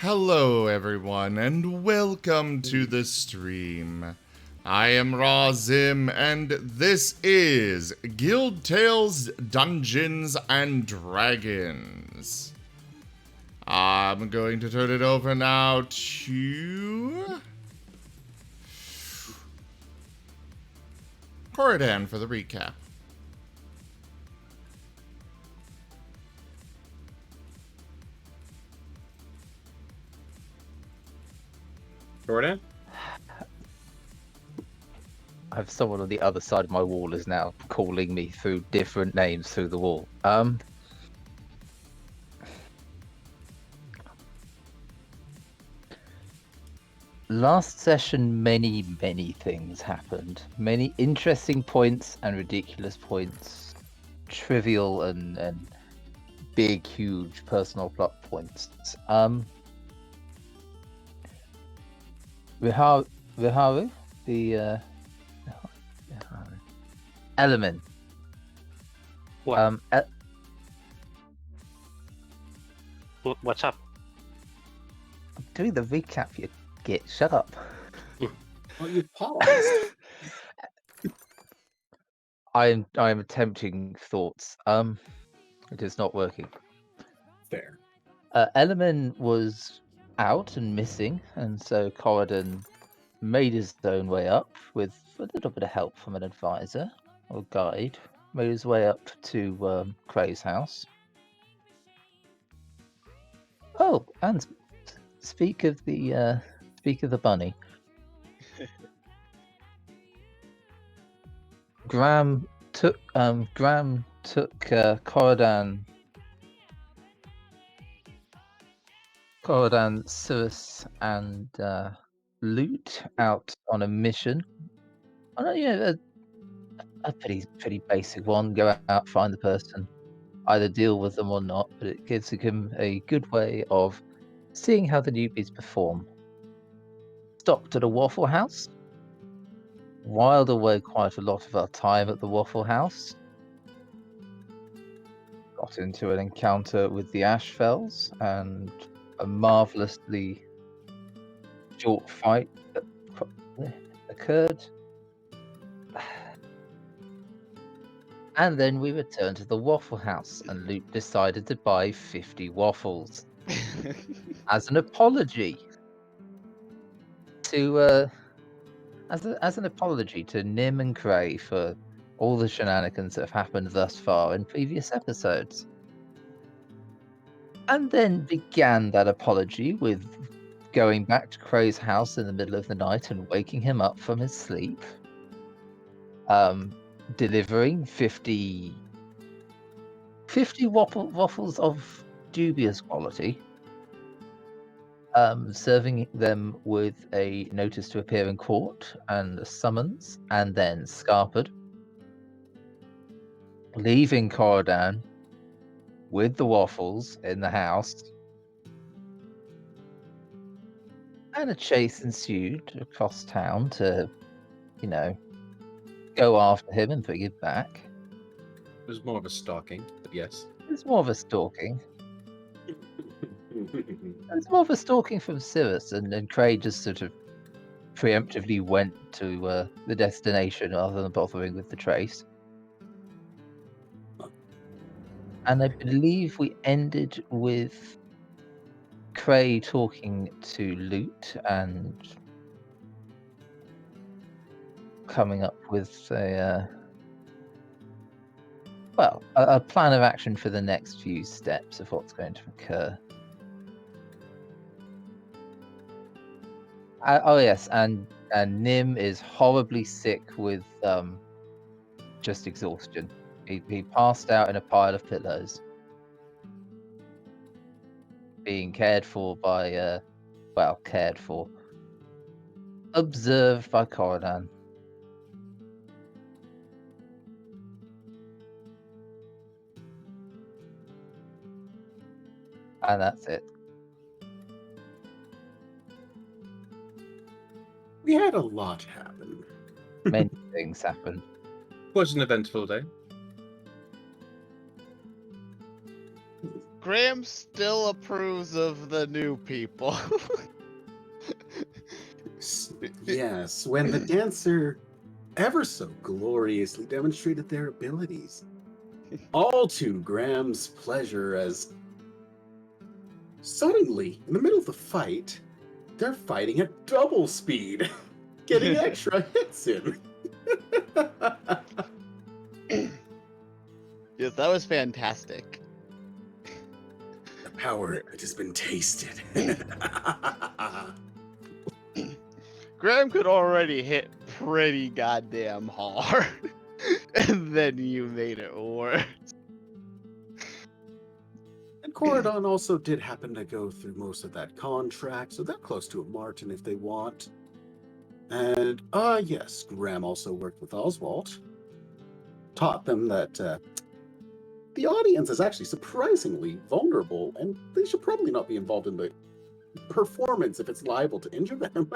Hello, everyone, and welcome to the stream. I am Raw Zim, and this is Guild Tales Dungeons and Dragons. I'm going to turn it over now to Corridan for the recap. Jordan? I have someone on the other side of my wall is now calling me through different names through the wall. Last session, many things happened. Many interesting points and ridiculous points. Trivial and big, huge personal plot points. Viharu, the Element. What? What's up? I'm doing the recap, you git. Shut up. Well, you paused. I am attempting thoughts. It is not working. Fair. Element was out and missing, and so Corridon made his own way up with a little bit of help from an advisor or guide. Made his way up to Cray's house. Oh, and speak of the bunny. Graham took Corridon, Cyrus, and Lute out on a mission. I don't know, a pretty basic one. Go out, find the person, either deal with them or not. But it gives him a good way of seeing how the newbies perform. Stopped at a Waffle House. Whiled away quite a lot of our time at the Waffle House. Got into an encounter with the Ashfells and a marvelously short fight that occurred. And then we returned to the Waffle House, and Luke decided to buy 50 waffles as an apology to as an apology to Nim and Cray for all the shenanigans that have happened thus far in previous episodes. And then began that apology with going back to Cray's house in the middle of the night and waking him up from his sleep. Delivering 50 waffles of dubious quality. Serving them with a notice to appear in court and a summons, and then scarpered. Leaving Corridon with the waffles in the house. And a chase ensued across town to, go after him and bring him back. It was more of a stalking, but yes. It's more of a stalking. It's more of a stalking from Cyrus, and Cray just sort of preemptively went to the destination rather than bothering with the trace. And I believe we ended with Cray talking to Lute and coming up with a plan of action for the next few steps of what's going to occur. Oh yes, and Nim is horribly sick with just exhaustion. He passed out in a pile of pillows, being cared for by observed by Corridon. And that's it. We had a lot happen. Many things happened. Was an eventful day. Graham still approves of the new people. Yes, when the dancer ever so gloriously demonstrated their abilities. All to Graham's pleasure, as suddenly, in the middle of the fight, they're fighting at double speed, getting extra hits in. Yes, that was fantastic. The power, it has been tasted. Graham could already hit pretty goddamn hard. And then you made it worse. And Corridon also did happen to go through most of that contract, so they're close to a Marten if they want. And, yes, Graham also worked with Oswald. Taught them that the audience is actually surprisingly vulnerable, and they should probably not be involved in the performance if it's liable to injure them.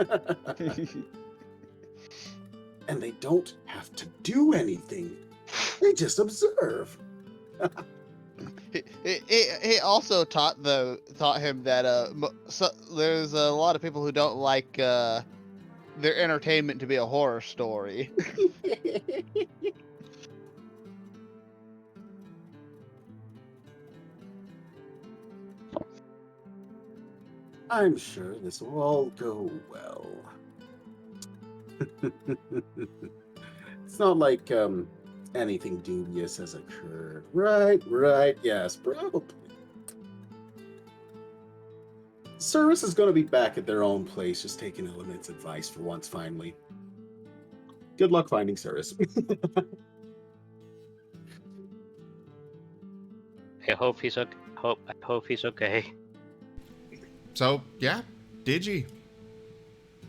And they don't have to do anything. They just observe. He also taught him that there's a lot of people who don't like their entertainment to be a horror story. I'm sure this will all go well. It's not like anything dubious has occurred. Right, yes, probably. Service is going to be back at their own place, just taking Element's advice for once, finally. Good luck finding Cirrus. I hope he's okay. I hope he's okay. So, yeah, Digi.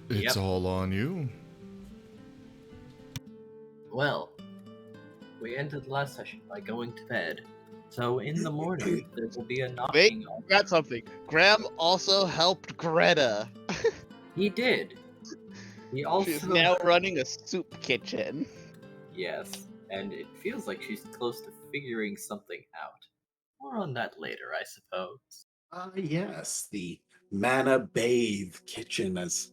It's Yep. all on you. Well, we ended last session by going to bed. So in the morning, there will be a knocking on. Got something. Graham also helped Greta. He did. He also. She's now running a soup kitchen. Yes, and it feels like she's close to figuring something out. More on that later, I suppose. Yes, the Mana Bathe kitchen, as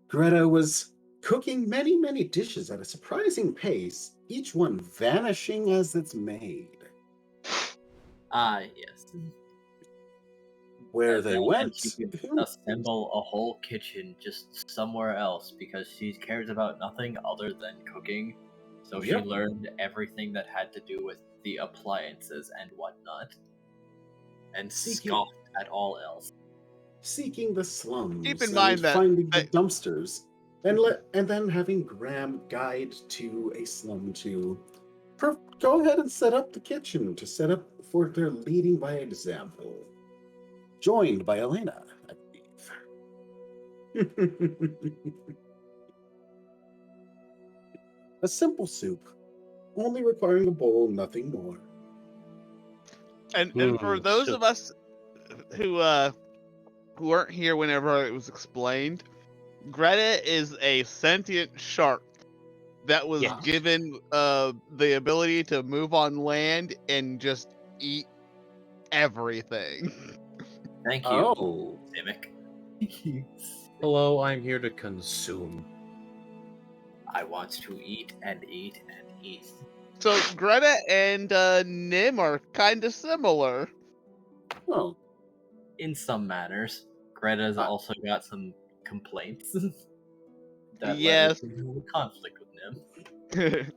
Greta was cooking many, many dishes at a surprising pace, each one vanishing as it's made. Yes. Where And they then went, She could who knows? assemble a whole kitchen just somewhere else because she cares about nothing other than cooking. So Yep. she learned everything that had to do with the appliances and whatnot, and scoffed at all else. Seeking the slums, Keep in and mind that- finding the dumpsters, and then having Graham guide to a slum to go ahead and set up the kitchen, to set up for their leading by example. Joined by Elena, I believe. A simple soup, only requiring a bowl, nothing more. And for those of us who weren't here whenever it was explained, Greta is a sentient shark that was Yes. given the ability to move on land and just eat everything. Thank you, Oh, Simic. Hello, I'm here to consume. I want to eat and eat and eat. So Greta and Nim are kind of similar. oh, In some manners, Greta's Ah. also got some complaints that Yes. led her into a conflict with Nim.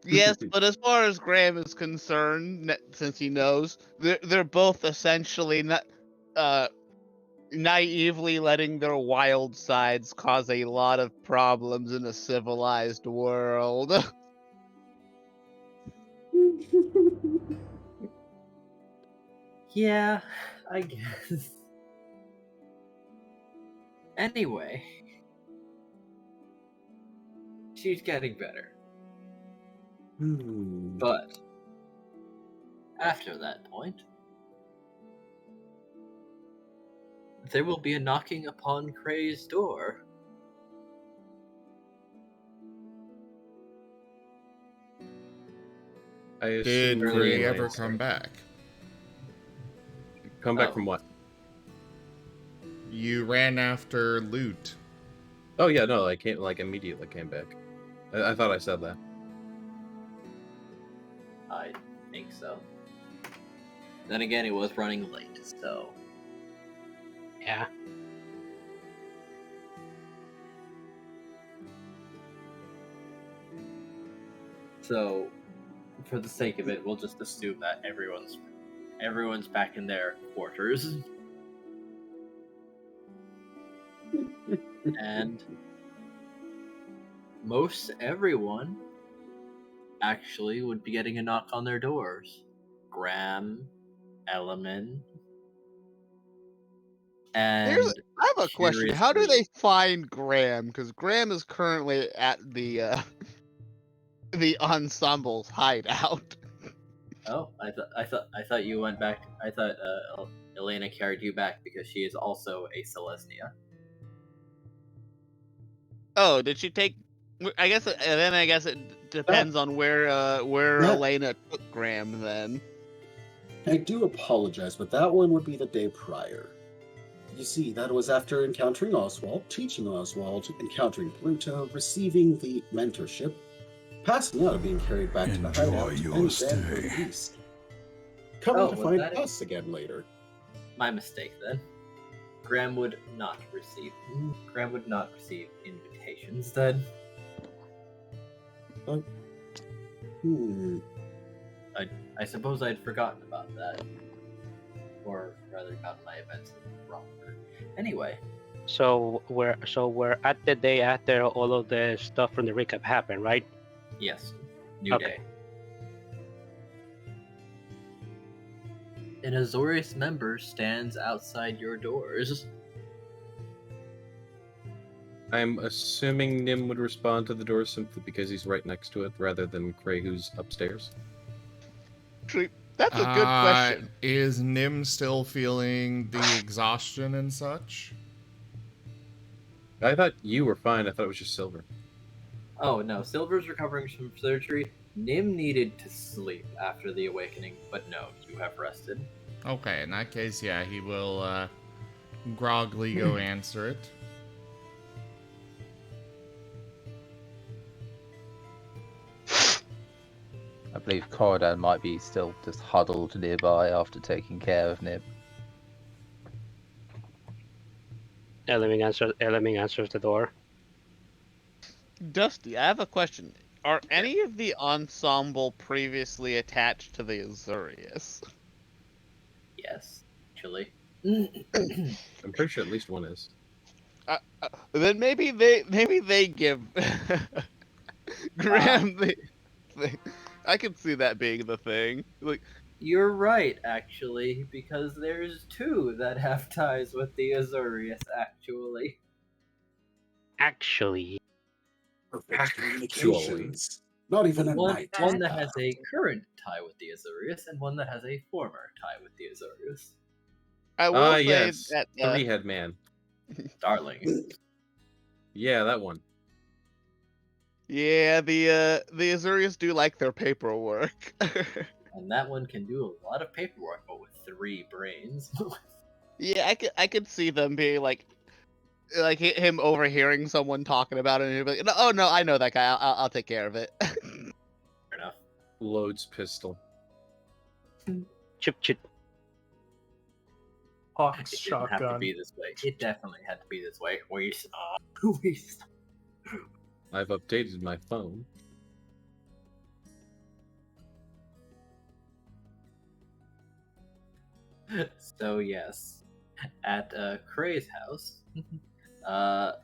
Yes, but as far as Graham is concerned, since he knows, they're both essentially not naively letting their wild sides cause a lot of problems in a civilized world. Yeah, I guess. Anyway, she's getting better. But after that point, there will be a knocking upon Cray's door. I Did assume early Furry in ever the come back? Come back Oh. from what? You ran after Lute. Oh yeah, no, I came immediately came back. I thought I said that. I think so. Then again, it was running late, so Yeah. so for the sake of it, we'll just assume that everyone's back in their quarters. And most everyone actually would be getting a knock on their doors. Graham, Element, and I have a question. How do curiously- they find Graham? Because Graham is currently at the the ensemble's hideout. Oh, I thought you went back. I thought Elena carried you back because she is also a Celestia. Oh, did she take? I guess, and then I guess it depends on where that- Elena took Graham. Then I do apologize, but that one would be the day prior. You see, that was after encountering Oswald, teaching Oswald, encountering Pluto, receiving the mentorship, passing out and being carried back to the Enjoy hideout, your and stay. then released. Coming Oh, to was find that it? us again later. My mistake then. Graham would not receive invitations then. I suppose I'd forgotten about that. Or rather gotten my events in the wrong order. Anyway, So we're at the day after all of the stuff from the recap happened, right? yes. New Okay. day. An Azorius member stands outside your doors. I'm assuming Nim would respond to the door simply because he's right next to it, rather than Craig, who's upstairs. actually, that's a good question. Is Nim still feeling the exhaustion and such? I thought you were fine. I thought it was just Silver. Oh no, Silver's recovering from surgery. Nim needed to sleep after the awakening, but no, you have rested. Okay, in that case, yeah, he will groggily go answer it. I believe Corridor might be still just huddled nearby after taking care of Nib. Element answers the door. Dusty, I have a question. Are any of the ensemble previously attached to the Azorius? Yes, actually. I'm pretty sure at least one is. Then maybe they give Graham the thing. I could see that being the thing. Like, You're right, actually, because there's two that have ties with the Azorius, actually. Actually, Perfect Actually. communications. Not even a night. One that has a current tie with the Azorius, and one that has a former tie with the Azorius. I will say Yes. that Three-head man. Darling. Yeah, that one. yeah, the Azorius do like their paperwork. And that one can do a lot of paperwork, but with 3 brains. Yeah, I could see them being like him overhearing someone talking about it, and he'd be like, "No, oh no, I know that guy. I'll take care of it." Fair enough. Loads pistol. chip chip. Hawk's It didn't have to shotgun. be this way. It definitely had to be this way. Waste. Waste. I've updated my phone. So yes, at Cray's house, a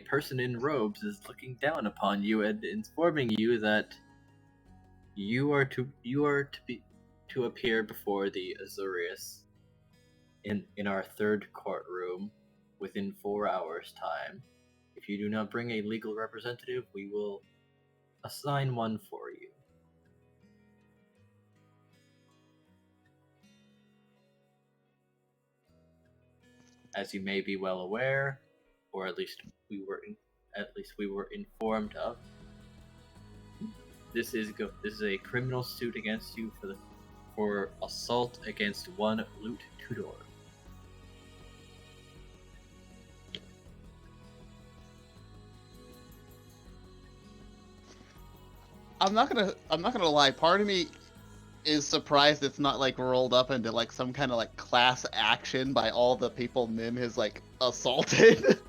person in robes is looking down upon you and informing you that you are to appear before the Azorius in our third courtroom within 4 hours' time. If you do not bring a legal representative, we will assign one for you. As you may be well aware, or at least we were informed of, This is a criminal suit against you for assault against one Lute Tudor. I'm not gonna lie. Part of me is surprised it's not like rolled up into like some kind of like class action by all the people Nim has like assaulted.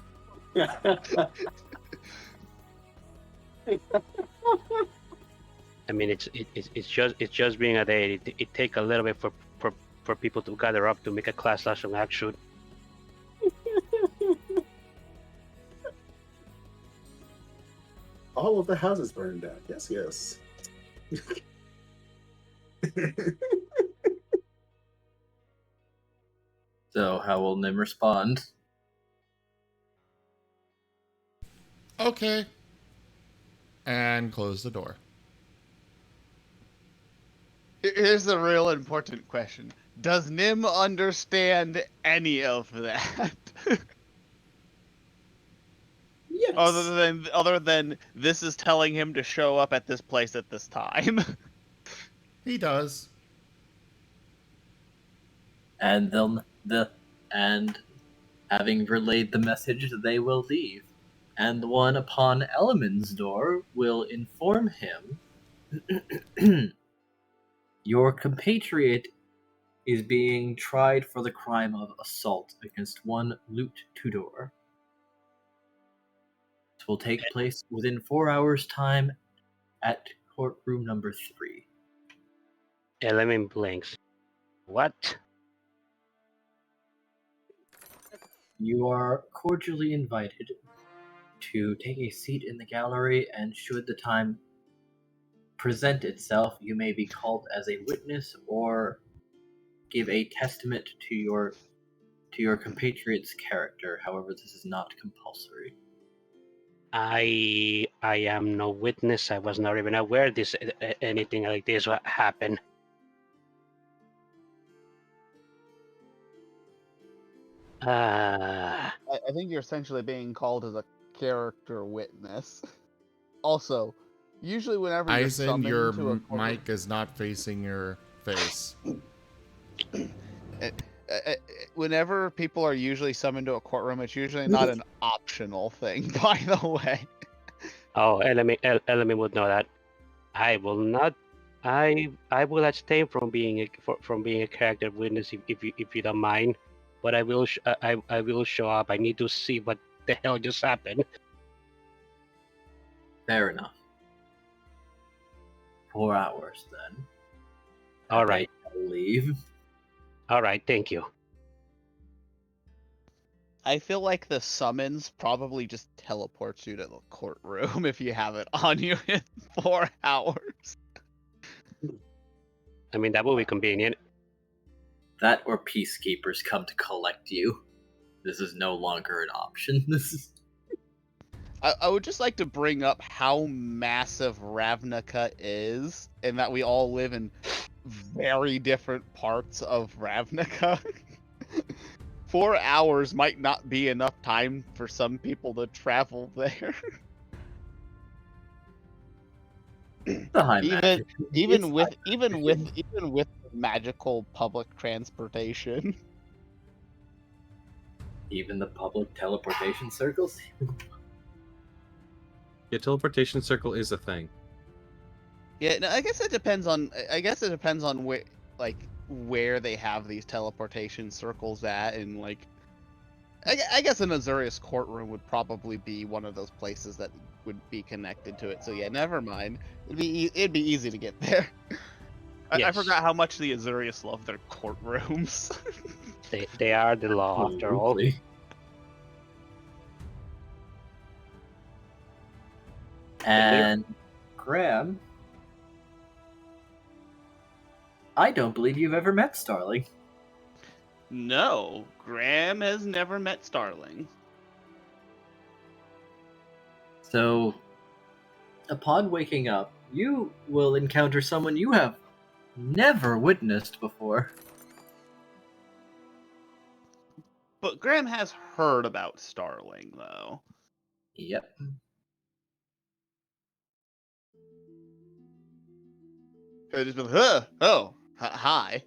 I mean, it's just being a day. It take a little bit for people to gather up to make a class action action. All of the houses burned down. Yes, yes. So how will Nim respond? Okay. And close the door. Here's the real important question: does Nim understand any of that? Yes. Other than this is telling him to show up at this place at this time. He does. And and having relayed the message, they will leave. And the one upon Element's door will inform him your compatriot is being tried for the crime of assault against one Lute Tudor. This will take place within 4 hours' time at courtroom number 3. Element blinks. What? You are cordially invited to take a seat in the gallery, and should the time present itself, you may be called as a witness or give a testament to your compatriot's character. However, this is not compulsory. I am no witness. I was not even aware this anything like this would happen. I think you're essentially being called as a character witness. Also, usually whenever you're Eisen, summoned your to a courtroom, mic is not facing your face. whenever people are usually summoned to a courtroom, it's usually not an optional thing, by the way. Oh, Element would know that. I will not. I will abstain from being a character witness if you don't mind, but I will I will show up. I need to see what the hell just happened. Fair enough. 4 hours then. All right. Leave. All right. Thank you. I feel like the summons probably just teleports you to the courtroom if you have it on you in 4 hours. I mean, that will be convenient. That or peacekeepers come to collect you. This is no longer an option. This is. I would just like to bring up how massive Ravnica is, and that we all live in very different parts of Ravnica. 4 hours might not be enough time for some people to travel there. even with magical public transportation. Even the public teleportation circles? Yeah, teleportation circle is a thing. Yeah, no, I guess it depends on where they have these teleportation circles at, and like I guess an Azorius courtroom would probably be one of those places that would be connected to it. So yeah, never mind. It'd be easy to get there. I Yes. forgot how much the Azorius love their courtrooms. They are the law after all. Absolutely. And Graham, I don't believe you've ever met Starling. No, Graham has never met Starling. So, upon waking up, you will encounter someone you have never witnessed before. But Graham has heard about Starling, though. Yep. I just been, huh, oh, hi.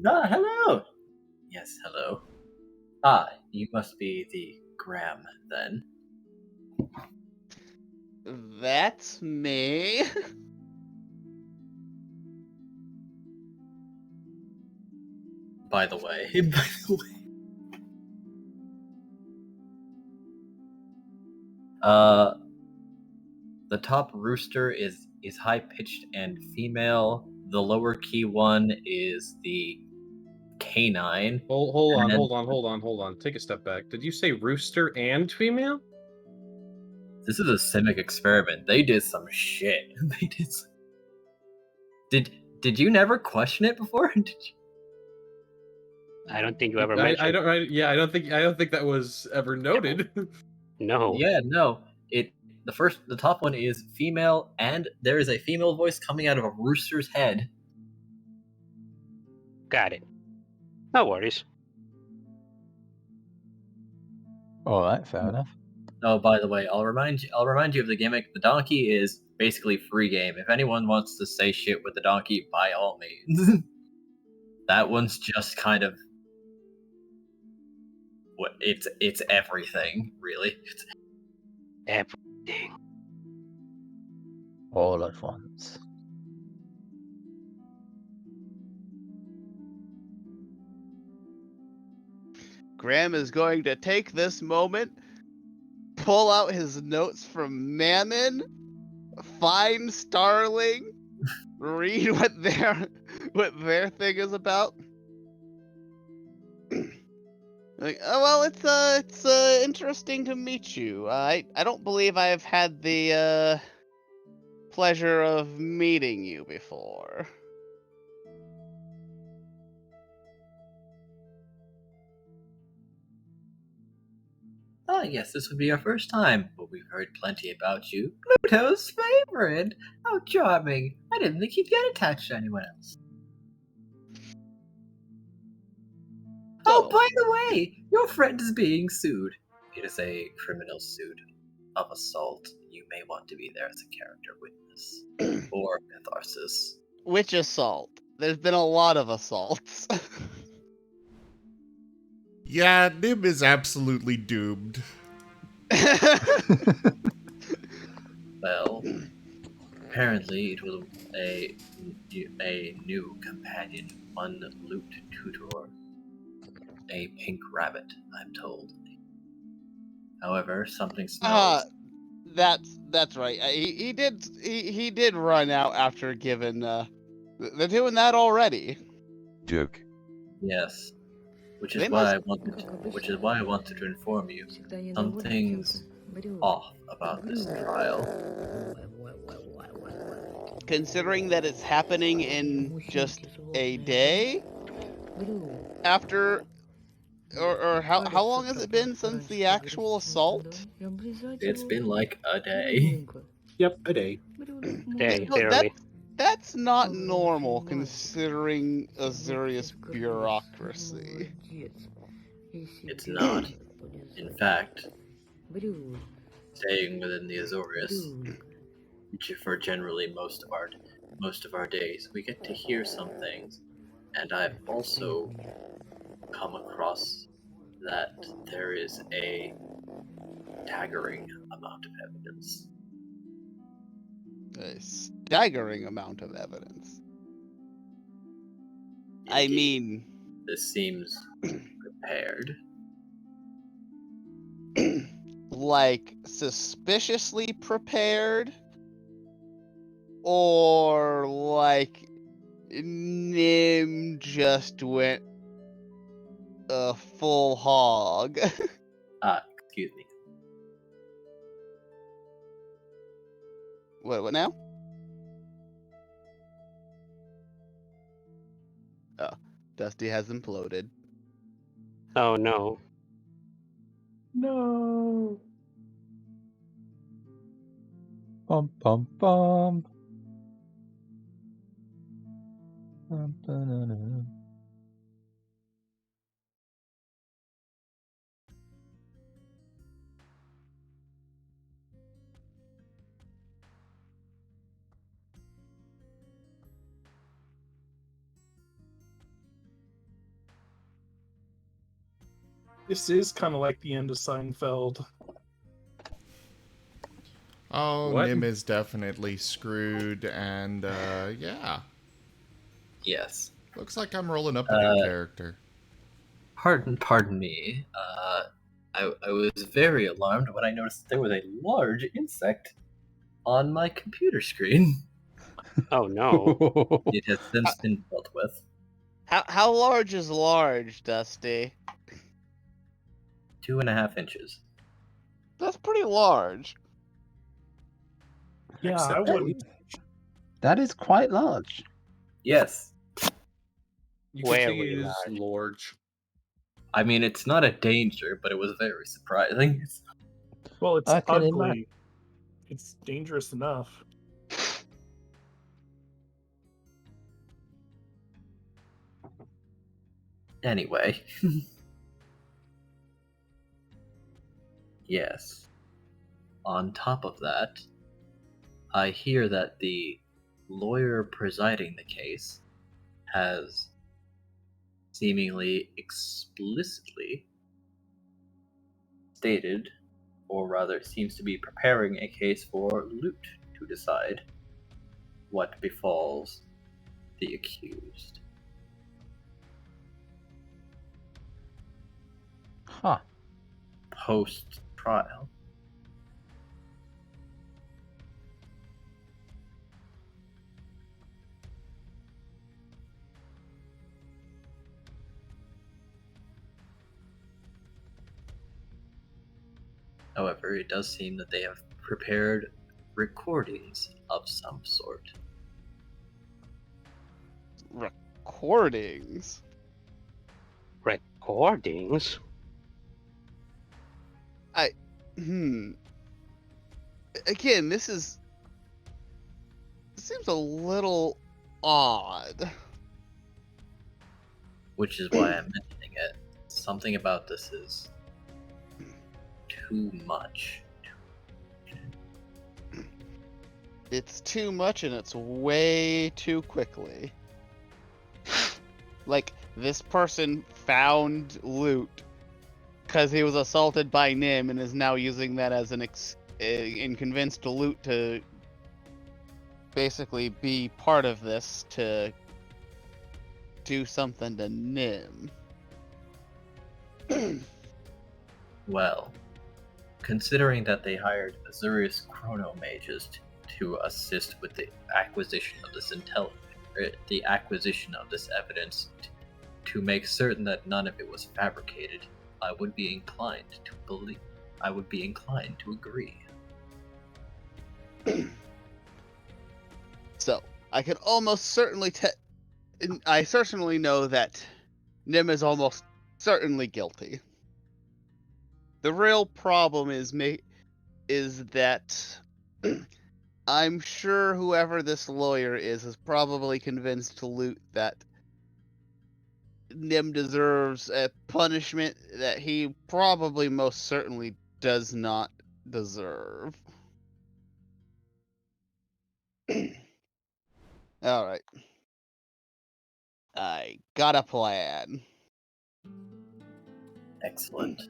Ah, hello. Yes, hello. Ah, you must be the Graham then. That's me. By the way, the top rooster is high pitched and female. The lower key one is the canine. Hold on, And- hold on. Take a step back. Did you say rooster and female? This is a Simic experiment. They did some shit. They did. Did you never question it before? Did you? I don't think you ever mentioned. I don't think that was ever noted. No. Yeah, no. The top one is female, and there is a female voice coming out of a rooster's head. Got it. No worries. All right, fair enough. Oh, by the way, I'll remind you of the gimmick. The donkey is basically free game. If anyone wants to say shit with the donkey, by all means. That one's just kind of what it's everything, really. It's Everything. All at once. Graham is going to take this moment, pull out his notes from Mammon, find Starling, read what their thing is about. Like, oh, well, it's interesting to meet you. I don't believe I've had the pleasure of meeting you before. Oh, yes, this would be our first time, but we've heard plenty about you. Pluto's favorite! How charming! I didn't think he'd get attached to anyone else. Oh, by the way, your friend is being sued. It is a criminal suit of assault. You may want to be there as a character witness. Or catharsis. Which assault? There's been a lot of assaults. Yeah, Nim is absolutely doomed. Well, apparently it will a new companion, one Lute tutor, a pink rabbit, I'm told. However, something smells. That's right. He did run out after given. They're doing that already. Joke. Yes, which They is why must- I wanted to inform you. Something's off about this trial. Considering that it's happening in just a day after, or how long has it been since the actual assault? It's been like a day. Yep, a day. Day, No, barely. that's not normal considering Azorius bureaucracy. It's not. In fact, staying within the Azorius, for generally most of our days, we get to hear some things, and I've also come across that there is a staggering amount of evidence. A staggering amount of evidence. I Indeed. mean, This seems prepared. like suspiciously prepared, or like Nim just went a full hog. Excuse me. What now? Oh, Dusty has imploded. Oh no. No. Bum bum bum. Bum, ba-na-na. This is kind of like the end of Seinfeld. Oh, What? Nim is definitely screwed, and yeah. Yes. Looks like I'm rolling up a new character. Pardon me. I was very alarmed when I noticed there was a large insect on my computer screen. Oh no. It has since been dealt with. How large is large, Dusty? 2.5 inches. That's pretty large. Yeah, I Accept- wouldn't. That is quite large. Yes. You could say Very it is large. large. I mean, it's not a danger, but it was very surprising. Well, it's I can ugly. imagine. It's dangerous enough. Anyway. Yes. On top of that, I hear that the lawyer presiding the case has seemingly explicitly stated, or rather seems to be preparing a case for Lute to decide what befalls the accused. Huh. Post-trial. However, it does seem that they have prepared recordings of some sort. Recordings? Recordings? Again, this seems a little odd. Which is why I'm mentioning it. Something about this is too much. It's too much and it's way too quickly. Like, this person found Lute because he was assaulted by Nim and is now using that as an and convinced Lute to basically be part of this to do something to Nim. Well, considering that they hired Azorius chrono mages to assist with the acquisition of this evidence to make certain that none of it was fabricated, I would be inclined to agree. So, I can almost certainly I certainly know that Nim is almost certainly guilty. The real problem is that I'm sure whoever this lawyer is probably convinced Lute that Nim deserves a punishment that he probably most certainly does not deserve. Alright. I got a plan. Excellent.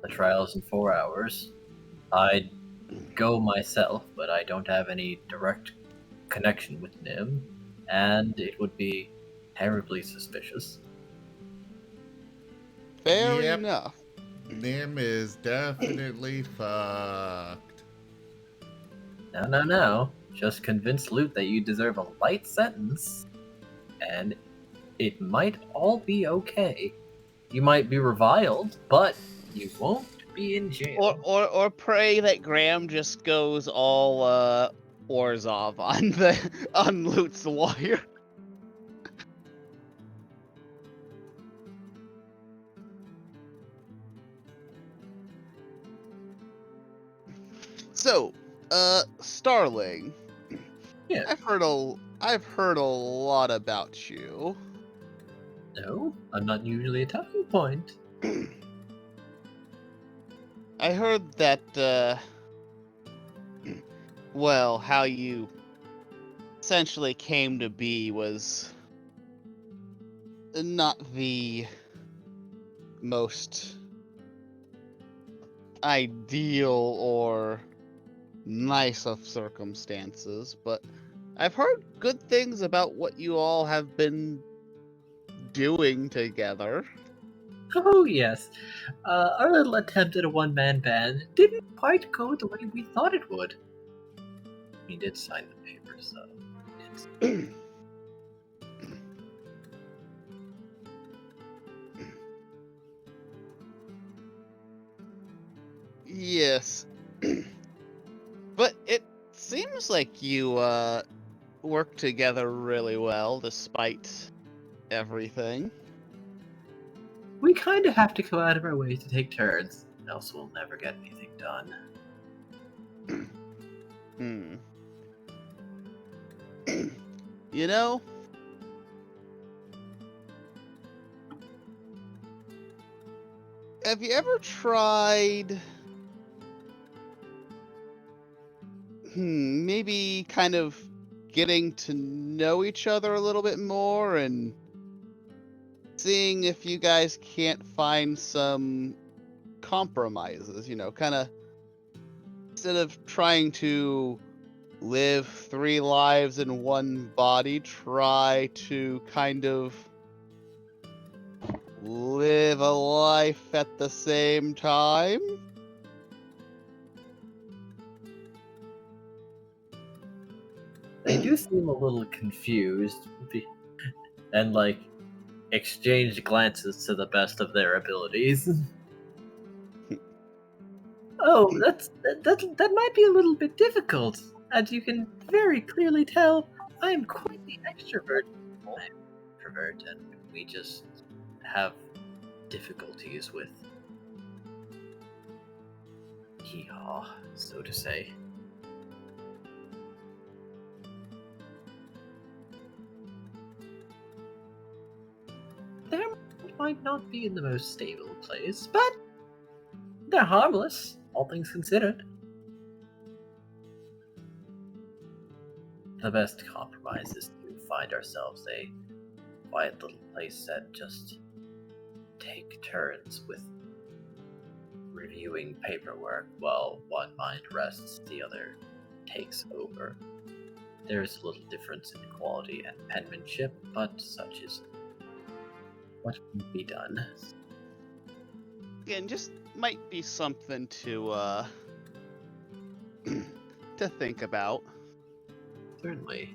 The trial's in 4 hours. I'd go myself, but I don't have any direct connection with Nim, and it would be terribly suspicious. Fair Yep. enough. Nim is definitely fucked. No. Just convince Lute that you deserve a light sentence, and it might all be okay. You might be reviled, but you won't be in jail. Or pray that Graham just goes all Orzhov on Lute's lawyer. So, Starling. Yeah. I've heard a lot about you. No, I'm not usually a talking point. I heard that, well, how you essentially came to be was not the most ideal or nice of circumstances, but I've heard good things about what you all have been doing together. Oh, yes. Our little attempt at a one-man band didn't quite go the way we thought it would. We did sign the papers, though. Yes. But it seems like you work together really well despite everything. We kind of have to go out of our way to take turns, else we'll never get anything done. You know, have you ever tried maybe kind of getting to know each other a little bit more and seeing if you guys can't find some compromises, kind of instead of trying to live 3 lives in one body, try to kind of live a life at the same time? They do seem a little confused, and exchange glances to the best of their abilities. Oh, that might be a little bit difficult. As you can very clearly tell, I am quite the extrovert. I'm an introvert, and we just have difficulties with hee-haw, so to say. Their mind might not be in the most stable place, but they're harmless, all things considered. The best compromise is to find ourselves a quiet little place and just take turns with reviewing paperwork while one mind rests, the other takes over. There's a little difference in quality and penmanship, but such is what can be done. Again, just might be something to to think about. Certainly.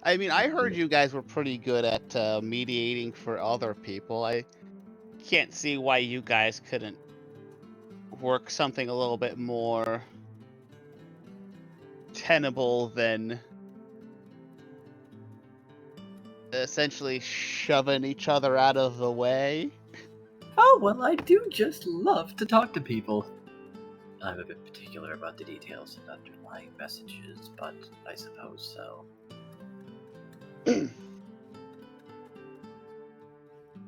I mean, I heard you guys were pretty good at mediating for other people. I can't see why you guys couldn't work something a little bit more tenable than essentially shoving each other out of the way. Oh, well, I do just love to talk to people. I'm a bit particular about the details and underlying messages, but I suppose so.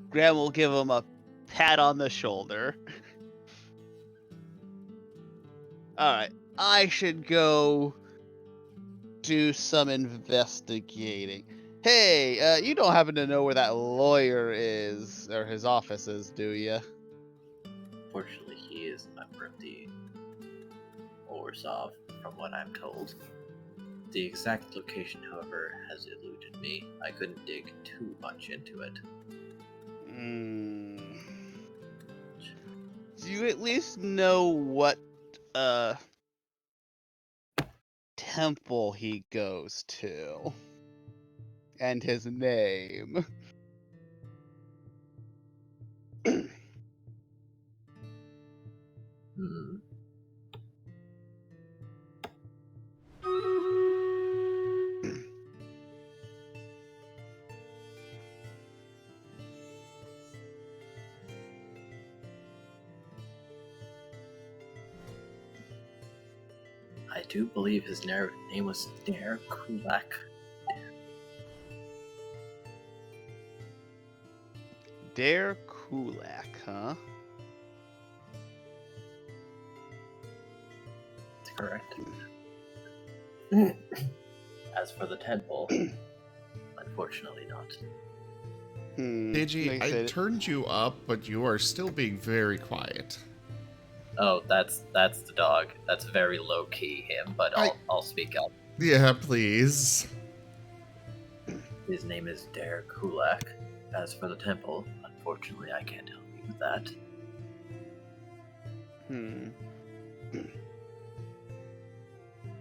Graham will give him a pat on the shoulder. Alright, I should go do some investigating. Hey, you don't happen to know where that lawyer is, or his office is, do you? Fortunately, he is a member of the Orsov, from what I'm told. The exact location, however, has eluded me. I couldn't dig too much into it. Do you at least know what temple he goes to? And his name? I do believe his name was Dare Kulak. Dare Kulak, huh? That's correct. As for the temple, unfortunately not. Digi, Makes I it- turned you up, but you are still being very quiet. Oh, that's the dog. That's very low key him, but I'll speak up. Yeah, please. His name is Derek Kulak. As for the temple, unfortunately, I can't help you with that.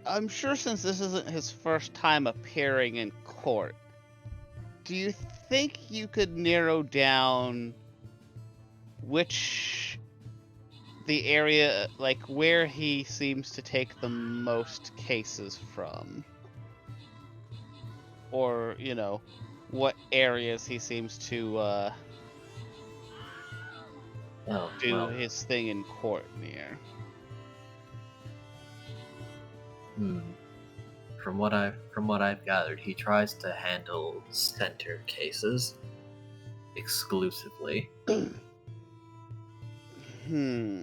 I'm sure since this isn't his first time appearing in court, do you think you could narrow down which the area, like where he seems to take the most cases from? Or, what areas he seems to do his thing in court near? From what I've gathered, he tries to handle center cases exclusively. Then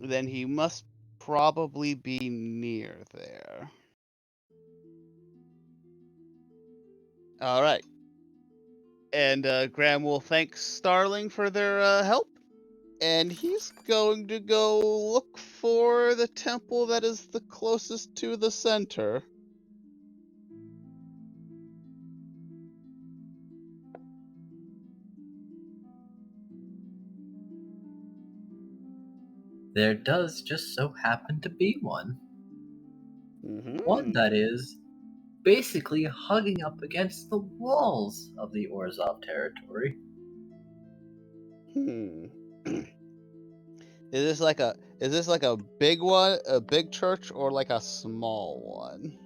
he must probably be near there. All right. And Graham will thank Starling for their help. And he's going to go look for the temple that is the closest to the center. There does just so happen to be one. One that is basically hugging up against the walls of the Orzhov territory. Is this like a big one, a big church, or like a small one?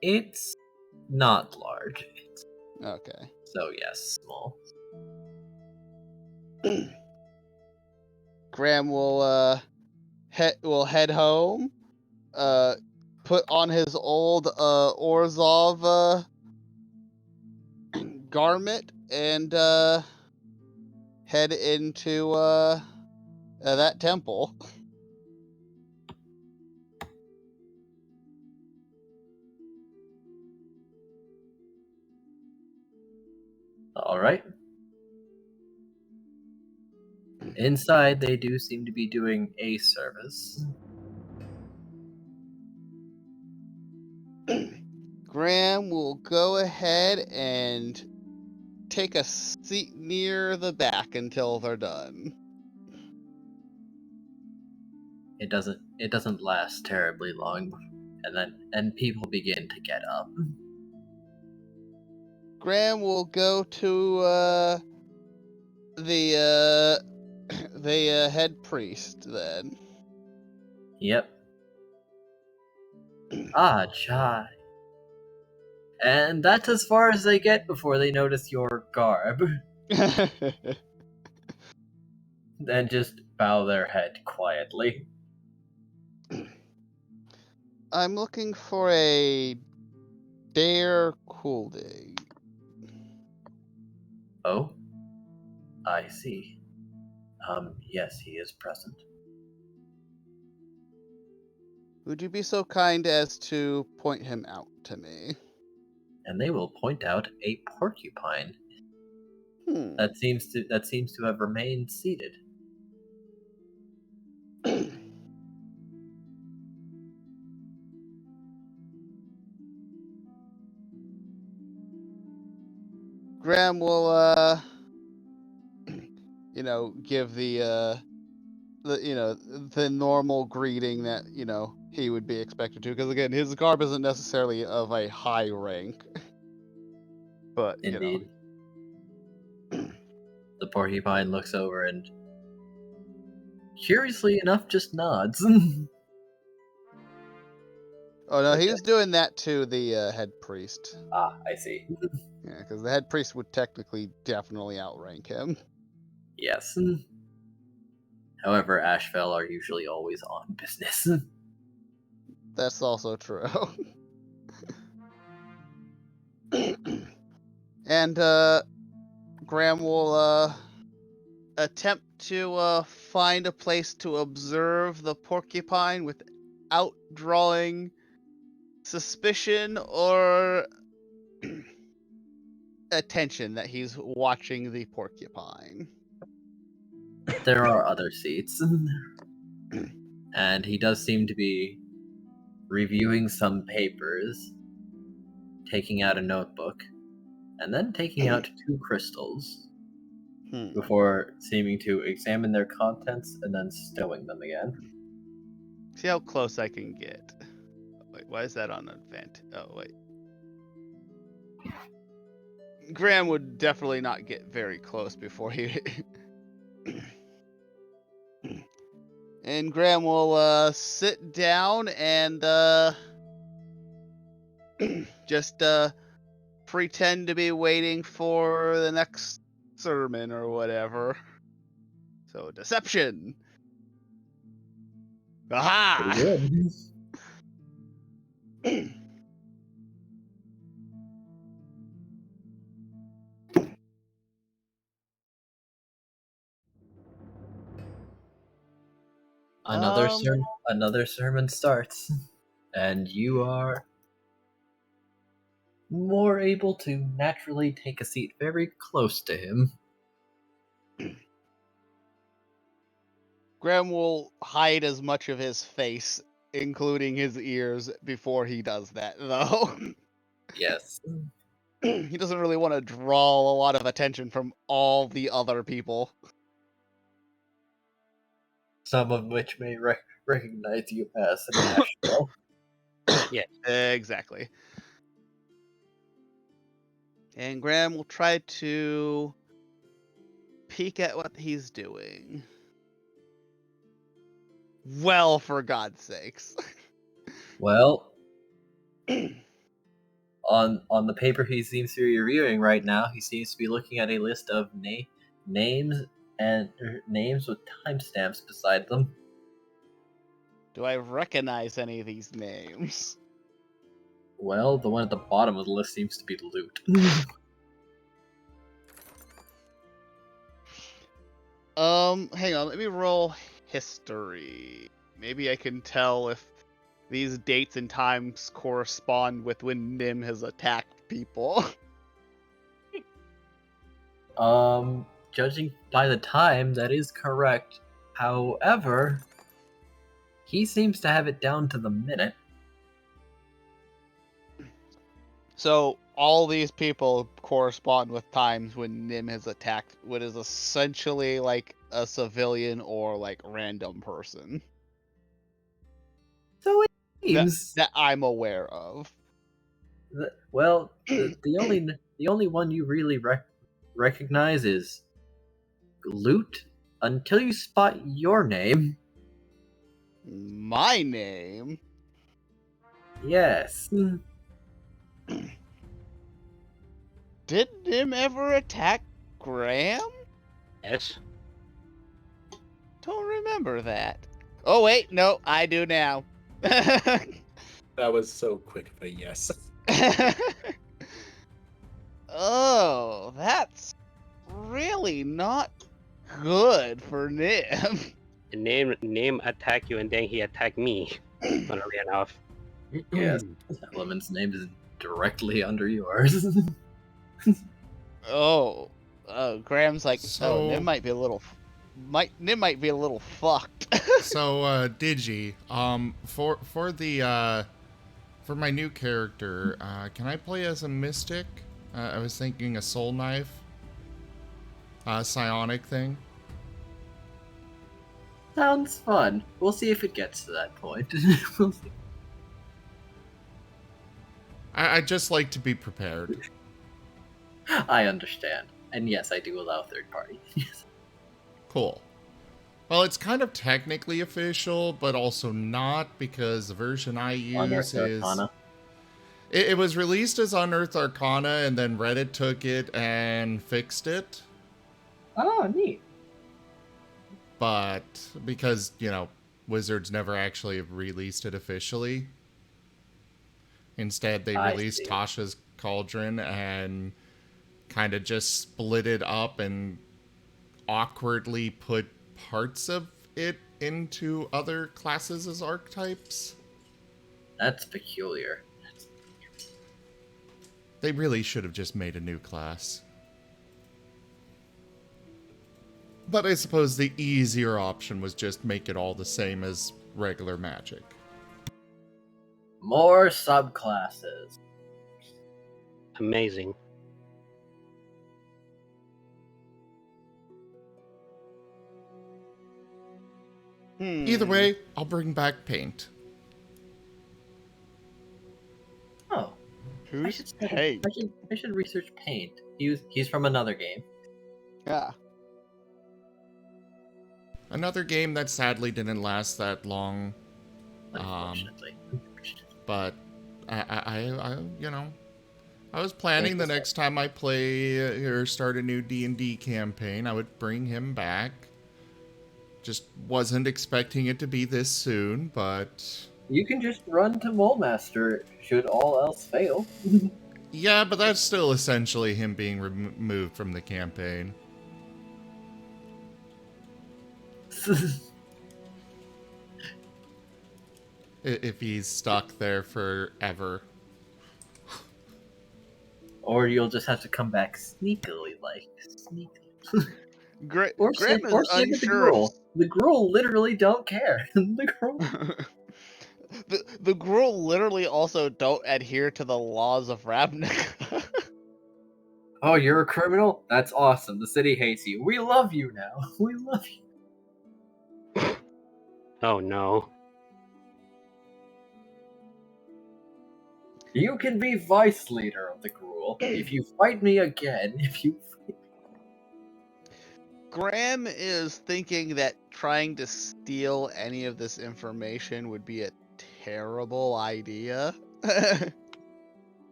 It's not large. Okay. So yes, small. Graham will head home, put on his old Orzhov garment, and head into that temple. All right. Inside, they do seem to be doing a service. Graham will go ahead and take a seat near the back until they're done. It doesn't last terribly long, and people begin to get up. Graham will go to the head priest then. Yep. Ah, Chai. And that's as far as they get before they notice your garb. Then just bow their head quietly. I'm looking for a Dare Coolday. Oh? I see. Yes, he is present. Would you be so kind as to point him out to me? And they will point out a porcupine that seems to have remained seated. Graham will give the normal greeting that he would be expected to, because again, his garb isn't necessarily of a high rank. But Indeed. The porcupine looks over and, curiously enough, just nods. Oh no, he was doing that to the head priest. Ah, I see. Yeah, because the head priest would technically definitely outrank him. Yes. However, Ashfell are usually always on business. That's also true. And Graham will attempt to find a place to observe the porcupine without drawing suspicion or attention that he's watching the porcupine. There are other seats. And he does seem to be reviewing some papers, taking out a notebook, and then taking out 2 crystals before seeming to examine their contents and then stowing them again. See how close I can get. Wait, why is that on event? Oh, wait. Graham would definitely not get very close before he... And Graham will sit down and just pretend to be waiting for the next sermon or whatever. So, deception! Aha! Pretty good. Another sermon starts, and you are more able to naturally take a seat very close to him. Graham will hide as much of his face, including his ears, before he does that, though. Yes. He doesn't really want to draw a lot of attention from all the other people. Some of which may recognize you as a national. Yeah. Exactly. And Graham will try to peek at what he's doing. Well, for God's sakes. Well, on the paper he seems to be reviewing right now, he seems to be looking at a list of names and names with timestamps beside them. Do I recognize any of these names? Well, the one at the bottom of the list seems to be Lute. Hang on, let me roll history. Maybe I can tell if these dates and times correspond with when Nim has attacked people. Judging by the time, that is correct. However, he seems to have it down to the minute. So all these people correspond with times when Nim has attacked what is essentially like a civilian or like random person. So it seems that I'm aware of. Well, the only one you really recognize is Lute until you spot your name. My name? Yes. Did Nim ever attack Graham? Yes. Don't remember that. Oh wait, no, I do now. That was so quick of a yes. Oh, that's really not good for Nim. Name attack you and then he attacked me when I ran off. Yes. Element's name is directly under yours. Graham's like, So- Nim might be a little fucked. So, Digi, for my new character, can I play as a mystic? I was thinking a soul knife, psionic thing. Sounds fun. We'll see if it gets to that point. We'll see. I just like to be prepared. I understand. And yes, I do allow third party. Cool. Well, it's kind of technically official, but also not, because the version I use Unearthed is... Arcana. It was released as Unearthed Arcana, and then Reddit took it and fixed it. Oh, neat. But because, Wizards never actually released it officially. Instead, they I released see. Tasha's Cauldron and kind of just split it up and awkwardly put parts of it into other classes as archetypes. That's peculiar. They really should have just made a new class. But I suppose the easier option was just make it all the same as regular magic. More subclasses. Amazing. Either way, I'll bring back paint. Oh. Who's Paint? I should research Paint. He's from another game. Yeah. Another game that sadly didn't last that long. Unfortunately. But I you know, I was planning the next time I play or start a new D&D campaign, I would bring him back. Just wasn't expecting it to be this soon, but You can just run to Mole Master should all else fail. yeah, but that's still essentially him being removed from the campaign. If he's stuck there forever. Or you'll just have to come back sneakily, like sneakily. Or Graham is unsure. The Gruul literally don't care. The Gruul. The Gruul literally also don't adhere to the laws of Ravnica. Oh, you're a criminal? That's awesome. The city hates you. We love you now. We love you. Oh no. You can be vice leader of the Gruul if you fight me again. Graham is thinking that trying to steal any of this information would be a terrible idea.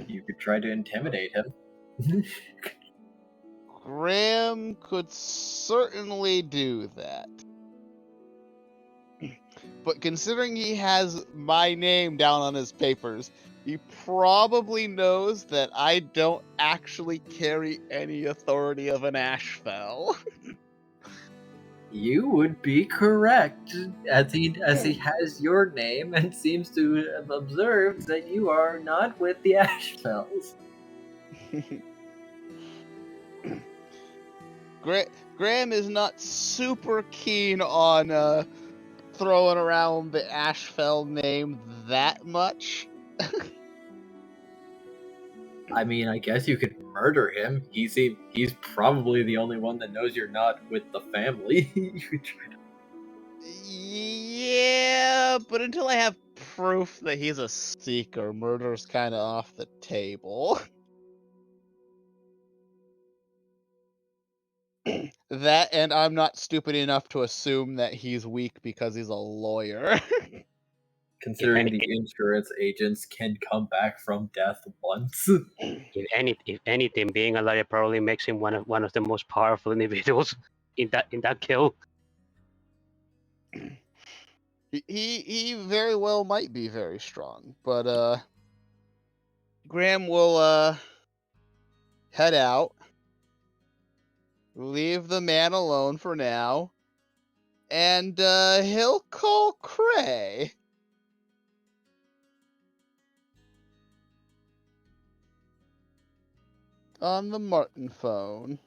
You could try to intimidate him. Graham could certainly do that. But considering he has my name down on his papers, he probably knows that I don't actually carry any authority of an Ashfell. You would be correct, as he has your name and seems to have observed that you are not with the Ashfells. Graham is not super keen on throwing around the Ashfell name that much. I mean, I guess you could murder him. He's probably the only one that knows you're not with the family. You could try to... Yeah, but until I have proof that he's a seeker, murder's kind of off the table. That, and I'm not stupid enough to assume that he's weak because he's a lawyer. Considering the insurance agents can come back from death once. If anything, being a lawyer probably makes him one of the most powerful individuals in that kill. He very well might be very strong, but Graham will head out, leave the man alone for now, and he'll call Cray. On the Marten phone.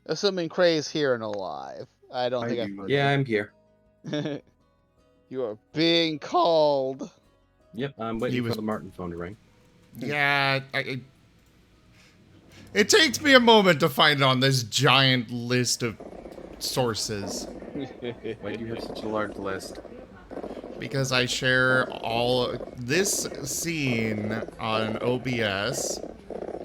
Assuming Cray's here and alive. I don't think I've heard Yeah, I'm here. You are being called. Yep, I'm waiting for the Marten phone to ring. Yeah, it takes me a moment to find it on this giant list of sources. Why do you have such a large list? Because I share all this scene on OBS,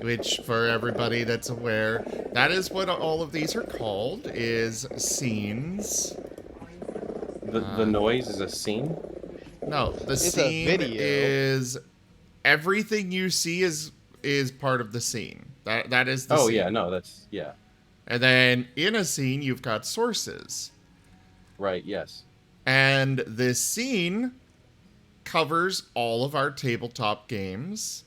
which for everybody that's aware, that is what all of these are called, is scenes. The noise is a scene? No, the scene is everything you see is part of the scene. That is the scene. Yeah, no, that's, yeah. And then in a scene, you've got sources. Right, yes. And this scene covers all of our tabletop games,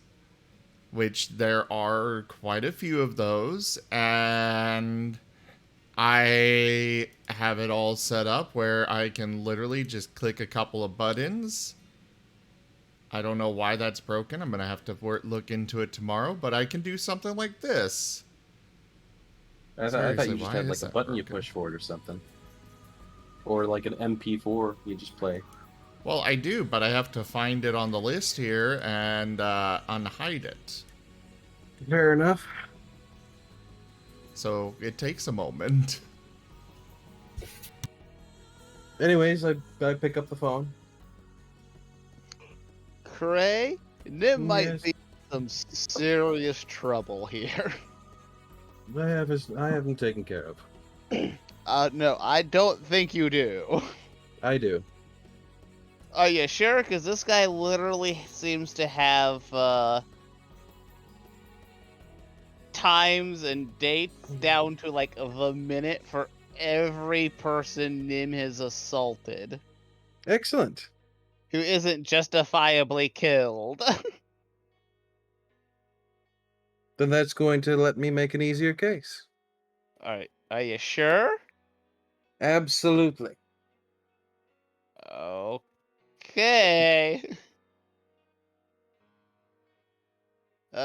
which there are quite a few of those, and I have it all set up where I can literally just click a couple of buttons I don't know why that's broken. I'm going to have to look into it tomorrow, but I can do something like this. I thought Seriously, you just why had like is a that button you broken? push for it or something. Or like an MP4 you just play. Well, I do, but I have to find it on the list here and unhide it. Fair enough. So it takes a moment. Anyways, I pick up the phone. Cray, Nim might Yes. be in some serious trouble here. I haven't taken care of. No, I don't think you do. I do. Oh yeah, sure, because this guy literally seems to have times and dates down to like the minute for every person Nim has assaulted Excellent. who isn't justifiably killed. Then that's going to let me make an easier case. Alright, are you sure? Absolutely. Okay.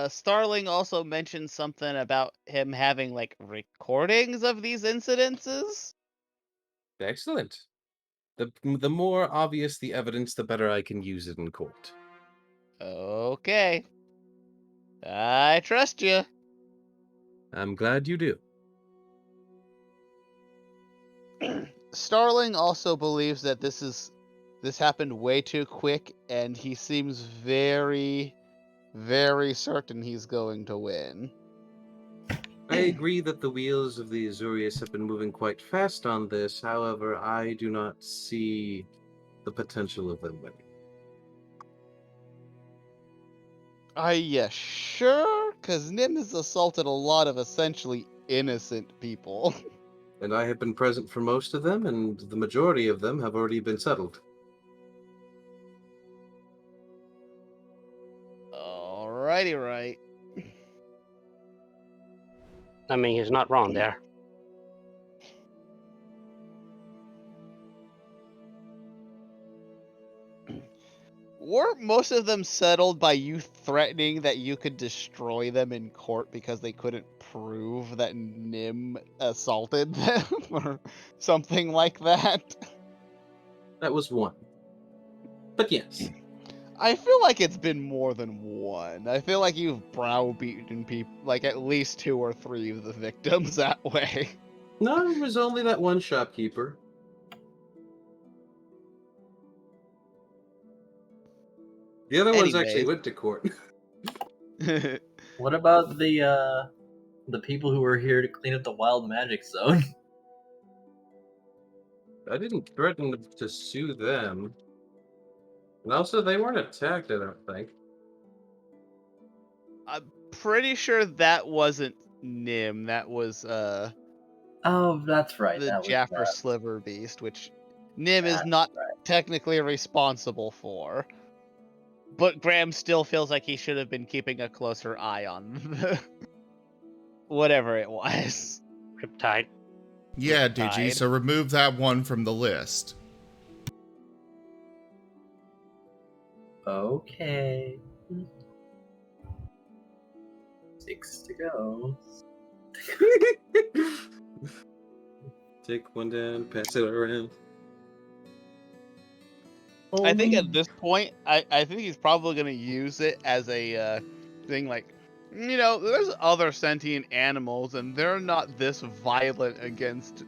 Starling also mentioned something about him having like recordings of these incidences. Excellent. The more obvious the evidence, the better I can use it in court. Okay. I trust you. I'm glad you do. Starling also believes that this happened way too quick, and he seems very, very certain he's going to win. I agree that the wheels of the Azorius have been moving quite fast on this. However, I do not see the potential of them winning. Are you sure? Because Nim has assaulted a lot of essentially innocent people. And I have been present for most of them, and the majority of them have already been settled. Alrighty, right. I mean, he's not wrong there. Weren't most of them settled by you threatening that you could destroy them in court because they couldn't prove that Nim assaulted them or something like that? That was one. But yes. I feel like it's been more than one. I feel like you've browbeaten people, like at least 2 or 3 of the victims that way. No, it was only that one shopkeeper. The other ones actually Anyways. went to court. What about the people who were here to clean up the wild magic zone? I didn't threaten to sue them. And also, they weren't attacked, I don't think. I'm pretty sure that wasn't Nim. That was Oh, that's right. the That was Jaffer Sliver Beast, which Nim is not technically responsible for. But Graham still feels like he should have been keeping a closer eye on whatever it was. Riptide. Yeah, Digi, Riptide. so remove that one from the list. Okay. 6 to go. Take one down, pass it around. I think at this point, I think he's probably going to use it as a thing like, you know, there's other sentient animals and they're not this violent against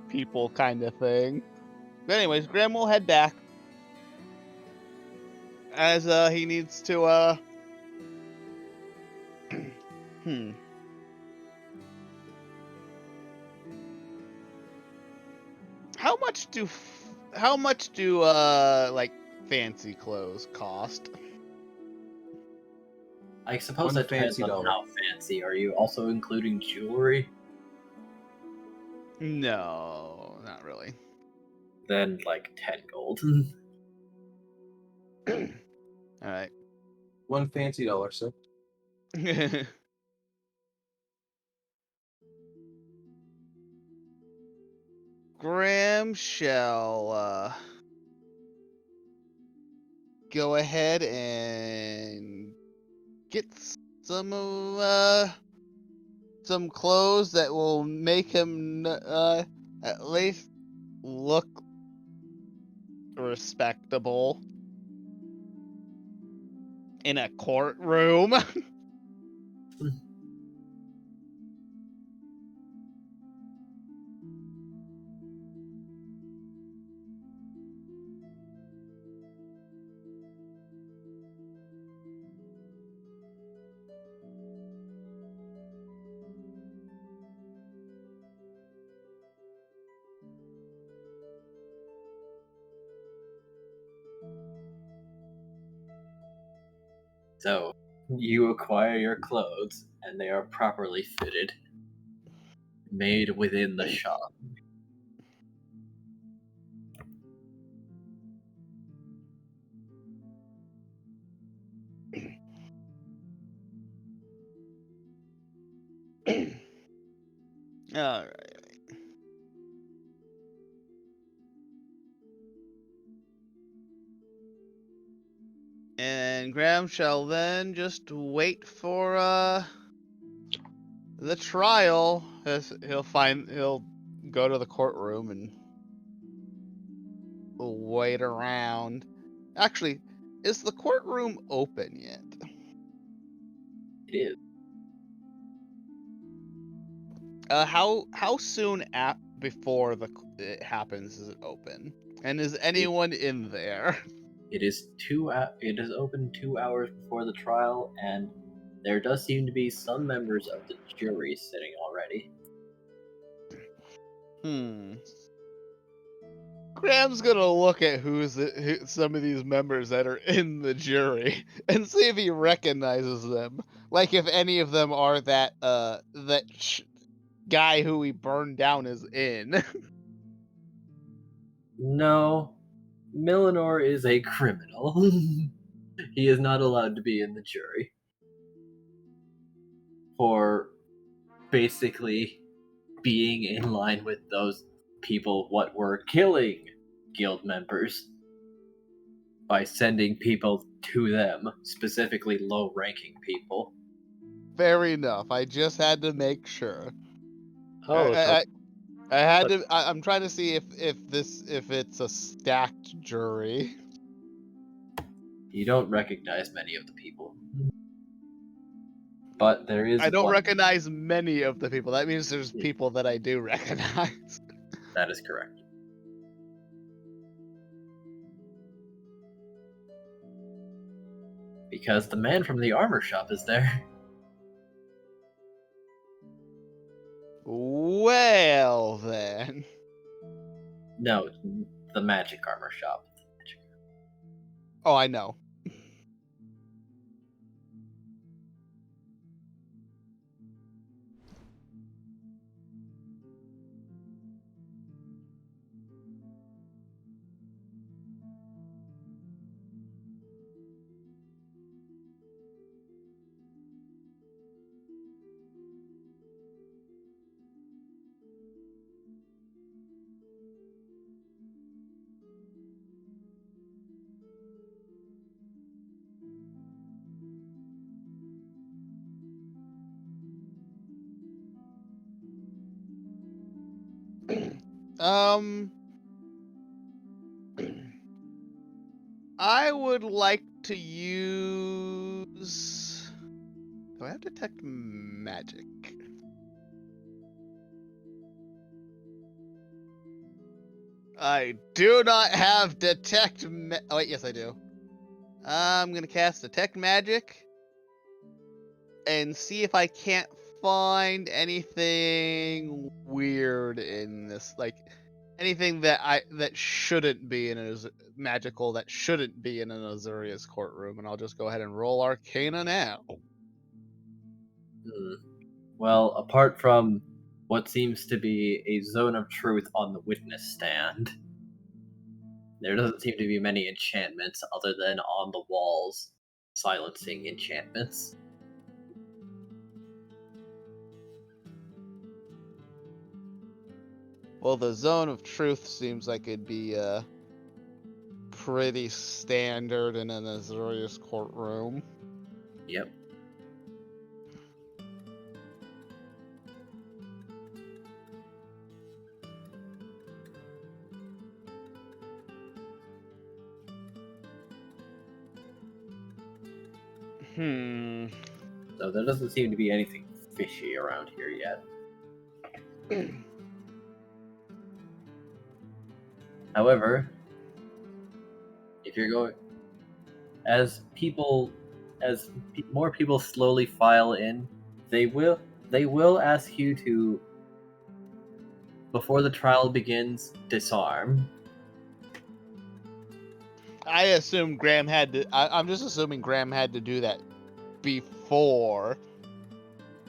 people kind of thing. But anyways, Graham will head back as he needs to How much do like fancy clothes cost? I suppose One that depends fancy on dollar. how fancy. Are you also including jewelry? No, not really. Then like 10 gold. All right. One fancy dollar, sir. Graham shall go ahead and get some clothes that will make him at least look respectable in a courtroom. So, you acquire your clothes, and they are properly fitted, made within the shop. Alright. And Graham shall then just wait for the trial. As he'll go to the courtroom and wait around. Actually, is the courtroom open yet? It is. How soon before it happens is it open? And is anyone in there? It is it is open 2 hours before the trial, and there does seem to be some members of the jury sitting already. Graham's gonna look at some of these members that are in the jury and see if he recognizes them. Like if any of them are that guy who we burned down is in. No, Millinor is a criminal. He is not allowed to be in the jury for basically being in line with those people what were killing guild members by sending people to them, specifically low-ranking people. Fair enough. I just had to make sure. Oh, so I had to. I'm trying to see if it's a stacked jury. You don't recognize many of the people, but there is I don't one. recognize many of the people. That means there's Yeah. people that I do recognize. That is correct. Because the man from the armor shop is there. Well then. No, the magic armor shop. Oh, I know. I would like to use. Do I have detect magic? I do not have detect. Oh wait, yes I do. I'm gonna cast detect magic and see if I can't find anything weird in this, like anything that shouldn't be in a magical that shouldn't be in an Azorius courtroom, and I'll just go ahead and roll Arcana now. Well, apart from what seems to be a zone of truth on the witness stand, there doesn't seem to be many enchantments other than on the walls, silencing enchantments. Well, the zone of truth seems like it'd be pretty standard in an Azorius courtroom. Yep. So there doesn't seem to be anything fishy around here yet. However, if you're going, more people slowly file in, they will ask you to, before the trial begins, disarm. I assume Graham had to. I'm just assuming Graham had to do that before.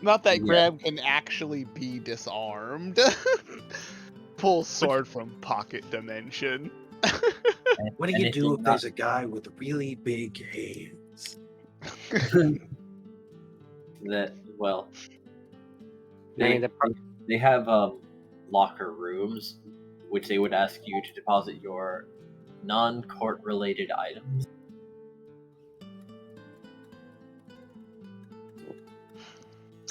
Not that Yeah. Graham can actually be disarmed. Pull sword from pocket dimension. What do you do if there's a guy with really big hands? They have locker rooms, which they would ask you to deposit your non-court related items.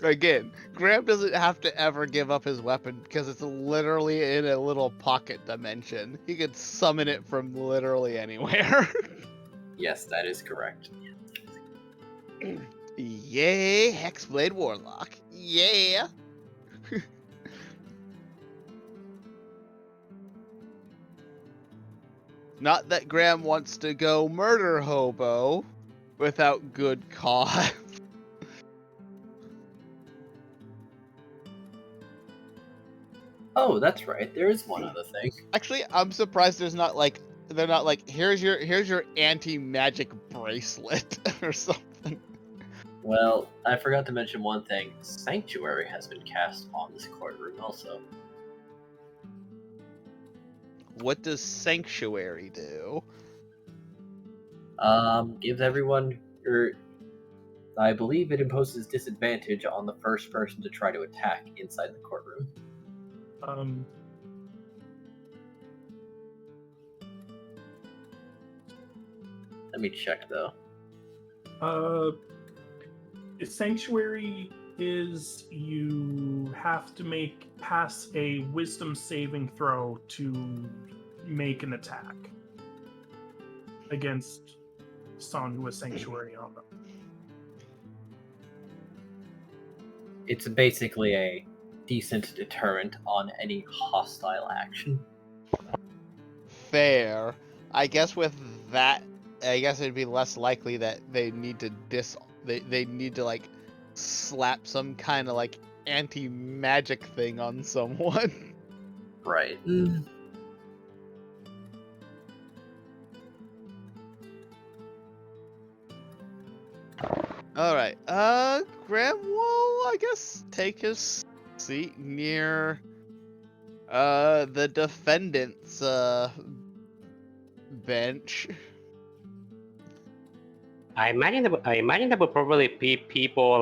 Again, Graham doesn't have to ever give up his weapon because it's literally in a little pocket dimension. He could summon it from literally anywhere. Yes, that is correct. Yay, Hexblade Warlock. Yeah. Not that Graham wants to go murder hobo without good cause. Oh, that's right. There is one other thing. Actually, I'm surprised they're not like here's your anti-magic bracelet or something. Well, I forgot to mention one thing. Sanctuary has been cast on this courtroom also. What does Sanctuary do? Gives everyone, I believe it imposes disadvantage on the first person to try to attack inside the courtroom. Let me check though. Sanctuary is you have to pass a wisdom saving throw to make an attack against someone who has Sanctuary on them. It's basically a decent deterrent on any hostile action. Fair. I guess with that, it'd be less likely that they need to they need to like slap some kind of like anti-magic thing on someone. Right. Alright, Graham will, I guess, take his seat near, the defendant's, bench. I imagine there would probably be people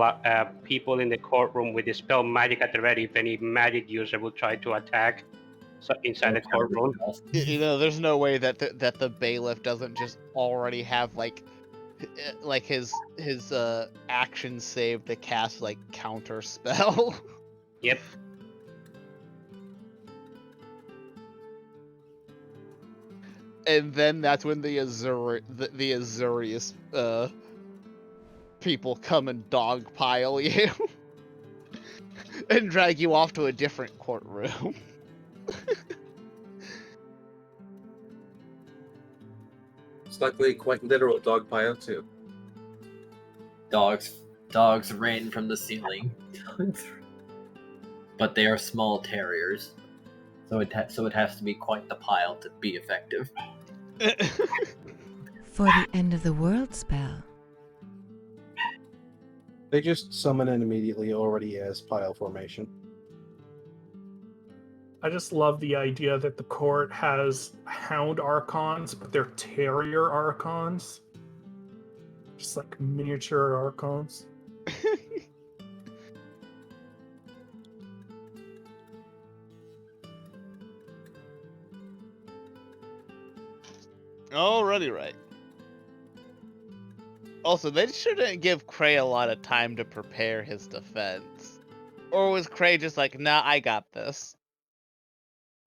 in the courtroom with dispel magic at the ready if any magic user will try to attack inside the courtroom. You know, there's no way that the bailiff doesn't just already have like his action save to cast like counter spell. Yep. And then that's when the Azorius people come and dogpile you and drag you off to a different courtroom. It's likely quite literal dog pile too. Dogs rain from the ceiling. But they are small terriers. So it has to be quite the pile to be effective. For the end of the world spell. They just summon it immediately already as pile formation. I just love the idea that the court has hound archons, but they're terrier archons. Just like miniature archons. Already right. Also, they shouldn't give Cray a lot of time to prepare his defense. Or was Cray just like, nah, I got this?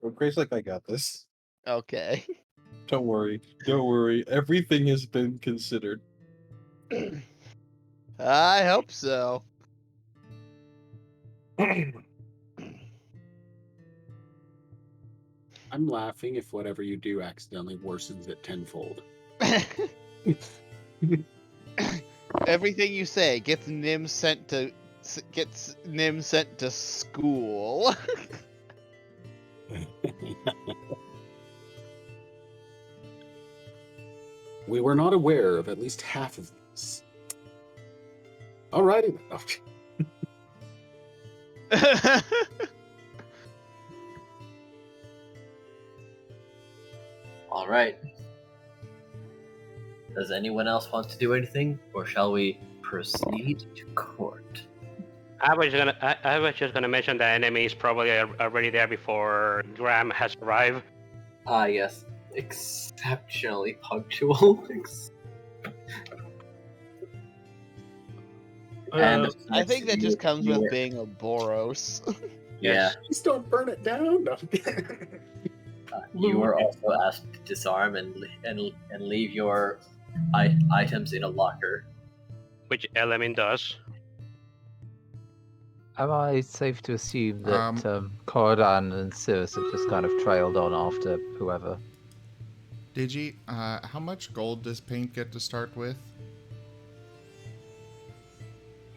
Well, Gray's like, I got this. Okay. Don't worry. Don't worry. Everything has been considered. I hope so. I'm laughing if whatever you do accidentally worsens it tenfold. Everything you say gets Nim sent to school. We were not aware of at least half of this. Alrighty. All right. Does anyone else want to do anything, or shall we proceed to court? I was just gonna mention the enemy is probably already there before Graham has arrived. Ah, yes. Exceptionally punctual. And I think that just comes you with were- being a Boros. Yeah. Please don't burn it down. No. You were also asked to disarm and leave your items in a locker. Which Element does. Am I safe to assume that Cordan and Cirrus have just kind of trailed on after whoever? Digi, how much gold does Paint get to start with?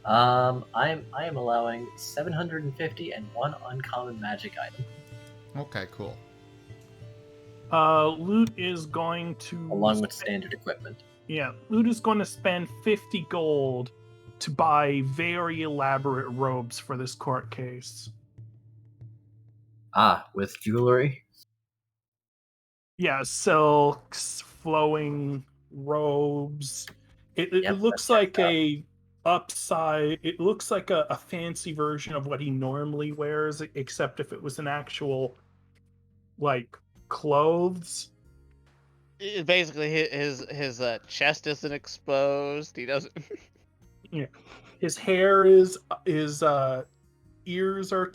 I am allowing 750 and one uncommon magic item, Okay, cool. Lute is going to along with standard equipment. Yeah, Lute is going to spend 50 gold to buy very elaborate robes for this court case. Ah, with jewelry? Yeah, silks, flowing robes. It Yep, looks that like checks out. a upside. It looks like a fancy version of what he normally wears, except if it was an actual, like, clothes. Basically, his chest isn't exposed. He doesn't. Yeah, his hair is ears are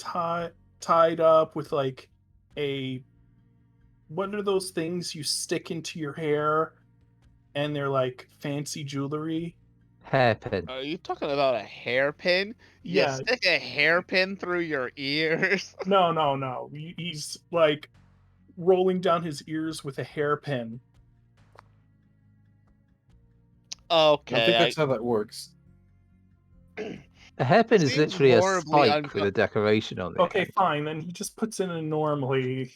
tied up with like a, what are those things you stick into your hair, and they're like fancy jewelry. Hairpin. Are you talking about a hairpin? You Yeah. stick a hairpin through your ears. No. He's like rolling down his ears with a hairpin. Okay. I don't think that's how that works. A hairpin is Seems literally a horribly spike with a decoration on it. Okay, fine. Then he just puts in a normally.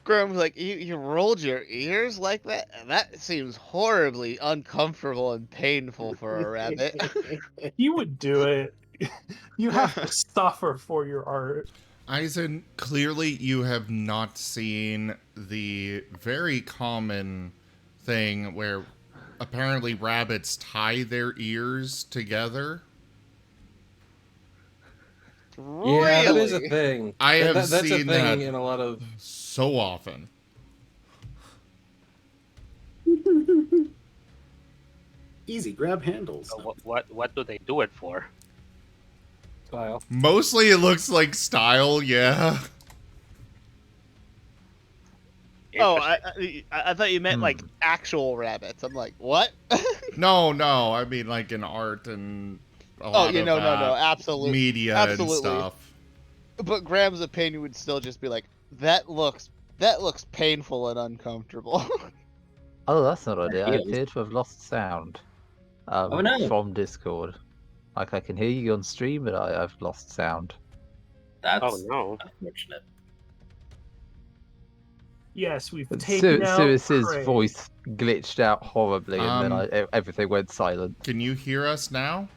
Graham's like, you rolled your ears like that? That seems horribly uncomfortable and painful for a rabbit. He would do it. You have to suffer for your art. Eisen, clearly you have not seen the very common thing where apparently rabbits tie their ears together. Really? Yeah, that is a thing. I have that's seen a thing that in a lot of. so often. Easy, grab handles. So what do they do it for? Style. Mostly it looks like style, yeah. Oh, I thought you meant like actual rabbits. I'm like, what? No, I mean like in art and a lot of no, absolutely, media absolutely. and stuff. But Graham's opinion would still just be like, that looks painful and uncomfortable. Oh, that's not idea. I Yes. appear to have lost sound no. from Discord. Like I can hear you on stream, but I've lost sound. That's Oh no. unfortunate. Yes, we've But taken out Cirrus's Craig. voice glitched out horribly, and then everything went silent. Can you hear us now?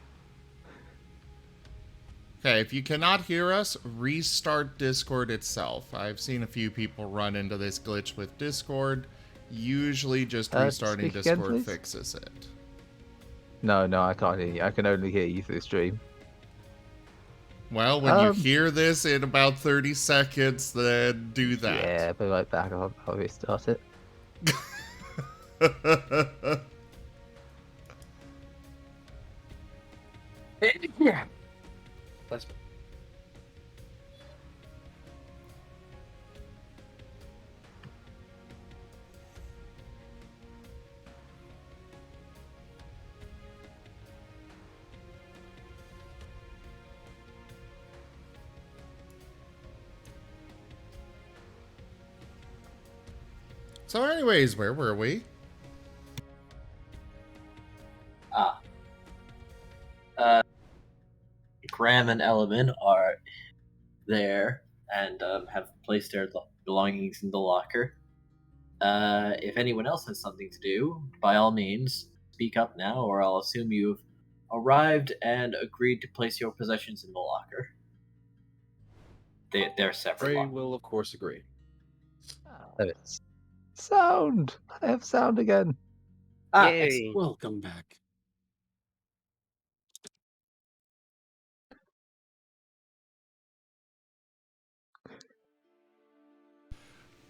Okay, if you cannot hear us, restart Discord itself. I've seen a few people run into this glitch with Discord. Usually just restarting speak again, Discord please? fixes it. No, I can't hear you. I can only hear you through stream. Well, when you hear this in about 30 seconds, then do that. Yeah, be right back. I'll restart it. Yeah. That's So anyways, where were we? Graham and Element are there and have placed their belongings in the locker. If anyone else has something to do, by all means, speak up now, or I'll assume you've arrived and agreed to place your possessions in the locker. They're separate. Ray lockers. will, of course, agree. There it's sound. I have sound again. Yay! Welcome back.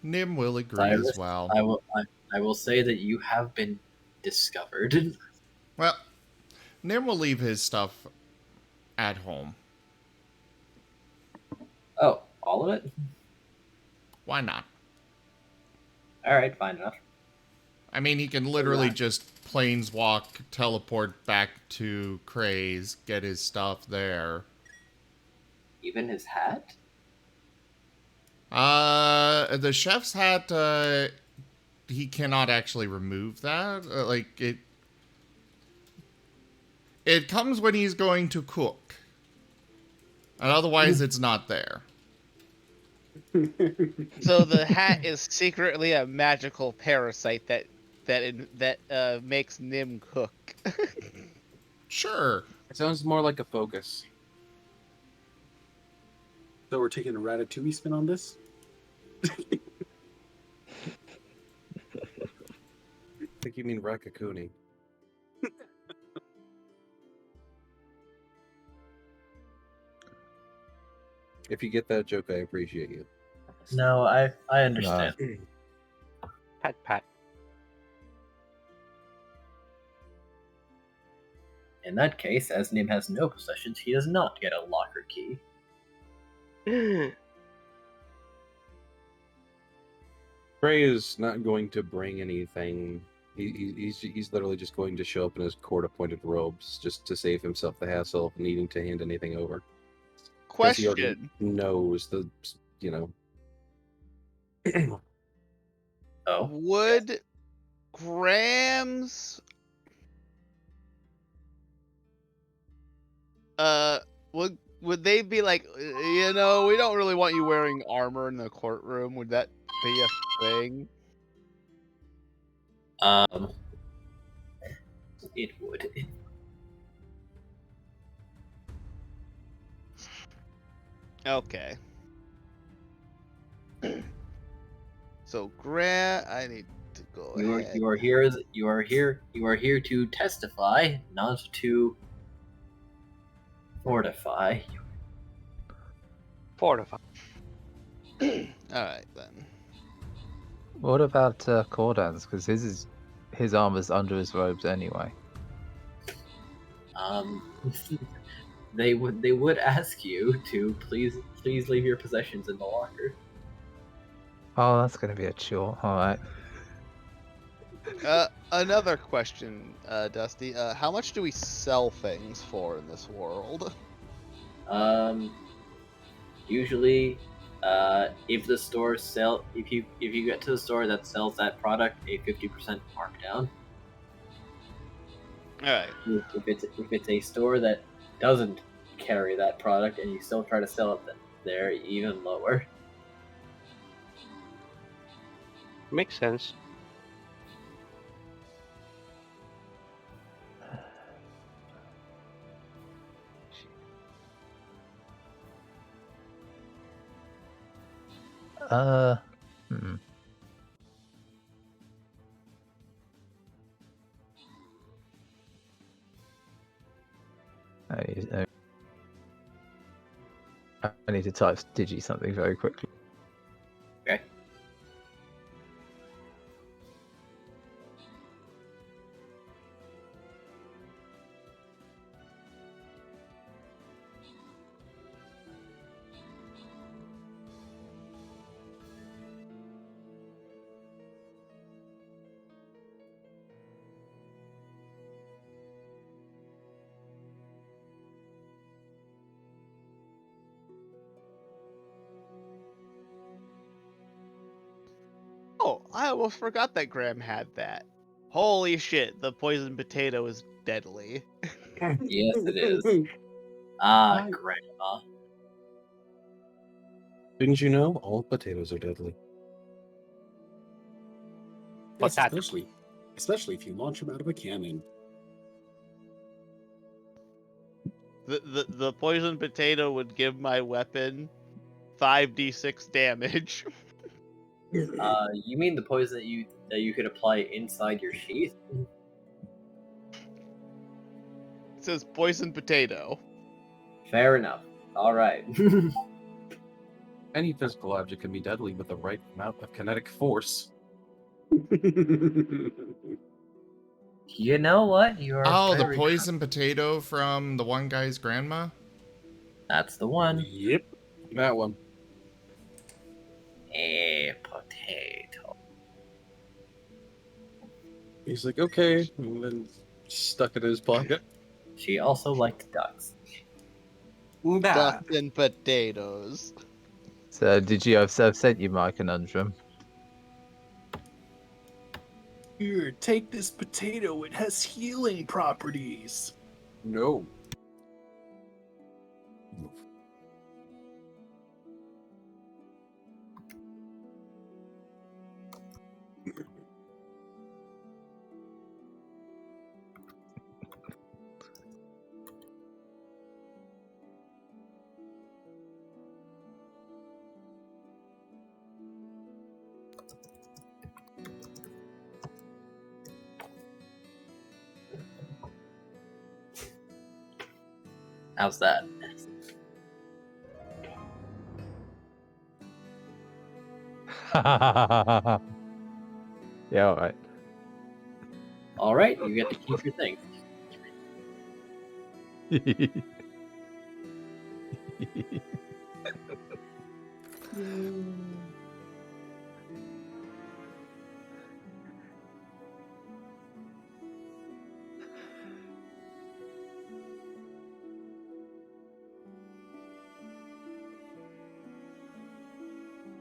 Nim will agree Cyrus, as well. I will say that you have been discovered. Well, Nim will leave his stuff at home. Oh, all of it? Why not? Alright, fine enough. I mean, he can literally Alright. just planeswalk, teleport back to Craze, get his stuff there. Even his hat? The chef's hat, he cannot actually remove that. It comes when he's going to cook. And otherwise, it's not there. So the hat is secretly a magical parasite that makes Nim cook. Sure. It sounds more like a focus. So we're taking a Ratatouille spin on this? I think you mean Rakakuni. If you get that joke, I appreciate you. No, I understand. Pat pat. In that case, as Nim has no possessions, he does not get a locker key. Trey is not going to bring anything. He's literally just going to show up in his court-appointed robes just to save himself the hassle of needing to hand anything over. 'Cause he already Question. knows the, Oh, Would Graham's would they be like, we don't really want you wearing armor in the courtroom? Would that be a thing? It would. Okay. So Graham, I need to go ahead. You are here to testify, not to fortify. Fortify. All right then. What about Cordan's? Because his armor's under his robes anyway. They would ask you to please leave your possessions in the locker. Oh, that's going to be a chore. All right. Another question, Dusty. How much do we sell things for in this world? Usually, if the store if you get to the store that sells that product, a 50% markdown. All right. If it's a store that doesn't carry that product and you still try to sell it there, even lower. Makes sense. Hmm. I need to type digi something very quickly. Okay. I almost forgot that Graham had that. Holy shit, the poisoned potato is deadly. Yes, it is. Ah, I- Grandma. Didn't you know all potatoes are deadly? What's Yes, that? especially if you launch them out of a cannon. The poisoned potato would give my weapon 5d6 damage. You mean the poison that you could apply inside your sheath? It says poisoned potato. Fair enough. All right. Any physical object can be deadly with the right amount of kinetic force. You know what? You are Oh, the very poison potato from the one guy's grandma? That's the one. Yep, that one. A potato. He's like, okay, and then stuck it in his pocket. She also liked ducks. Ducks and potatoes. So, did you have sent you my conundrum? Here, take this potato. It has healing properties. No. How's that? Yeah, alright. All right, you get to keep your thing.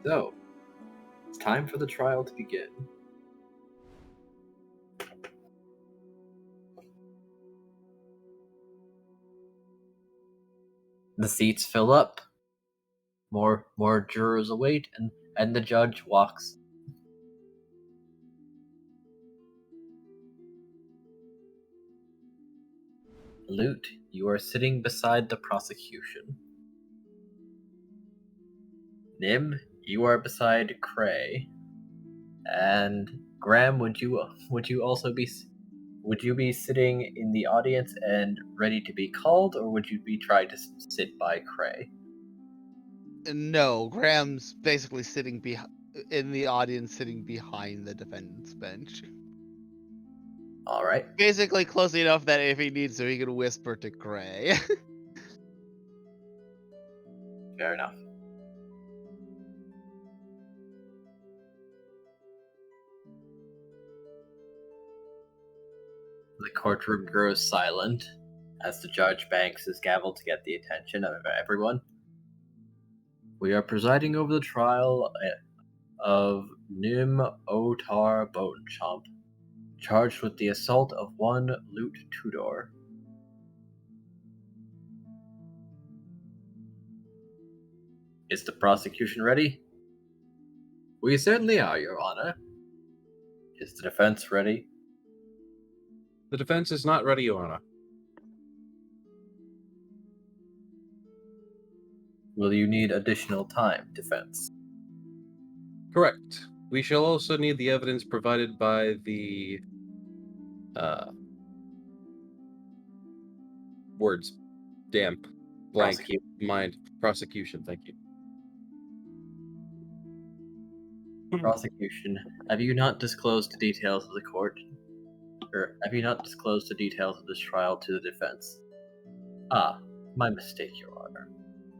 So, it's time for the trial to begin. The seats fill up. More jurors await, and the judge walks. Lute, you are sitting beside the prosecution. Nim, you are beside Cray. And Graham, would you be sitting in the audience and ready to be called, or would you be trying to sit by Cray? No, Graham's basically sitting in the audience, sitting behind the defendant's bench. All right. Basically close enough that if he needs to, he can whisper to Gray. Fair enough. The courtroom grows silent as the judge bangs his gavel to get the attention of everyone. We are presiding over the trial of Nim Otar Bonechomp, charged with the assault of one Lute Tudor. Is the prosecution ready? We certainly are, Your Honor. Is the defense ready? The defense is not ready, Your Honor. Will you need additional time, defense? Correct. We shall also need the evidence provided by the words. Damn. Blank. Mind. Prosecution, thank you. Prosecution, have you not disclosed the details of the court? Or have you not disclosed the details of this trial to the defense? Ah, my mistake, Your Honor.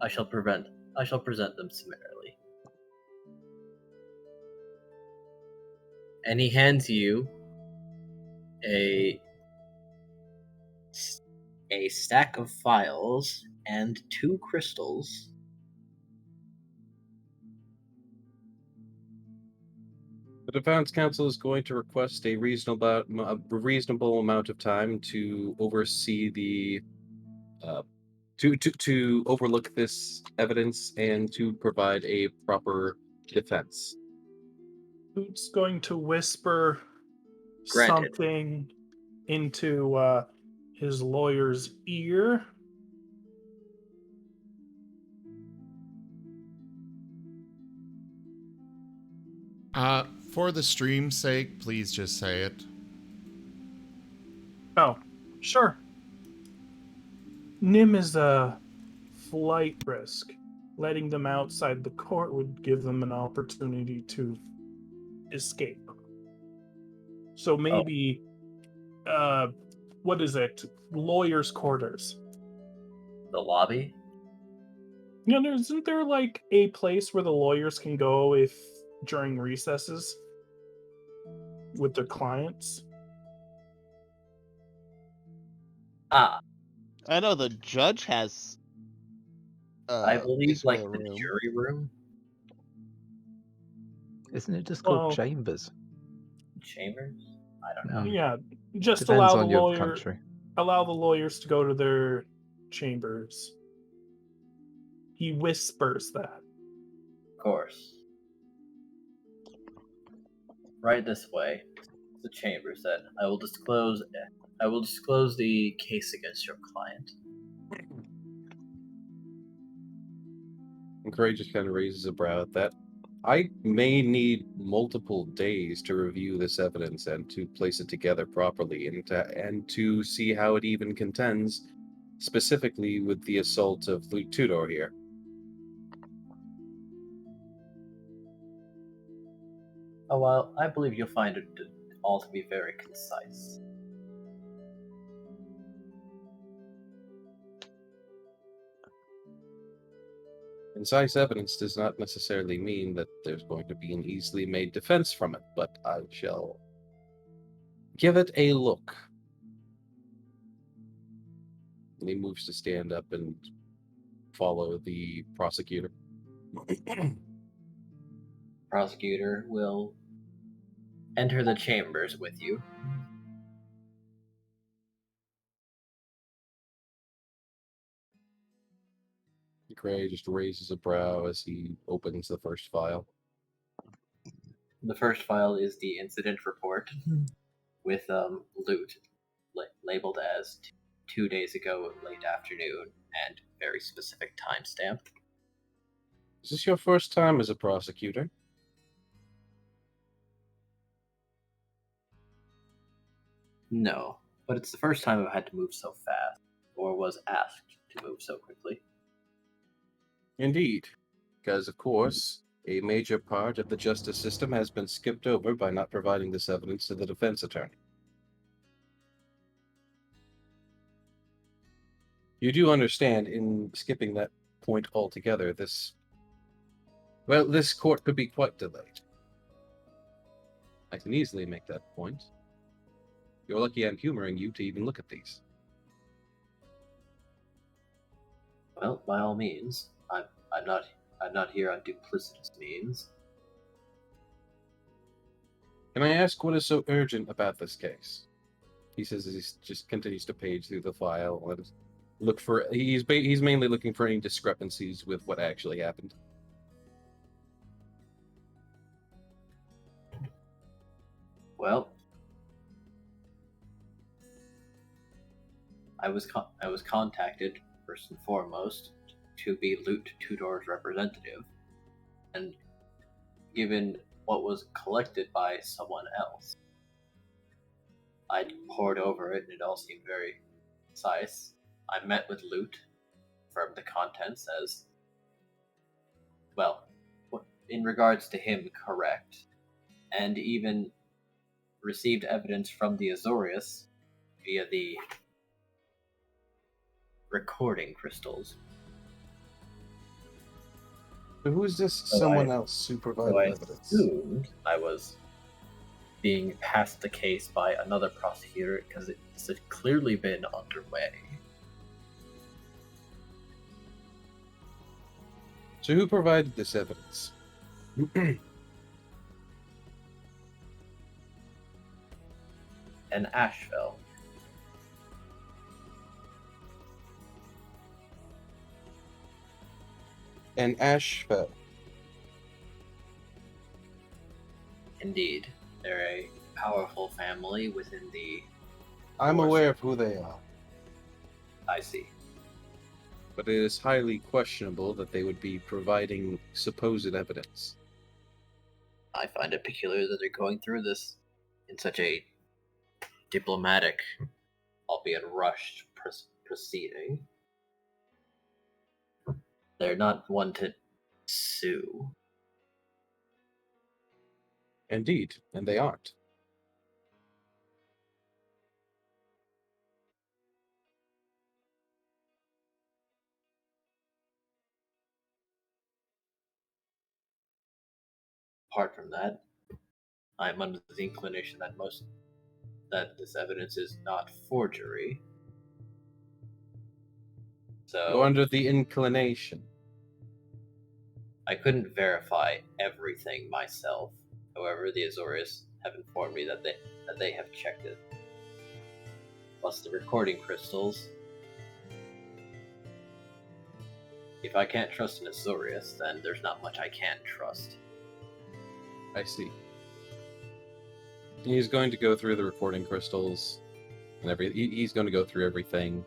I shall present them summarily. And he hands you a stack of files and 2 crystals. The defense counsel is going to request a reasonable amount of time to oversee the to overlook this evidence and to provide a proper defense. Lute's going to whisper Granted. something into his lawyer's ear. For the stream's sake, please just say it. Oh, sure. Nim is a flight risk. Letting them outside the court would give them an opportunity to escape. So maybe, what is it? Lawyer's quarters. The lobby? You know, isn't there like a place where the lawyers can go if during recesses with their clients? Ah, I know the judge has. I believe basically like a the room. jury room? Isn't it just called Well, chambers? Chambers? I don't know. Yeah, just Depends allow on the your lawyer country. allow the lawyers to go to their chambers. He whispers that. Of course. Right this way. The chambers then. I will disclose the case against your client. And Gray just kind of raises a brow at that. I may need multiple days to review this evidence and to place it together properly and to see how it even contends, specifically with the assault of Lute Tudor here. Oh well, I believe you'll find it all to be very concise. Concise evidence does not necessarily mean that there's going to be an easily made defense from it, but I shall give it a look. And he moves to stand up and follow the prosecutor. Prosecutor will enter the chambers with you. Gray just raises a brow as he opens the first file. The first file is the incident report with Lute labeled as 2 days ago, late afternoon, and very specific timestamp. Is this your first time as a prosecutor? No, but it's the first time I've had to move so fast, or was asked to move so quickly. Indeed, because of course, a major part of the justice system has been skipped over by not providing this evidence to the defense attorney. You do understand, in skipping that point altogether, this court could be quite delayed. I can easily make that point. You're lucky I'm humoring you to even look at these. Well, by all means, I'm not here on duplicitous means. Can I ask what is so urgent about this case? He says as he just continues to page through the file and look for. He's mainly looking for any discrepancies with what actually happened. Well, I was contacted first and foremost to be Lute Tudor's representative, and given what was collected by someone else, I pored over it and it all seemed very concise. I met with Lute, confirmed the contents as well, in regards to him, correct, and even received evidence from the Azorius via the recording crystals. So who is this someone else who provided So I evidence? assumed I was being passed the case by another prosecutor because it had clearly been underway. So who provided this evidence? an ash fell. And ash fell. Indeed, they're a powerful family within the... I'm Or- aware of who they are, I see. but it is highly questionable that they would be providing supposed evidence. I find it peculiar that they're going through this in such a diplomatic, albeit rushed, proceeding. They're not one to sue. Indeed, and they aren't. Apart from that, I'm under the inclination that this evidence is not forgery. Go So under the inclination. I couldn't verify everything myself. However, the Azorius have informed me that they have checked it. Plus the recording crystals. If I can't trust an Azorius, then there's not much I can trust. I see. He's going to go through the recording crystals and he's going to go through everything.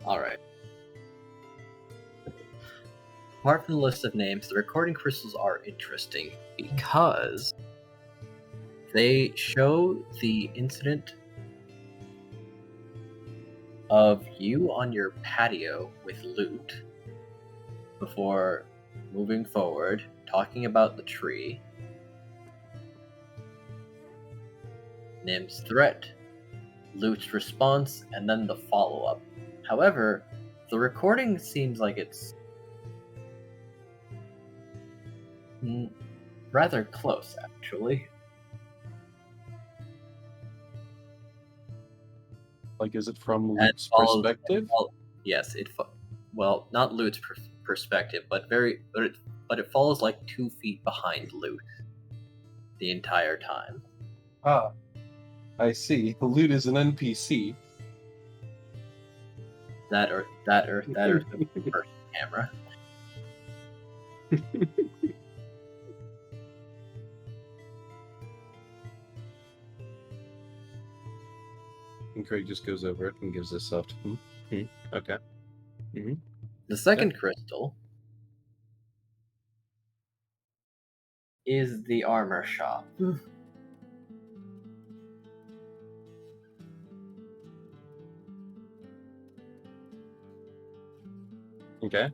Alright. Apart from the list of names, the recording crystals are interesting because they show the incident of you on your patio with Lute before moving forward, talking about the tree, Nim's threat, Lute's response, and then the follow-up. However, the recording seems like it's rather close, actually. Like, is it from And Lute's follows- perspective? Yes, well, not Lute's perspective, but it follows like 2 feet behind Lute the entire time. Ah, I see. Lute is an NPC. That or the first camera. And Craig just goes over it and gives a soft, okay. The second crystal is the armor shop. Okay.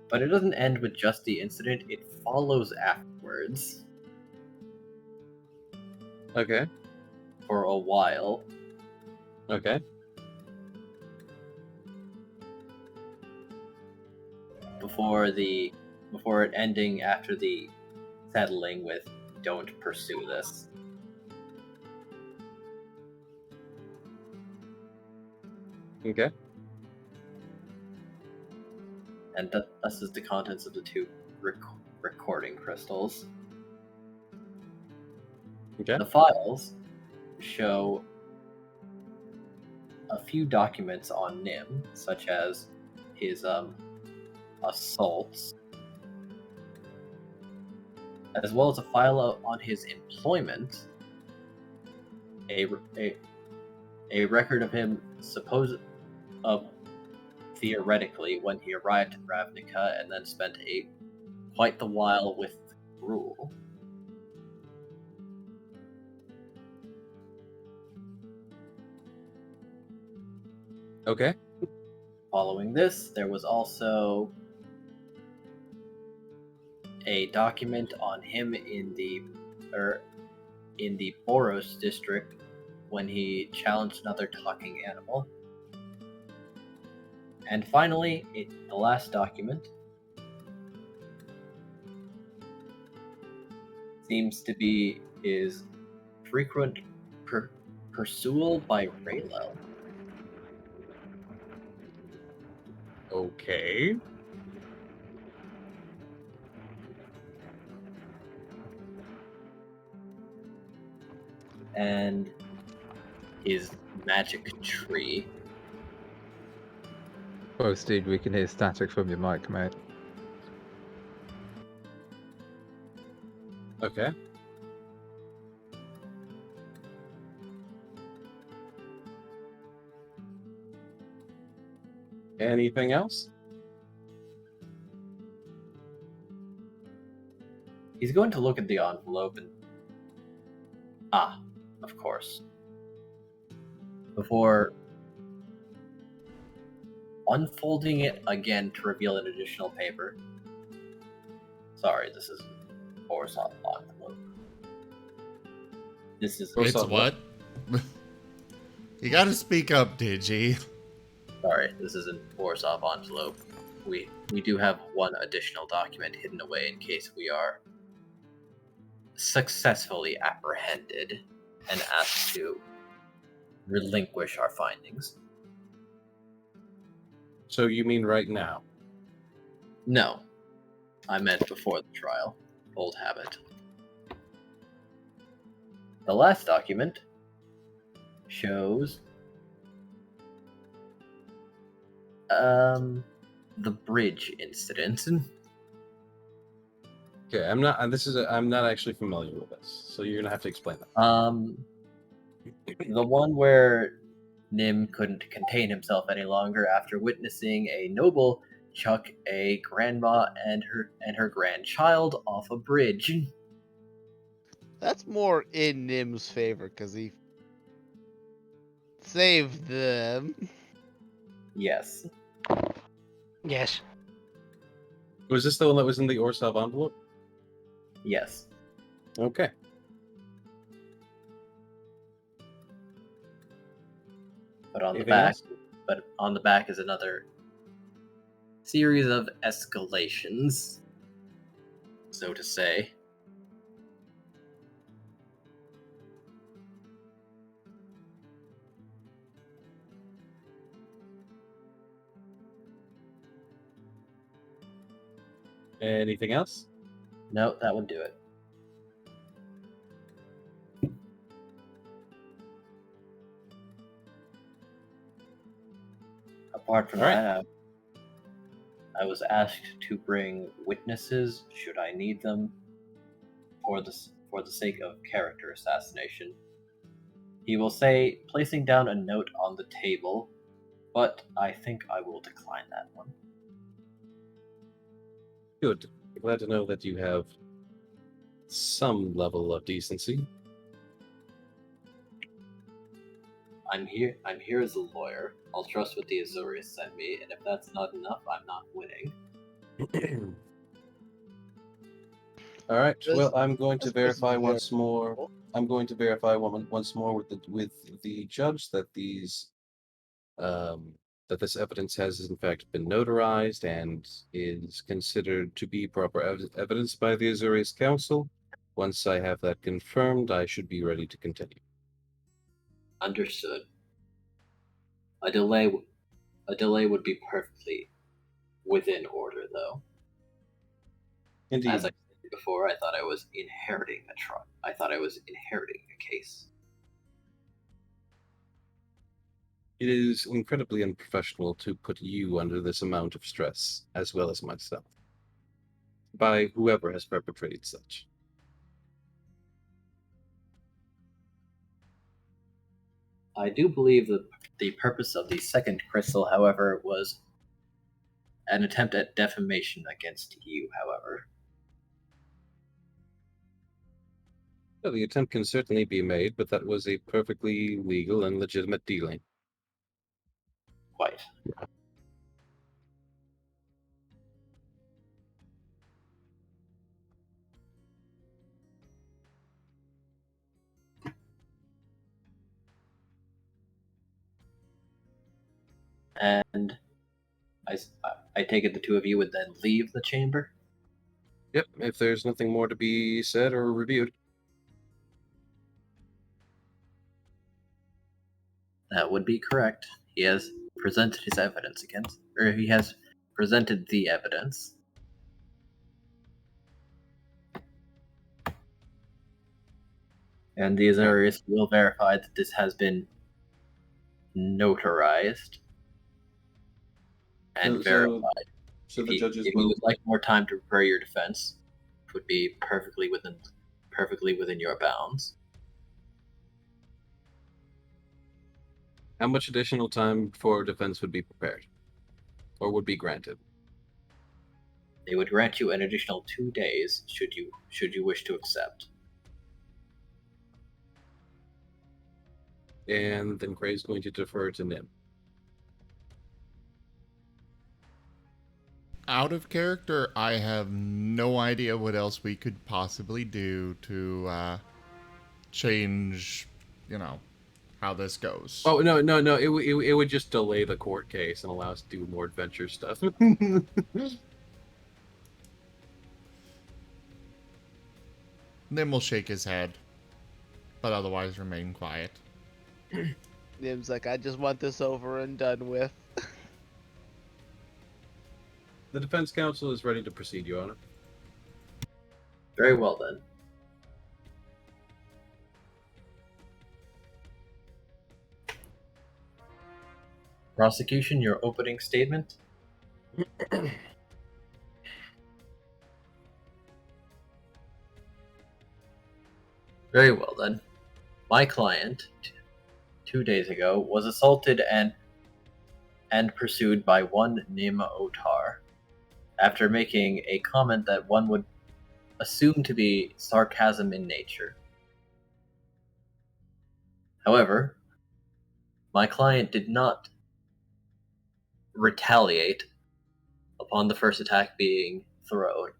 But it doesn't end with just the incident, it follows afterwards Okay. for a while. Okay. Before it ending after the settling with "Don't pursue this." Okay. And thus is the contents of the 2 recording crystals. Okay. The files show a few documents on Nim, such as his assaults, as well as a file on his employment, a record of him theoretically when he arrived in Ravnica and then spent quite the while with Gruul. Okay. Following this, there was also a document on him in the Boros district when he challenged another talking animal. And finally, the last document seems to be his frequent pursual by Raylel. Okay. and his magic tree. Oh, Steve, we can hear static from your mic, mate. Okay. Anything else? He's going to look at the envelope and... of course. Before unfolding it again to reveal an additional paper. Sorry, this is Borisov envelope. This is... It's what? You gotta speak up, Digi. Sorry, this isn't Borisov envelope. We do have one additional document hidden away in case we are successfully apprehended and asked to relinquish our findings. So you mean right now? No, I meant before the trial. Old habit. The last document shows the bridge incident. Okay, I'm not. I'm not actually familiar with this, so you're gonna have to explain that. The one where Nim couldn't contain himself any longer after witnessing a noble chuck a grandma and her grandchild off a bridge. That's more in Nim's favor because he saved them. Yes. Yes. Was this the one that was in the Orsov envelope? Yes. Okay. But on Anything the back, else? but on the back is another series of escalations, so to say. Anything else? No, that would do it. Apart from All right. that, I was asked to bring witnesses should I need them for the sake of character assassination. He will say placing down a note on the table, but I think I will decline that one. Good. Glad to know that you have some level of decency. I'm here as a lawyer. I'll trust what the Azorius sent me, and if that's not enough, I'm not winning. All right. This- Well, I'm going to this verify person's once more. I'm going to verify once more with the judge that that this evidence has in fact been notarized and is considered to be proper evidence by the Azorius Council. Once I have that confirmed, I should be ready to continue. Understood. A delay would be perfectly within order, though. Indeed. As I said before, I thought I was inheriting a trial. I thought I was inheriting a case. It is incredibly unprofessional to put you under this amount of stress, as well as myself, by whoever has perpetrated such. I do believe that the purpose of the second crystal, however, was an attempt at defamation against you, however. Well, the attempt can certainly be made, but that was a perfectly legal and legitimate dealing. Quite. And I take it the two of you would then leave the chamber? Yep, if there's nothing more to be said or reviewed. That would be correct. He has presented his evidence he has presented the evidence. And the Azorius will verify that this has been notarized and verified. So if the judges you will. would like more time to prepare your defense, it would be perfectly within your bounds. How much additional time for defense would be prepared, or would be granted? They would grant you an additional 2 days should you wish to accept. And then Gray's going to defer to Nim. Out of character, I have no idea what else we could possibly do to change, how this goes. Oh no! It would just delay the court case and allow us to do more adventure stuff. Nim will shake his head, but otherwise remain quiet. Nim's like, I just want this over and done with. The defense counsel is ready to proceed, Your Honor. Very well then. Prosecution, your opening statement. Very well then. My client, 2 days ago, was assaulted and pursued by one Nim Otar after making a comment that one would assume to be sarcasm in nature. However, my client did not retaliate upon the first attack being thrown.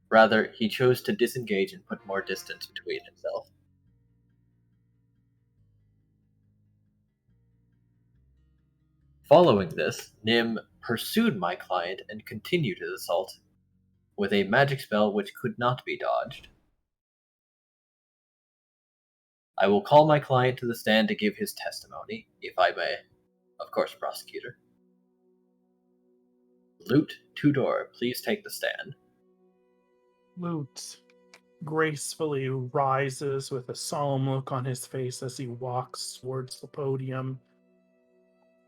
Rather, he chose to disengage and put more distance between himself. Following this, Nim pursued my client and continued his assault with a magic spell which could not be dodged. I will call my client to the stand to give his testimony, if I may. Of course, prosecutor. Lute, Tudor, please take the stand. Lute gracefully rises with a solemn look on his face as he walks towards the podium,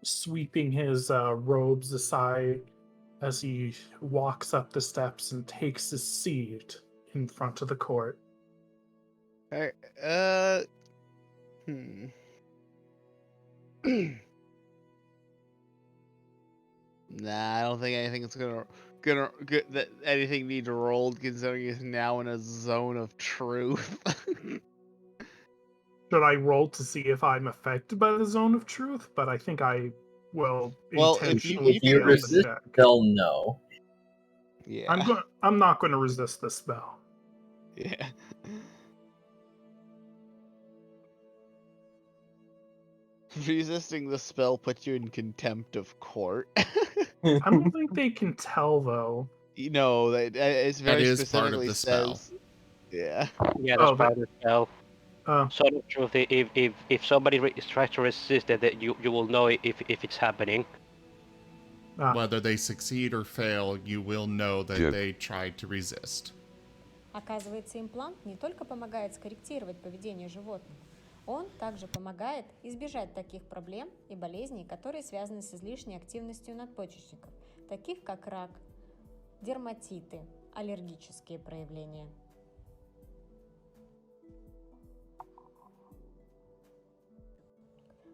sweeping his robes aside as he walks up the steps and takes his seat in front of the court. Alright, Nah, I don't think anything's gonna that anything need to roll, considering he's now in a zone of truth. Should I roll to see if I'm affected by the zone of truth? But I think I will Well, if you intentionally If you fail the resist, check. they'll know. Yeah. I'm not going to resist the spell. Yeah. Resisting the spell puts you in contempt of court. I don't think they can tell though. You know, it's very is part of specifically the spell. says. Yeah. Yeah, that's part of the spell. Oh. So the truth, if somebody tries to resist it, that you will know if it's happening. Whether they succeed or fail, you will know that they tried to resist. Оказывается, имплант не только помогает скорректировать поведение животного, он также помогает избежать таких проблем и болезней, которые связаны с излишней активностью надпочечников, таких как рак, дерматиты, аллергические проявления.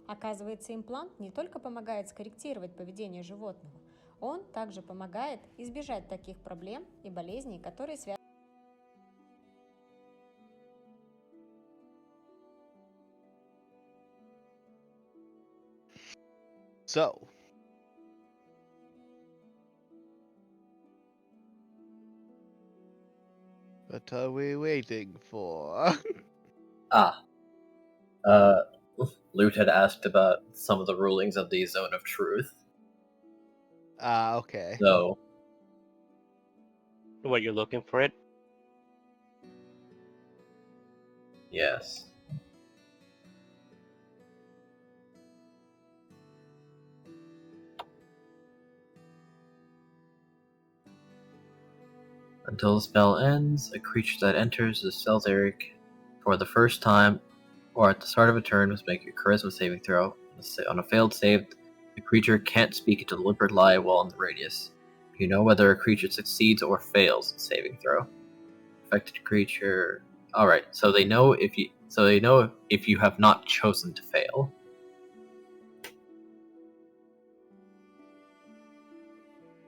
Оказывается, имплант не только помогает скорректировать поведение животного, он также помогает избежать таких проблем и болезней, которые связаны. So. What are we waiting for? Lute had asked about some of the rulings of the Zone of Truth. Okay. So, Were you looking for it? yes. Until the spell ends, a creature that enters the spell's area for the first time or at the start of a turn must make a charisma saving throw. On a failed save, the creature can't speak a deliberate lie while in the radius. You know whether a creature succeeds or fails a saving throw. Affected creature. Alright, so they know if you have not chosen to fail.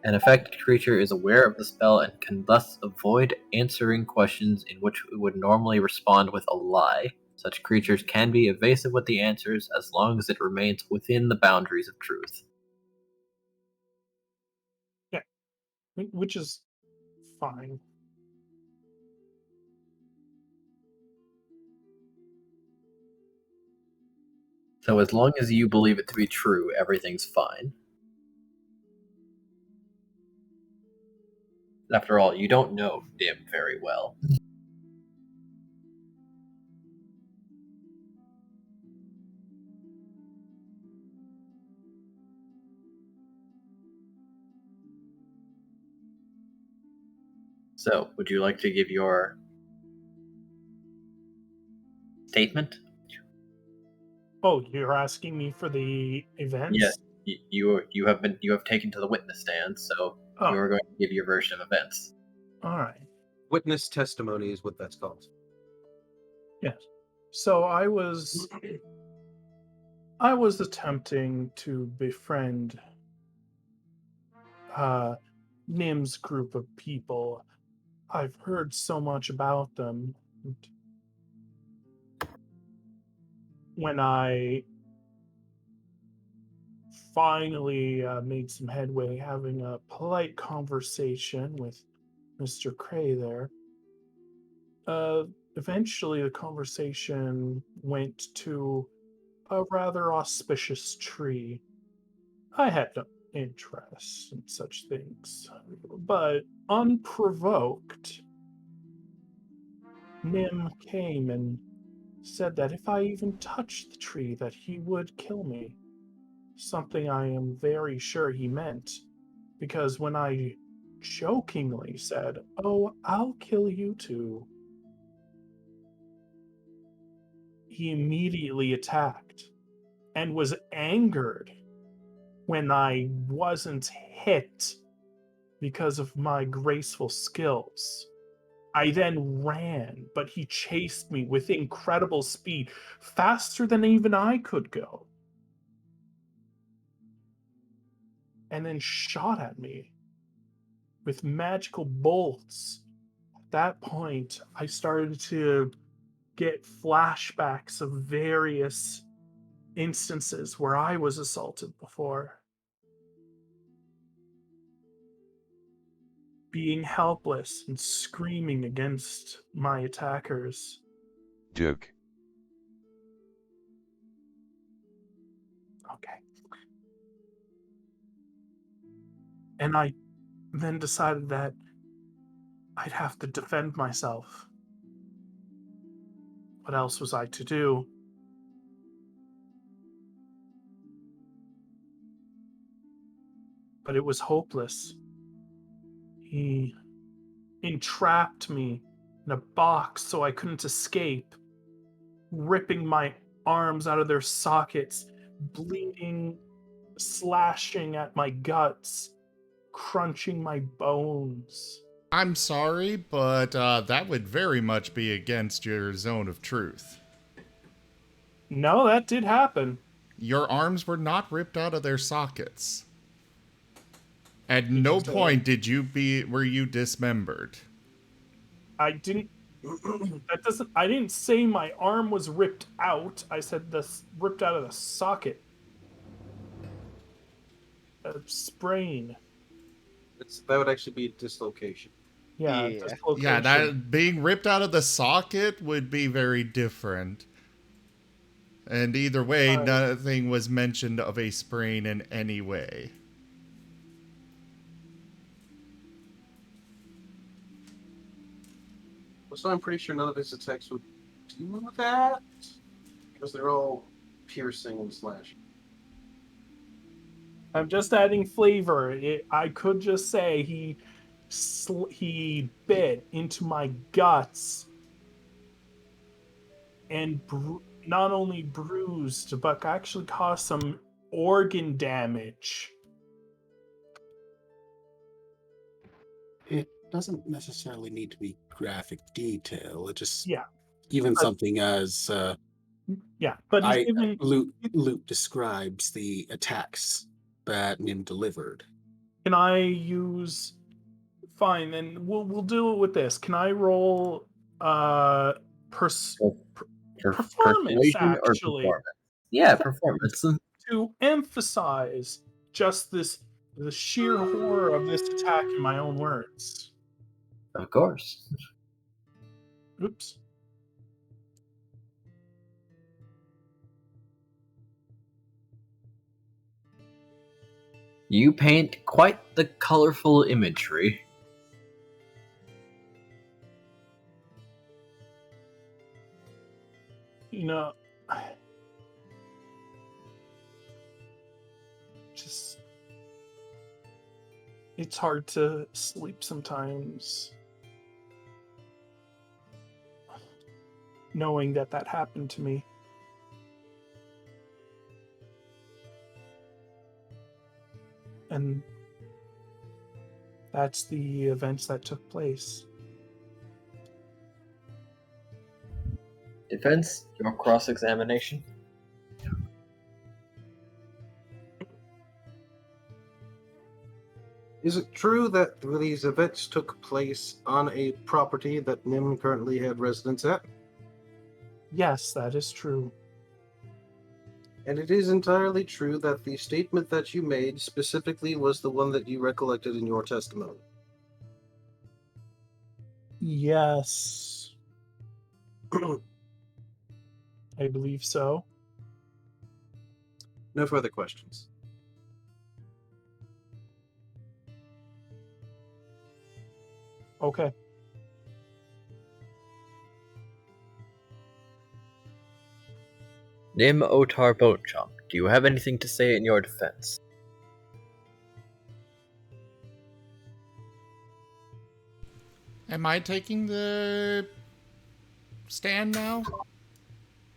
An affected creature is aware of the spell and can thus avoid answering questions in which it would normally respond with a lie. Such creatures can be evasive with the answers as long as it remains within the boundaries of truth. Yeah, which is fine. So as long as you believe it to be true, everything's fine. After all, you don't know Dim very well. So, would you like to give your statement? Oh, you're asking me for the events? Yes, you have taken to the witness stand, so you are going to give your version of events. All right. Witness testimony is what that's called. Yes. So I was attempting to befriend Nim's group of people. I've heard so much about them. When I finally made some headway having a polite conversation with Mr. Cray there, eventually the conversation went to a rather auspicious tree. I had no interest in such things, but unprovoked, Nim came and said that if I even touched the tree that he would kill me. Something I am very sure he meant, because when I jokingly said, "Oh, I'll kill you too," he immediately attacked and was angered when I wasn't hit because of my graceful skills. I then ran, but he chased me with incredible speed, faster than even I could go, and then shot at me with magical bolts. At that point, I started to get flashbacks of various instances where I was assaulted before. Being helpless and screaming against my attackers. Joke. Okay. And I then decided that I'd have to defend myself. What else was I to do? But it was hopeless. He entrapped me in a box so I couldn't escape, ripping my arms out of their sockets, bleeding, slashing at my guts, crunching my bones. I'm sorry, but that would very much be against your zone of truth. No, that did happen. Your arms were not ripped out of their sockets. At no point were you dismembered. I didn't. I didn't say my arm was ripped out. I said ripped out of the socket. A sprain. That would actually be a dislocation. Yeah, Yeah. dislocation. Yeah, that being ripped out of the socket would be very different. And either way, nothing was mentioned of a sprain in any way. So I'm pretty sure none of his attacks would do that, because they're all piercing and slashing. I'm just adding flavor. I could just say he he bit into my guts and not only bruised, but actually caused some organ damage. It doesn't necessarily need to be graphic detail. It just Yeah. even something as Yeah, but he's giving Lute describes the attacks that Nim delivered. Can I use? Fine, then we'll do it with this. Can I roll performance Persuasion or actually performance? Yeah, performance. to emphasize just the sheer horror of this attack in my own words. Of course. Oops. You paint quite the colorful imagery. You know, just it's hard to sleep sometimes, knowing that happened to me. And that's the events that took place. Defense, your cross-examination. Is it true that these events took place on a property that Nim currently had residence at? Yes, that is true. And it is entirely true that the statement that you made specifically was the one that you recollected in your testimony? Yes. I believe so. No further questions. Okay. Nim Otar Bonechomp, do you have anything to say in your defense? Am I taking the stand now?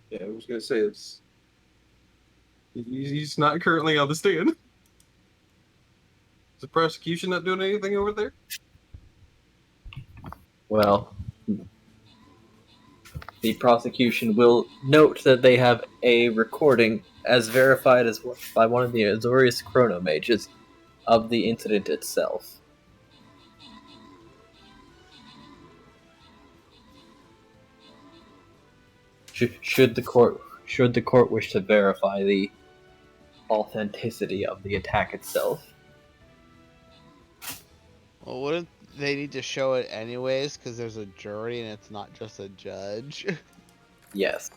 Yeah, I was going to say he's not currently on the stand. Is the prosecution not doing anything over there? Well, the prosecution will note that they have a recording as verified as by one of the Azorius chronomages of the incident itself. Should the court wish to verify the authenticity of the attack itself. Well, wouldn't they need to show it anyways because there's a jury and it's not just a judge? Yes.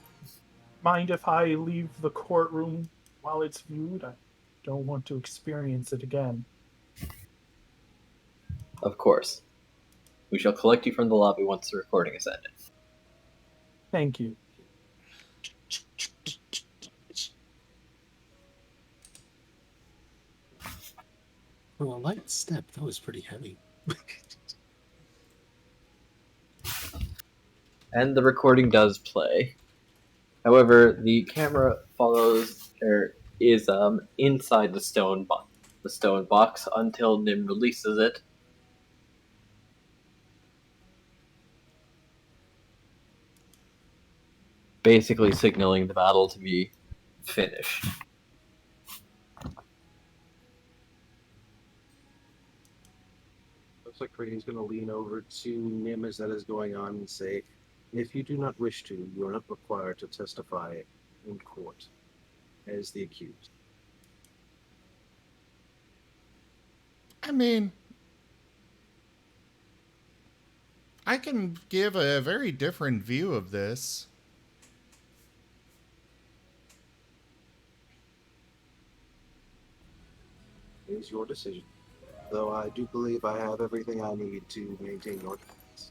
Mind if I leave the courtroom while it's viewed? I don't want to experience it again. Of course. We shall collect you from the lobby once the recording is ended. Thank you. For a light step, that was pretty heavy. And the recording does play. However, the camera is inside the stone box until Nim releases it. Basically signaling the battle to be finished. Looks like Brady's going to lean over to Nim as that is going on and say, if you do not wish to, you are not required to testify in court as the accused. I mean, I can give a very different view of this. It is your decision. Though I do believe I have everything I need to maintain your defense.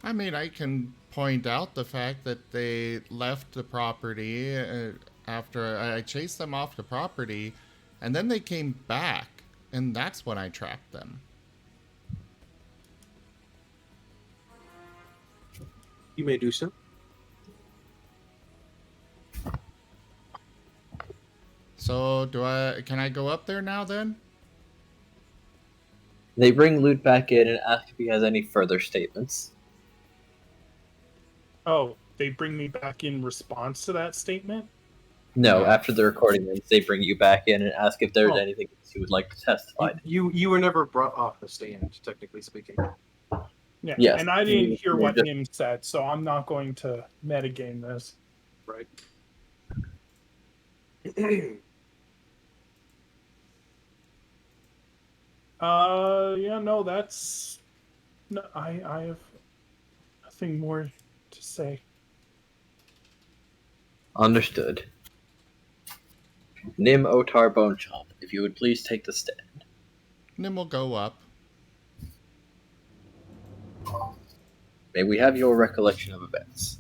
I mean, I can point out the fact that they left the property after I chased them off the property, And then they came back, and that's when I tracked them. You may do so. So can I go up there now then? They bring Lute back in and ask if he has any further statements. Oh, they bring me back in response to that statement? No, No. after the recording ends, they bring you back in and ask if there's Oh. anything else you would like to testify. You were never brought off the stand, technically speaking. Yeah, Yes, and I didn't hear you're what just- Nim said, so I'm not going to metagame this. Right. Yeah, no, that's... No, I have nothing more to say. Understood. Nim Otar Bonechomp, if you would please take the stand. Nim will go up. May we have your recollection of events?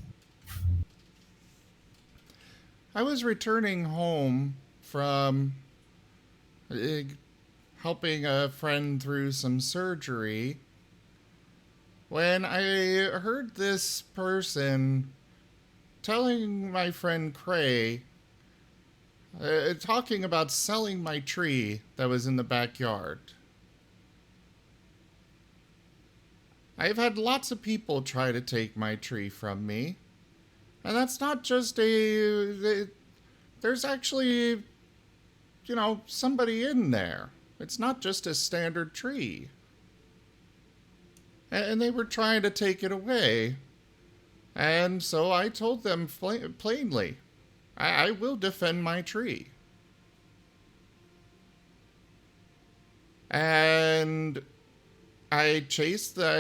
I was returning home from helping a friend through some surgery when I heard this person telling my friend Cray, talking about selling my tree that was in the backyard. I've had lots of people try to take my tree from me. And that's not just there's actually, somebody in there. It's not just a standard tree. And they were trying to take it away. And so I told them plainly, I will defend my tree. And I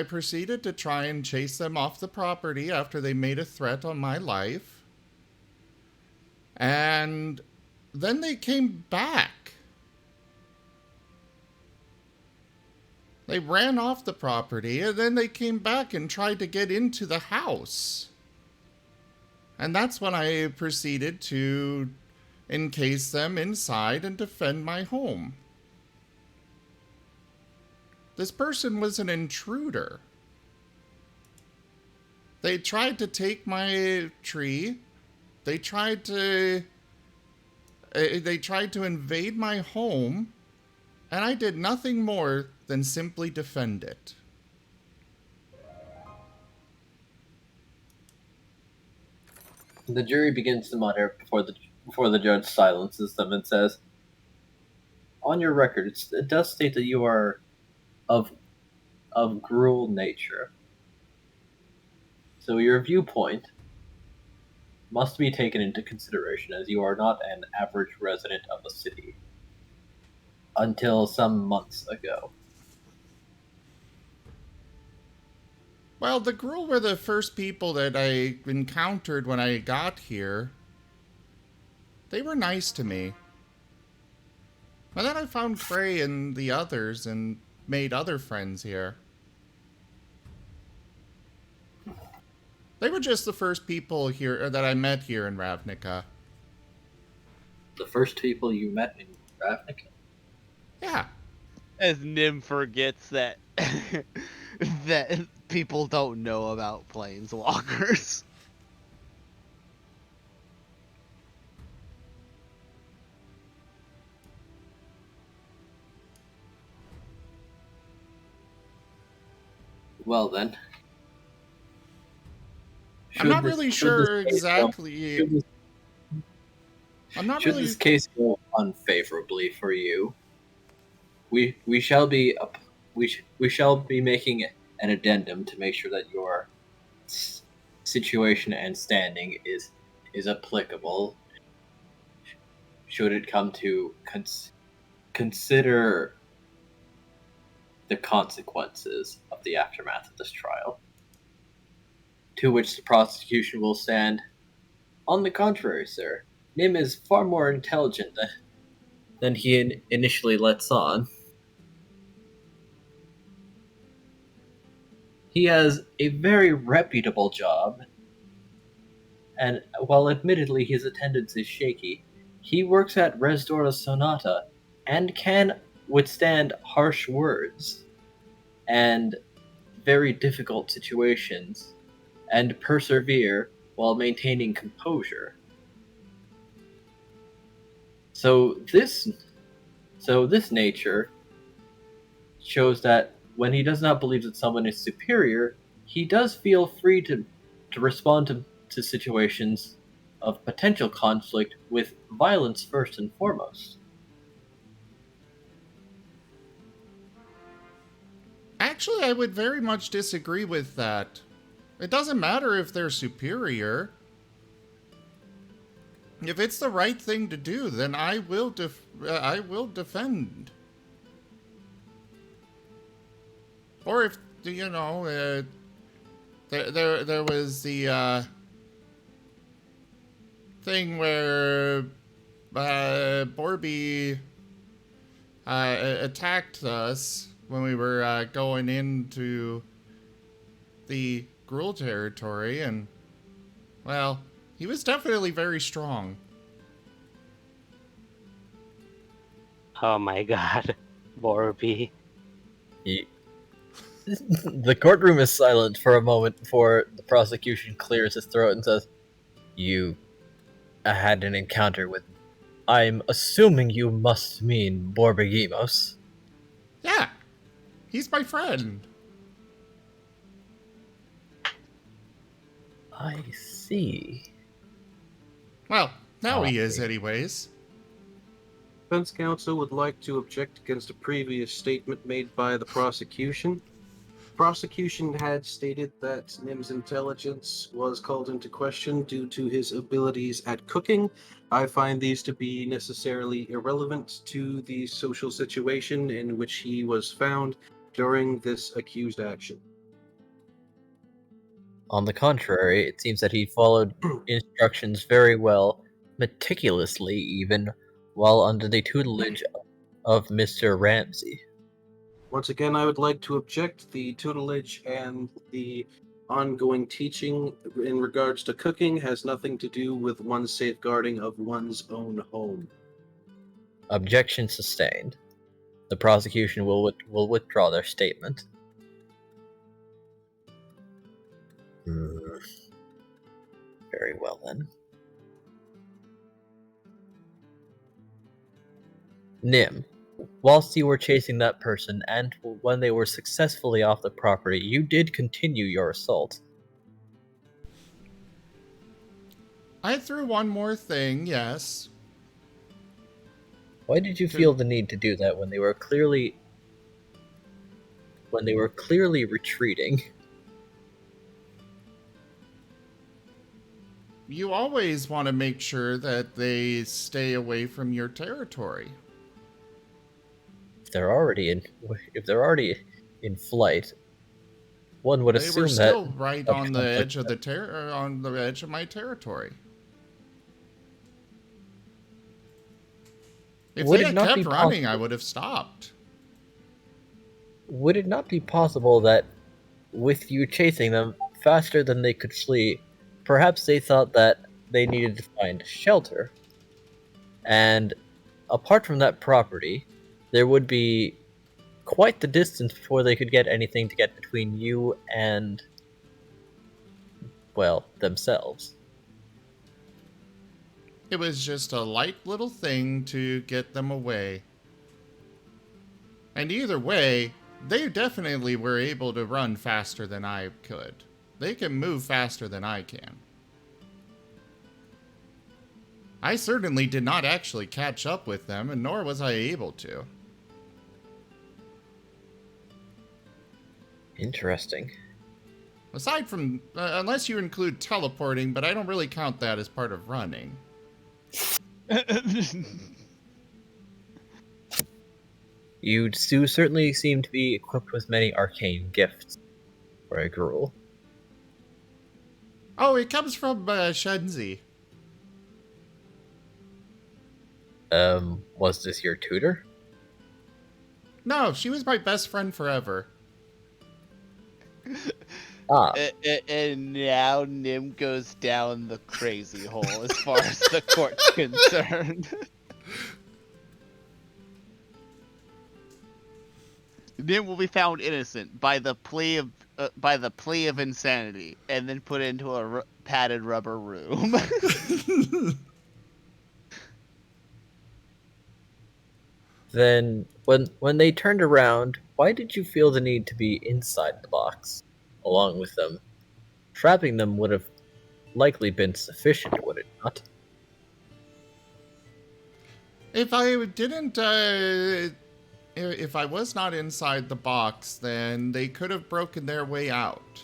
proceeded to try and chase them off the property after they made a threat on my life. And then they came back. They ran off the property, and then they came back and tried to get into the house. And that's when I proceeded to encase them inside and defend my home. This person was an intruder. They tried to take my tree. They tried to invade my home, and I did nothing more than simply defend it. The jury begins to mutter before the judge silences them and says, "On your record, it does state that you are of gruel nature. So your viewpoint must be taken into consideration, as you are not an average resident of the city until some months ago." Well, the Gruul were the first people that I encountered when I got here. They were nice to me. And then I found Frey and the others and made other friends here. They were just the first people here that I met here in Ravnica. The first people you met in Ravnica? Yeah. As Nim forgets that that people don't know about planeswalkers. Well then. I'm not really sure exactly. I'm not Should really. this case go unfavorably for you, we shall be making an addendum to make sure that your situation and standing is applicable. Should it come to consider the consequences of the aftermath of this trial, to which the prosecution will stand, "On the contrary, sir, Nim is far more intelligent than he initially lets on. He has a very reputable job, and while admittedly his attendance is shaky, he works at Resdora Sonata and can withstand harsh words and very difficult situations and persevere while maintaining composure. So this nature shows that when he does not believe that someone is superior, he does feel free to respond to situations of potential conflict with violence first and foremost. Actually, I would very much disagree with that. It doesn't matter if they're superior. If it's the right thing to do, then I will defend. Or if there was the thing where Borby attacked us when we were going into the Gruul territory, and, well, he was definitely very strong. Oh my god, Borby. The courtroom is silent for a moment before the prosecution clears his throat and says, "You had an encounter with... I'm assuming you must mean Borbagimos." Yeah, he's my friend. I see. Well, now he is anyways. Defense counsel would like to object against a previous statement made by the prosecution. Prosecution had stated that Nim's intelligence was called into question due to his abilities at cooking. I find these to be necessarily irrelevant to the social situation in which he was found during this accused action. On the contrary, it seems that he followed instructions very well, meticulously even, while under the tutelage of Mr. Ramsey. Once again, I would like to object. The tutelage and the ongoing teaching in regards to cooking has nothing to do with one's safeguarding of one's own home. Objection sustained. The prosecution will withdraw their statement. Very well, then. Nim, whilst you were chasing that person and when they were successfully off the property, you did continue your assault. I threw one more thing, yes. Why did you feel the need to do that when they were clearly retreating? You always want to make sure that they stay away from your territory. If they're already in flight, one would assume that they were still right on the edge of on the edge of my territory. If they had kept running, I would have stopped. Would it not be possible that, with you chasing them faster than they could flee, perhaps they thought that they needed to find shelter? And apart from that property, there would be quite the distance before they could get anything to get between you and, well, themselves. It was just a light little thing to get them away. And either way, they definitely were able to run faster than I could. They can move faster than I can. I certainly did not actually catch up with them, and nor was I able to. Interesting. Aside from, unless you include teleporting, but I don't really count that as part of running. You do certainly seem to be equipped with many arcane gifts for a Gruul. Oh, it comes from Shenzi. Was this your tutor? No, she was my best friend forever. And now Nim goes down the crazy hole as far as the court's concerned. Nim will be found innocent by the plea of insanity, and then put into a padded rubber room. Then, when they turned around, why did you feel the need to be inside the box, along with them? Trapping them would have likely been sufficient, would it not? If I didn't, if I was not inside the box, then they could have broken their way out.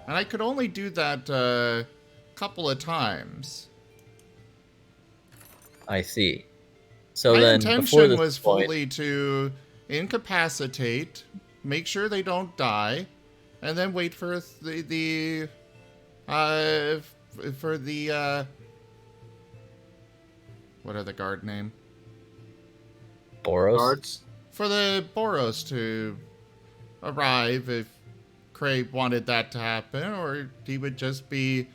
And I could only do that a couple of times. I see. So My then, before intention this was point, fully to incapacitate, make sure they don't die, and then wait for the what are the guard name? Boros? Guards. For the Boros to arrive if Cray wanted that to happen, or he would just be,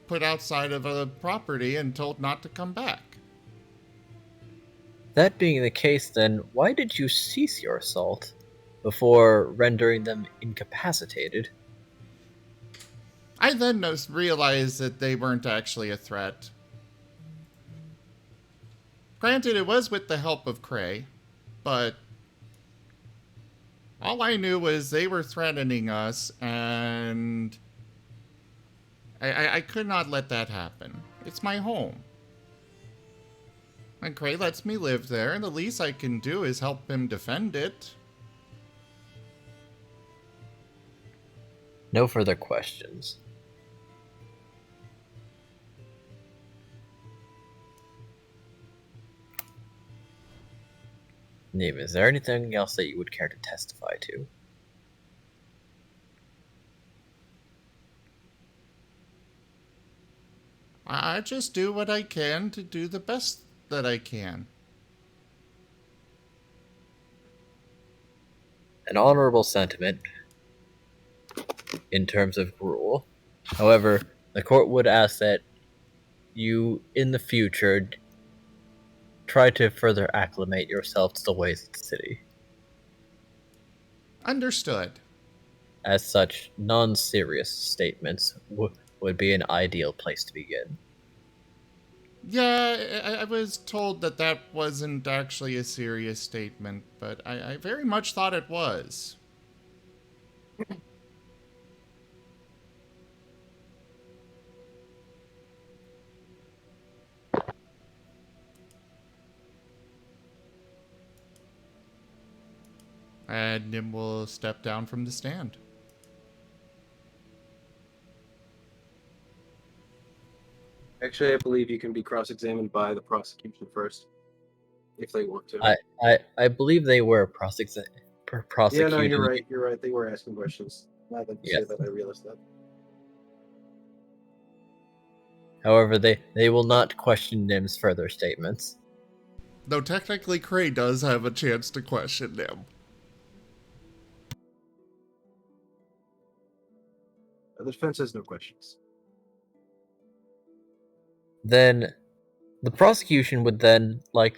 put outside of a property and told not to come back. That being the case, then, why did you cease your assault before rendering them incapacitated? I then realized that they weren't actually a threat. Granted, it was with the help of Cray, but all I knew was they were threatening us, and I could not let that happen. It's my home. And Cray lets me live there, and the least I can do is help him defend it. No further questions. Nim, is there anything else that you would care to testify to? I just do what I can to do the best that I can. An honorable sentiment in terms of rule. However, the court would ask that you, in the future, try to further acclimate yourself to the ways of the city. Understood. As such, non-serious statements would be an ideal place to begin. Yeah, I was told that wasn't actually a serious statement, but I very much thought it was. And Nim will step down from the stand. Actually, I believe you can be cross-examined by the prosecution first, if they want to. I believe they were prosecuted. Yeah, no, you're right. You're right. They were asking questions. Now that you say that, I realized that. However, they will not question Nim's further statements. Though technically Cray does have a chance to question Nim. The defense has no questions. Then the prosecution would then like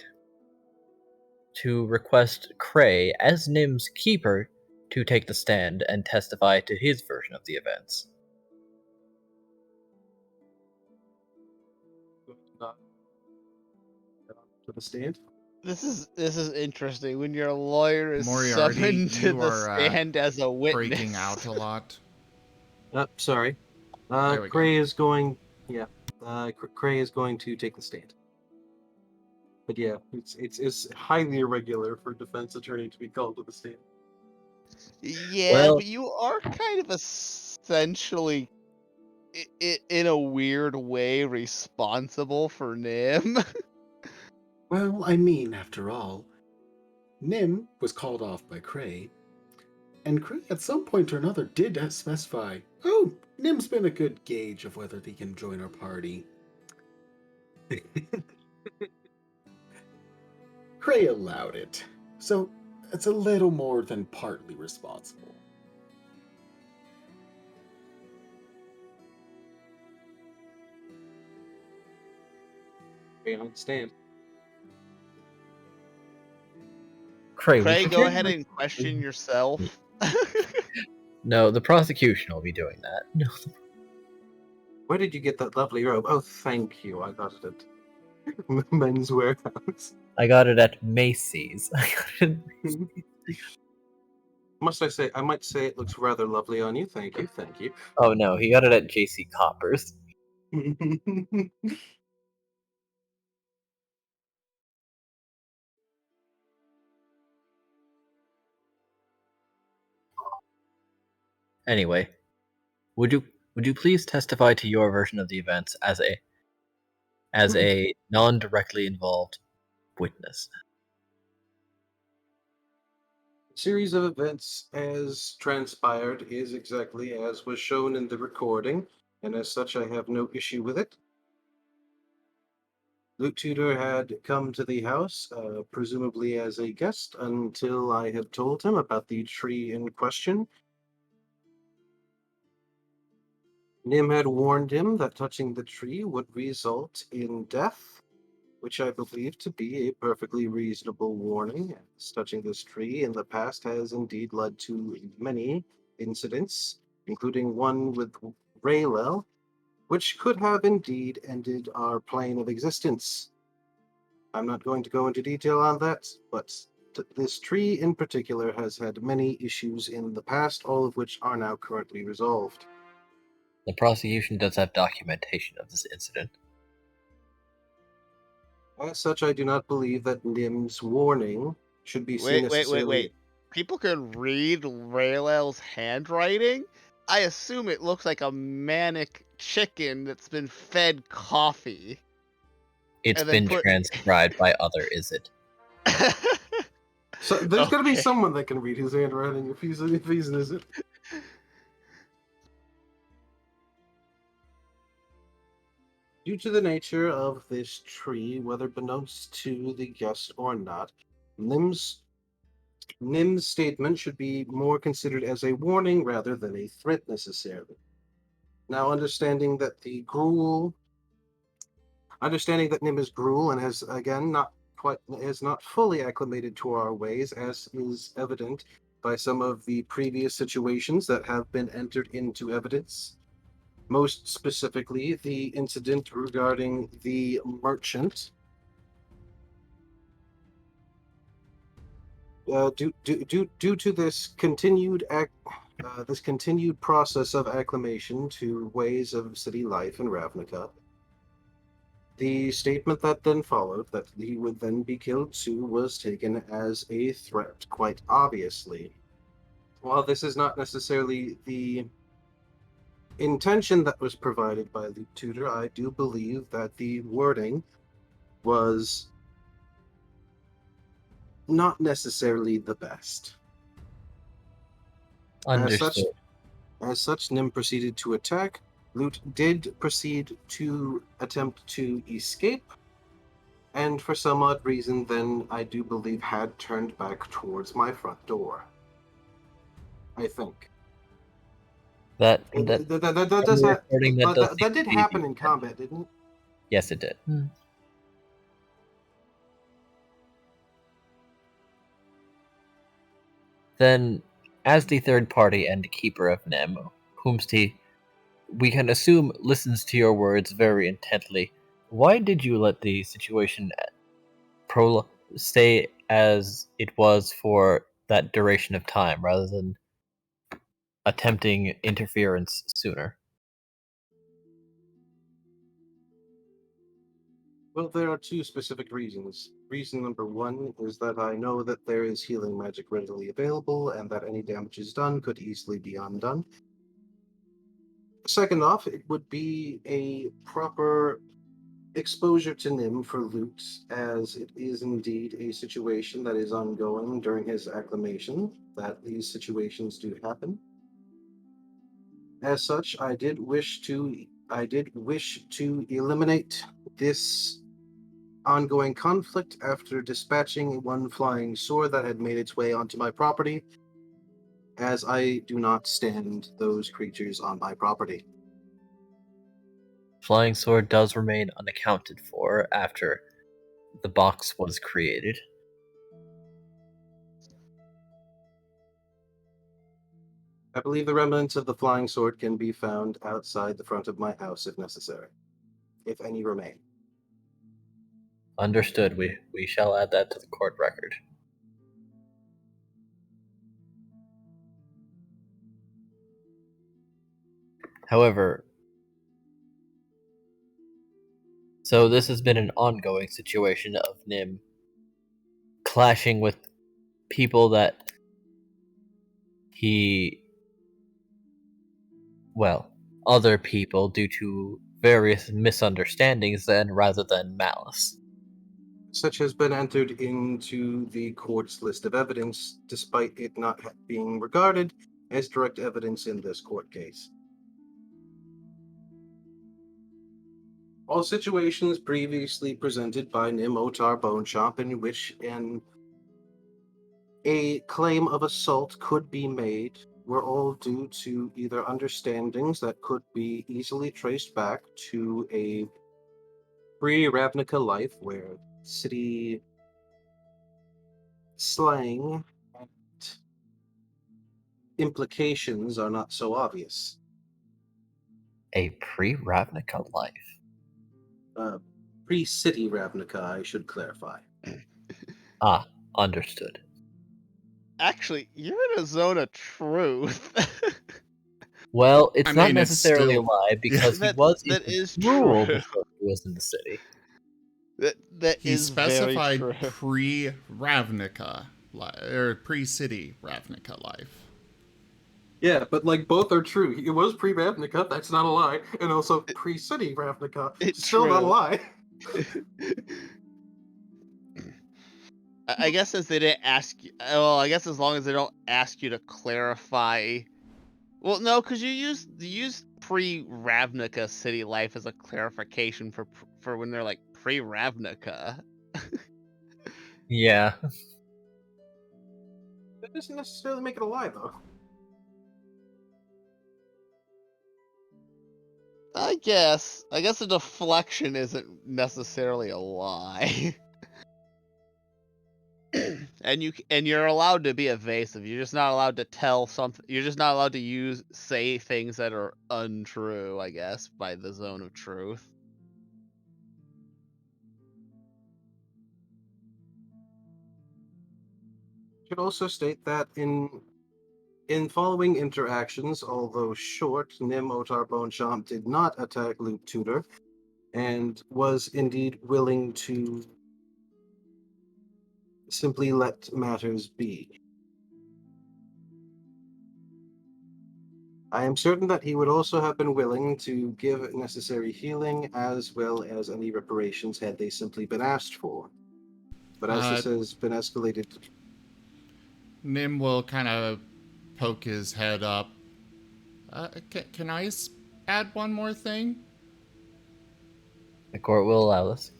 to request Cray, as Nim's keeper, to take the stand and testify to his version of the events. To the stand. This is interesting when your lawyer is Moriarty, summoned to you the are stand as a witness. breaking out a lot. Sorry. There we Cray is going. Yeah. Cray is going to take the stand. But yeah, it's highly irregular for a defense attorney to be called to the stand. Yeah, but you are kind of essentially, in a weird way, responsible for Nim. Well, I mean, after all, Nim was called off by Cray, and Cray at some point or another did specify, oh, Nim's been a good gauge of whether he can join our party. Cray allowed it, so it's a little more than partly responsible. Cray on the stand. Cray, Cray, would go you ahead and question yourself. No, the prosecution will be doing that. No. Where did you get that lovely robe? Oh, thank you. I got it at Men's Warehouse. I got it at Macy's. Must I say, I might say it looks rather lovely on you. Thank you, thank you. Oh no, he got it at JC Coppers. Anyway, would you please testify to your version of the events as a non-directly involved witness? Series of events as transpired is exactly as was shown in the recording, and as such I have no issue with it. Lute Tutor had come to the house, presumably as a guest, until I had told him about the tree in question. Nim had warned him that touching the tree would result in death, which I believe to be a perfectly reasonable warning, as touching this tree in the past has indeed led to many incidents, including one with Raylel, which could have indeed ended our plane of existence. I'm not going to go into detail on that, but this tree in particular has had many issues in the past, all of which are now currently resolved. The prosecution does have documentation of this incident. As such, I do not believe that Nim's warning should be seen necessarily... Wait. People can read Raylel's handwriting? I assume it looks like a manic chicken that's been fed coffee. It's been transcribed by other, is it? So there's got to be Okay. someone that can read his handwriting if he's is it. Due to the nature of this tree, whether beknownst to the guest or not, Nim's statement should be more considered as a warning rather than a threat necessarily. Now, understanding that Nim is Gruul and has again not fully acclimated to our ways, as is evident by some of the previous situations that have been entered into evidence. Most specifically, the incident regarding the merchant. Due to this continued process of acclimation to ways of city life in Ravnica, the statement that then followed, that he would then be killed too, was taken as a threat, quite obviously. While this is not necessarily the intention that was provided by the tutor, I do believe that the wording was not necessarily the best. Understood. As such, Nim proceeded to attack. Lute did proceed to attempt to escape, and for some odd reason then I do believe had turned back towards my front door. I think. That did happen in combat, didn't it? Yes, it did. Then, as the third party and keeper of Nim, whomst we can assume listens to your words very intently, why did you let the situation stay as it was for that duration of time, rather than attempting interference sooner? Well, there are two specific reasons. Reason number one is that I know that there is healing magic readily available, and that any damages done could easily be undone. Second off, it would be a proper exposure to Nim for Lute, as it is indeed a situation that is ongoing during his acclimation, that these situations do happen. As such, I did wish to eliminate this ongoing conflict after dispatching one flying sword that had made its way onto my property, as I do not stand those creatures on my property. Flying sword does remain unaccounted for after the box was created. I believe the remnants of the flying sword can be found outside the front of my house if necessary, if any remain. Understood. We shall add that to the court record. However, so this has been an ongoing situation of Nim clashing with people that other people due to various misunderstandings then rather than malice. Such has been entered into the court's list of evidence, despite it not being regarded as direct evidence in this court case. All situations previously presented by Nim Otar Bone Shop in which a claim of assault could be made were all due to either understandings that could be easily traced back to a pre-Ravnica life where city slang and implications are not so obvious. A pre-Ravnica life? Pre-city Ravnica, I should clarify. Ah, understood. Actually, you're in a zone of truth. Well, it's I not mean, it's necessarily still- a lie because he That- was that in is rule true. before he was in the city. That He is very specified true. pre-Ravnica, or pre-city Ravnica life. Yeah, but like both are true. It was pre-Ravnica, that's not a lie, and also pre-city Ravnica, It's still not a true. lie. I guess since they didn't ask you, well, I guess as long as they don't ask you to clarify. Well, no, because you use pre-Ravnica city life as a clarification for when they're like pre-Ravnica. Yeah. That doesn't necessarily make it a lie, though. I guess a deflection isn't necessarily a lie. and you're allowed to be evasive. You're just not allowed to tell something. You're just not allowed to say things that are untrue, I guess, by the zone of truth. Should also state that in following interactions, although short, Nim Otar Bonchamp did not attack Luke Tudor, and was indeed willing to simply let matters be. I am certain that he would also have been willing to give necessary healing as well as any reparations had they simply been asked for. But as this has been escalated... Nim will kind of poke his head up. Can I add one more thing? The court will allow this.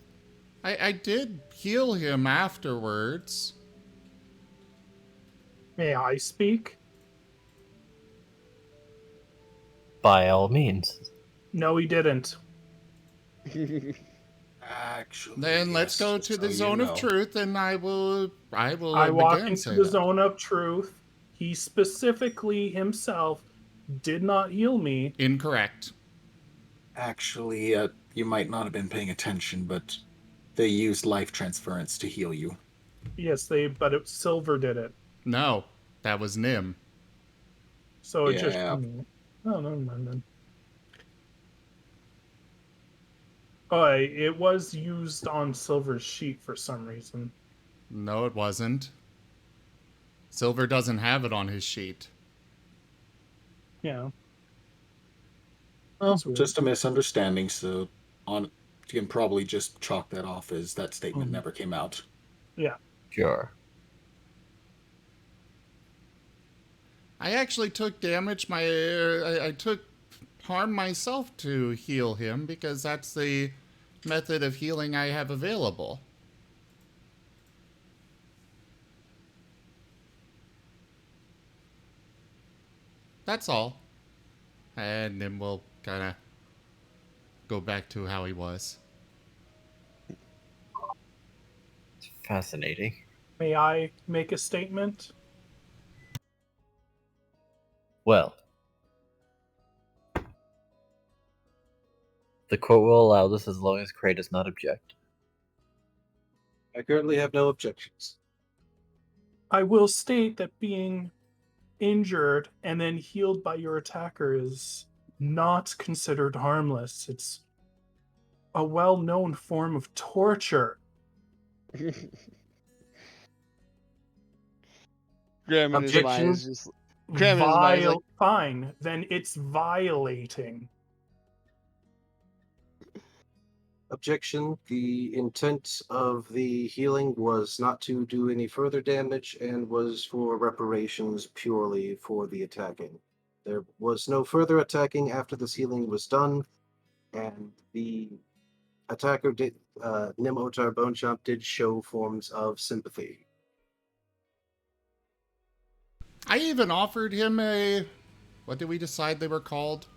I did heal him afterwards. May I speak? By all means. No, he didn't. Actually, Then let's go to the zone of truth, and I will I walk again into say the that. zone of truth. He specifically himself did not heal me. Incorrect. Actually, you might not have been paying attention, but they used life transference to heal you. Yes, Silver did it. No, that was Nim. So it Yeah. just... Oh, never mind then. Oh, it was used on Silver's sheet for some reason. No, it wasn't. Silver doesn't have it on his sheet. Yeah. Well, That's weird. just a misunderstanding, so you can probably just chalk that off as that statement Mhm. never came out. Yeah. Sure. I actually took damage. I took harm myself to heal him because that's the method of healing I have available. That's all. And then we'll kind of go back to how he was. It's fascinating. May I make a statement? Well, the court will allow this as long as Cray does not object. I currently have no objections. I will state that being injured and then healed by your attacker is not considered harmless. It's a well-known form of torture. Graham in his mind Objection. is just Graham in his mind is like, Fine, then it's violating. Objection. The intent of the healing was not to do any further damage and was for reparations purely for the attacking. There was no further attacking after this healing was done, and the attacker did, Nim Otar Bonechomp did show forms of sympathy. I even offered him a... What did we decide they were called?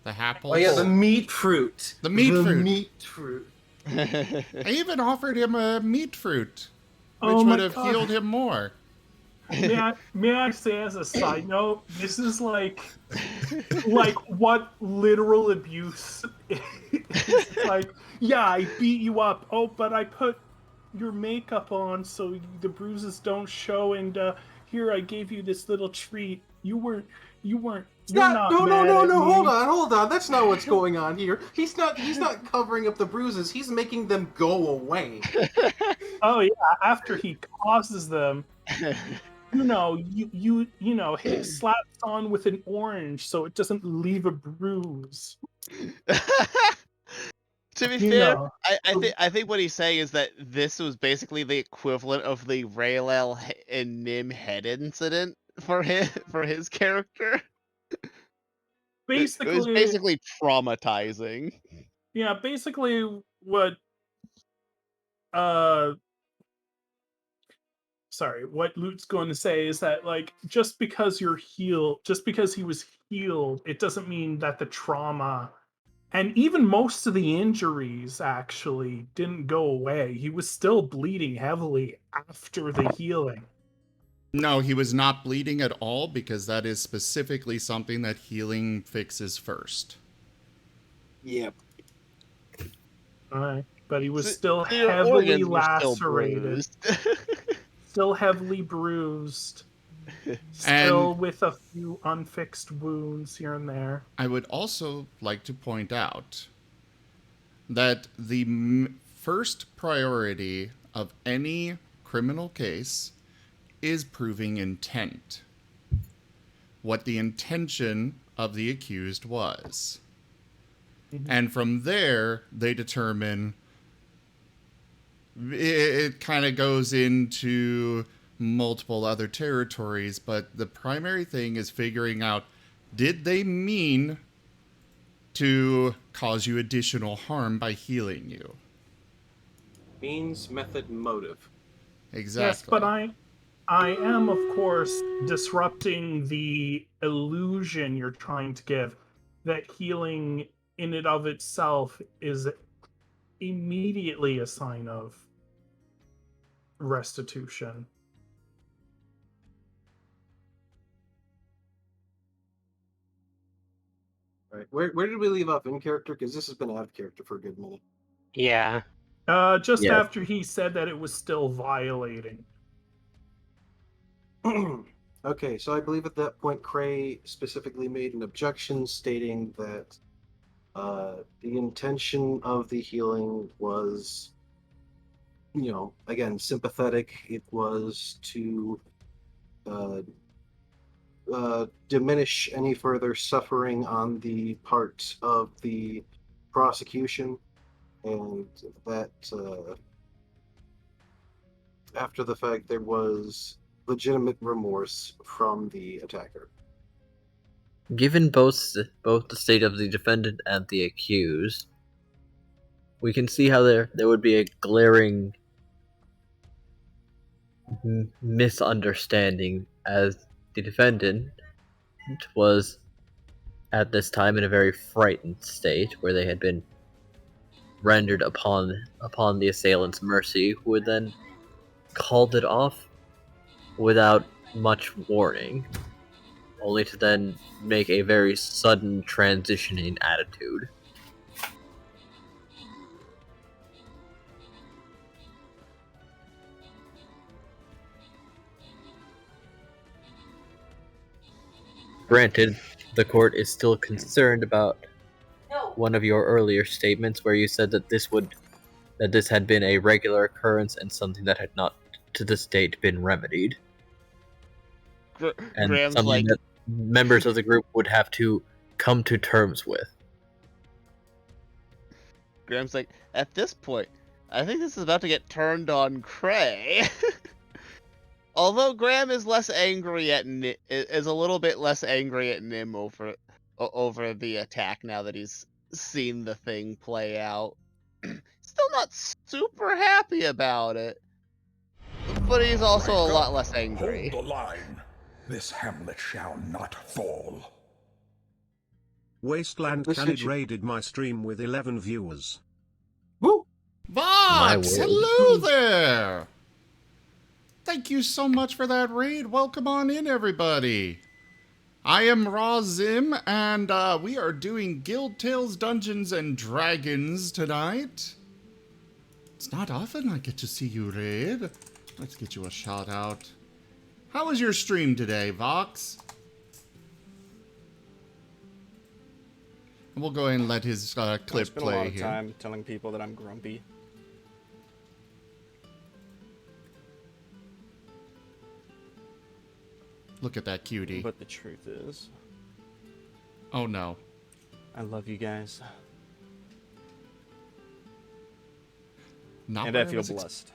The Happles? Oh yeah, the meat fruit. The meat fruit. Meat fruit. I even offered him a meat fruit, which Oh my would have God. healed him more. May I say as a side note, this is like what literal abuse is like. Yeah, I beat you up. Oh, but I put your makeup on so the bruises don't show, and here I gave you this little treat. You weren't. No, hold on. That's not what's going on here. He's not covering up the bruises. He's making them go away. Oh yeah, after he causes them, you know, he slaps on with an orange so it doesn't leave a bruise. to be You fair, know. I think what he's saying is that this was basically the equivalent of the Raylel and Nim head incident for his character. Basically, It was basically traumatizing. Yeah, basically what what Lute's going to say is that, like, just because he was healed, it doesn't mean that the trauma and even most of the injuries actually didn't go away. He was still bleeding heavily after the healing. No, he was not bleeding at all, because that is specifically something that healing fixes first. Yep. Alright, but he was So still your heavily organs were still lacerated. bruised. Still heavily bruised. Still with a few unfixed wounds here and there. I would also like to point out that the first priority of any criminal case is proving intent. What the intention of the accused was. Mm-hmm. And from there, they determine... It kind of goes into multiple other territories, but the primary thing is figuring out, did they mean to cause you additional harm by healing you? Means, method, motive. Exactly. Yes, but I am, of course, disrupting the illusion you're trying to give that healing in and of itself is immediately a sign of restitution. Right. Where did we leave off in character? Because this has been out of character for a good minute. Yeah. Just Yes. after he said that it was still violating. Okay, so I believe at that point Cray specifically made an objection stating that the intention of the healing was, again, sympathetic. It was to diminish any further suffering on the part of the prosecution, and that after the fact there was legitimate remorse from the attacker. Given both the state of the defendant and the accused, we can see how there would be a glaring misunderstanding, as the defendant was at this time in a very frightened state, where they had been rendered upon the assailant's mercy, who had then called it off without much warning, only to then make a very sudden transition in attitude. Granted, the court is still concerned about one of your earlier statements where you said that this had been a regular occurrence and something that had not to this date been remedied. And Graham's something like, that members of the group would have to come to terms with. Graham's like, at this point, I think this is about to get turned on Cray. Although Graham is less angry at is a little bit less angry at Nim over the attack now that he's seen the thing play out. Still not super happy about it, but he's also a lot less angry. Hold the line. This hamlet shall not fall. Wasteland Khalid raided my stream with 11 viewers. Woo! Vox, hello there! Thank you so much for that raid. Welcome on in, everybody. I am Raw Zim, and we are doing Guild Tales Dungeons and Dragons tonight. It's not often I get to see you raid. Let's get you a shout out. How was your stream today, Vox? And we'll go ahead and let his clip play here. I spent a lot of time telling people that I'm grumpy. Look at that cutie. But the truth is... Oh no. I love you guys. Not and I feel blessed.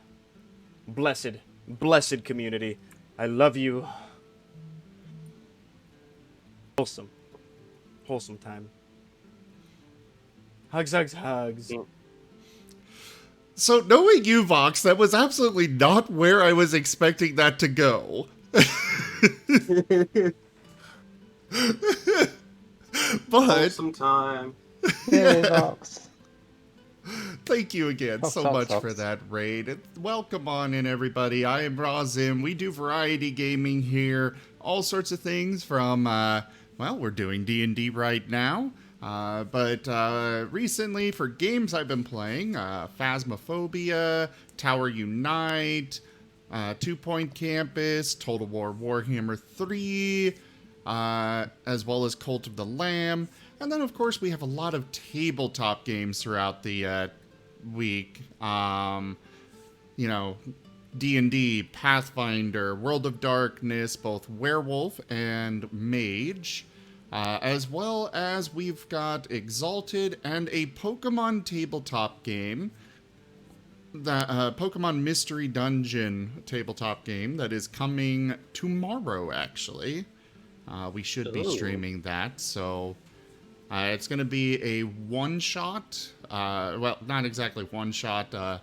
Blessed community. I love you. Wholesome time. Hugs. So, knowing you, Vox, that was absolutely not where I was expecting that to go. But sometime. Vox. Thank you again so much for that raid. Welcome on in, everybody. I am Razim. We do variety gaming here. All sorts of things from, well, we're doing D&D right now. But recently, for games I've been playing, Phasmophobia, Tower Unite, 2 Point Campus, Total War Warhammer 3, as well as Cult of the Lamb. And then, of course, we have a lot of tabletop games throughout the week. You know, D&D, Pathfinder, World of Darkness, both Werewolf and Mage. As well as we've got Exalted and a Pokemon tabletop game. The Pokemon Mystery Dungeon tabletop game that is coming tomorrow, actually. We should be streaming that, so it's going to be a one-shot. Well, not exactly one-shot.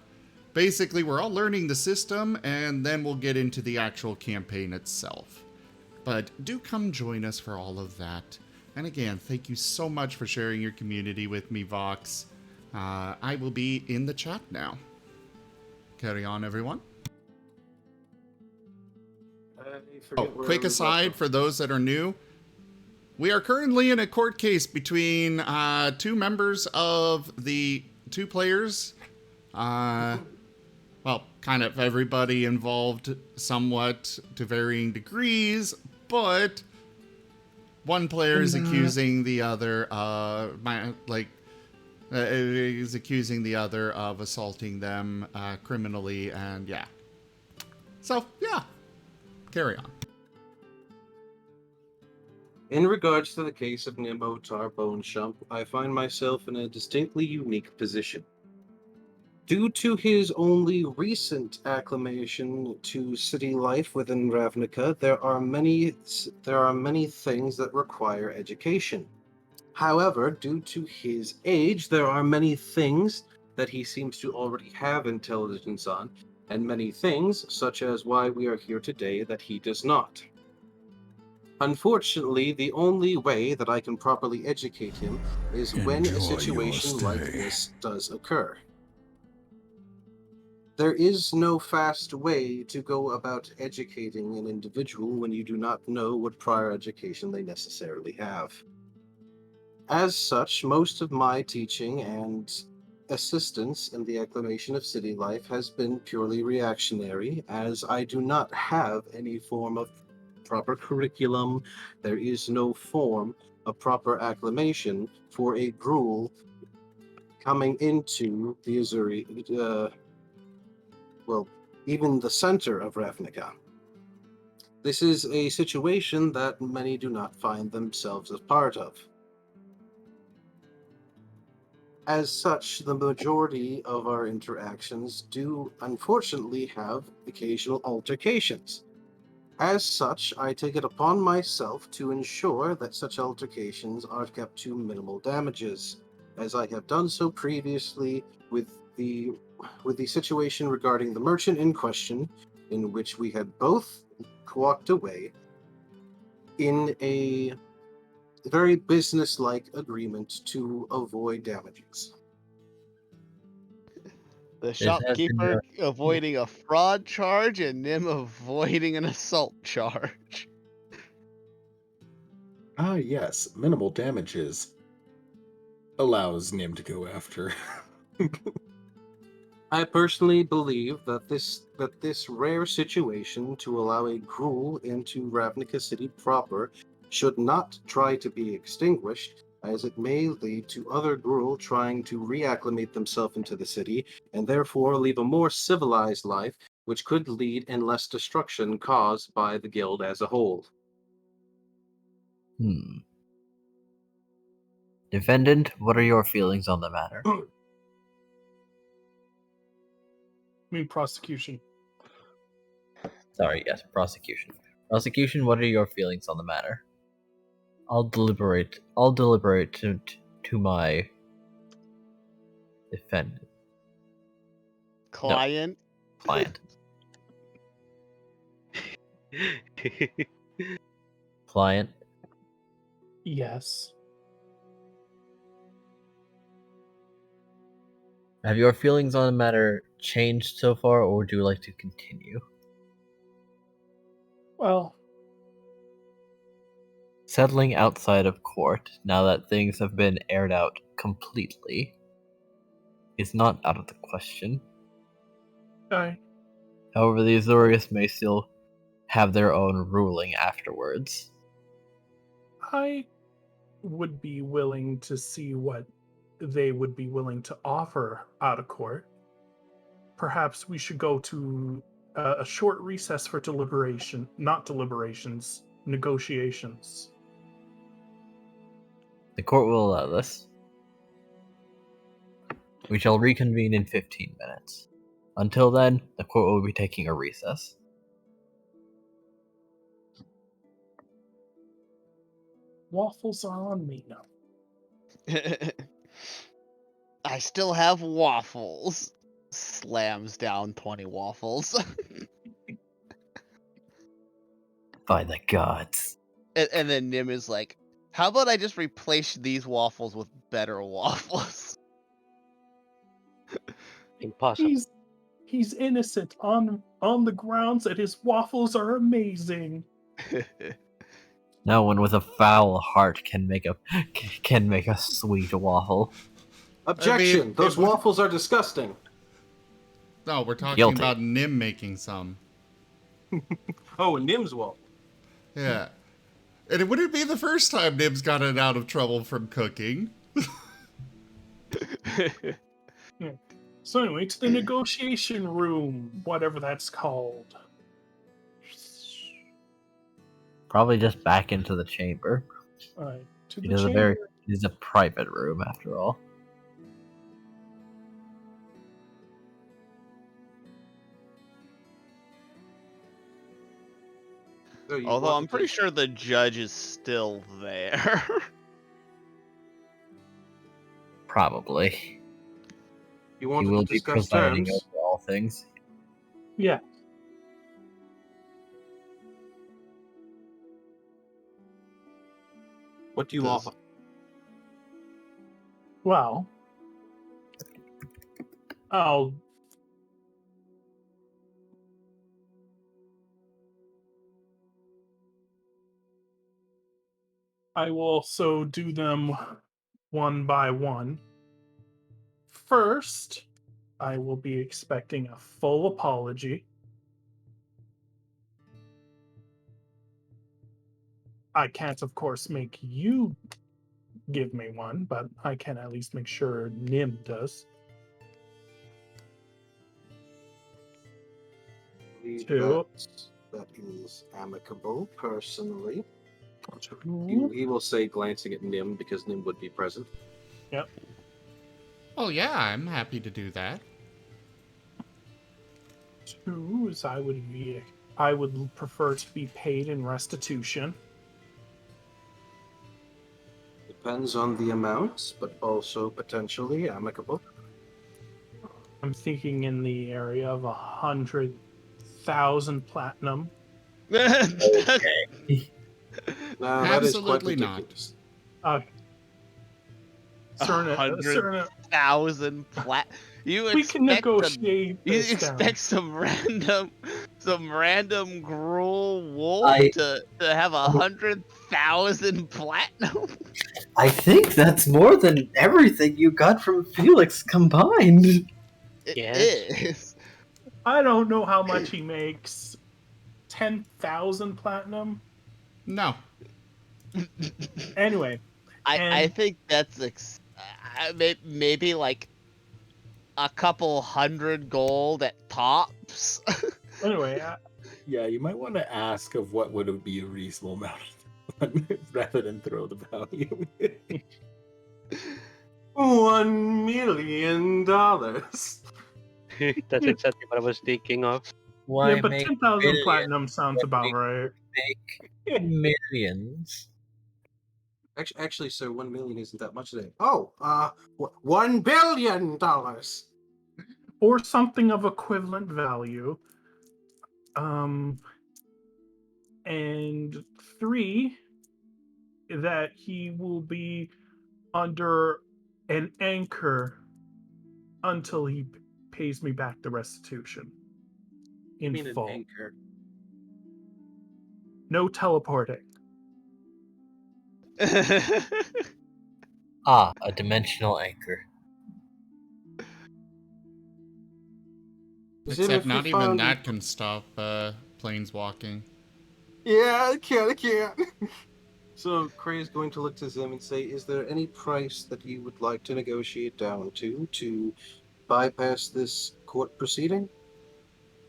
Basically, we're all learning the system, and then we'll get into the actual campaign itself. But do come join us for all of that. And again, thank you so much for sharing your community with me, Vox. I will be in the chat now. Carry on, everyone. Oh, quick aside for those that are new. We are currently in a court case between two members of the two players. Well, kind of everybody involved somewhat to varying degrees, but one player is accusing the other, is accusing the other of assaulting them criminally, and yeah. So, yeah. Carry on. In regards to the case of Nimotar Boneshump, I find myself in a distinctly unique position. Due to his only recent acclimation to city life within Ravnica, there are many things that require education. However, due to his age, there are many things that he seems to already have intelligence on, and many things, such as why we are here today, that he does not. Unfortunately, the only way that I can properly educate him is when a situation like this does occur. There is no fast way to go about educating an individual when you do not know what prior education they necessarily have. As such, most of my teaching and assistance in the acclimation of city life has been purely reactionary, as I do not have any form of proper curriculum. There is no form of proper acclimation for a gruel coming into the Azuri, even the center of Ravnica. This is a situation that many do not find themselves as part of. As such, the majority of our interactions do unfortunately have occasional altercations. As such, I take it upon myself to ensure that such altercations are kept to minimal damages, as I have done so previously with the situation regarding the merchant in question, in which we had both walked away in a very business-like agreement to avoid damages. The shopkeeper avoiding a fraud charge and Nim avoiding an assault charge. Ah, yes, minimal damages allows Nim to go after. I personally believe that this rare situation to allow a gruel into Ravnica City proper should not try to be extinguished, as it may lead to other gruel trying to reacclimate themselves into the city, and therefore leave a more civilized life, which could lead in less destruction caused by the guild as a whole. Defendant, what are your feelings on the matter? I mean, prosecution. Sorry, yes, prosecution. Prosecution, what are your feelings on the matter? I'll deliberate to my defendant. Client? No, client. Client? Yes. Have your feelings on the matter changed so far, or would you like to continue? Well, settling outside of court, now that things have been aired out completely, is not out of the question. Okay. However, the Azorius may still have their own ruling afterwards. I would be willing to see what they would be willing to offer out of court. Perhaps we should go to a short recess for deliberation, not deliberations, negotiations. The court will allow this. We shall reconvene in 15 minutes. Until then, the court will be taking a recess. Waffles are on me now. I still have waffles. Slams down 20 waffles. By the gods. And then Nim is like, how about I just replace these waffles with better waffles? Impossible. He's innocent on the grounds that his waffles are amazing. No one with a foul heart can make a sweet waffle. Objection! I mean, Those waffles are disgusting. No, we're talking Guilty. about Nim making some. Oh, Nim's waffle. Yeah. And it wouldn't be the first time Nim's gotten out of trouble from cooking. Yeah. So anyway, to the negotiation room, whatever that's called. Probably just back into the chamber. Alright, to It the is chamber. it is a private room after all. Although I'm pretty sure the judge is still there. Probably. You He wanted will to be discuss presiding terms? over all things. Yeah. What do you offer? Well, I'll I will also do them one by one. First, I will be expecting a full apology. I can't, of course, make you give me one, but I can at least make sure Nim does. Two. That is amicable, personally. He will say, glancing at Nim, because Nim would be present. Yep. Oh yeah, I'm happy to do that. Two is I would prefer to be paid in restitution. Depends on the amounts, but also potentially amicable. I'm thinking in the area of 100,000 platinum. Okay. No, that is quite Absolutely not. ridiculous. Cerna, 100,000 plat. we can negotiate. You this down. expect some random gruel wolf to have 100,000 platinum? I think that's more than everything you got from Felix combined. It is. I don't know how much he makes. 10,000 platinum? No. Anyway. I think that's maybe like a couple hundred gold at tops. Anyway. Yeah, you might want to ask of what would be a reasonable amount rather than throw the value. $1 million. That's exactly what I was thinking of. Why yeah, but make 10,000 billions platinum sounds when about we right. Make millions. Actually, sir, 1 million isn't that much today. Oh, $1 billion. Or something of equivalent value. And 3, that he will be under an anchor until he pays me back the restitution. In full. An anchor? No teleporting. A dimensional anchor. Except not even that can stop planeswalking. Yeah, I can't. So Cray is going to look to Zim and say, is there any price that you would like to negotiate down to bypass this court proceeding?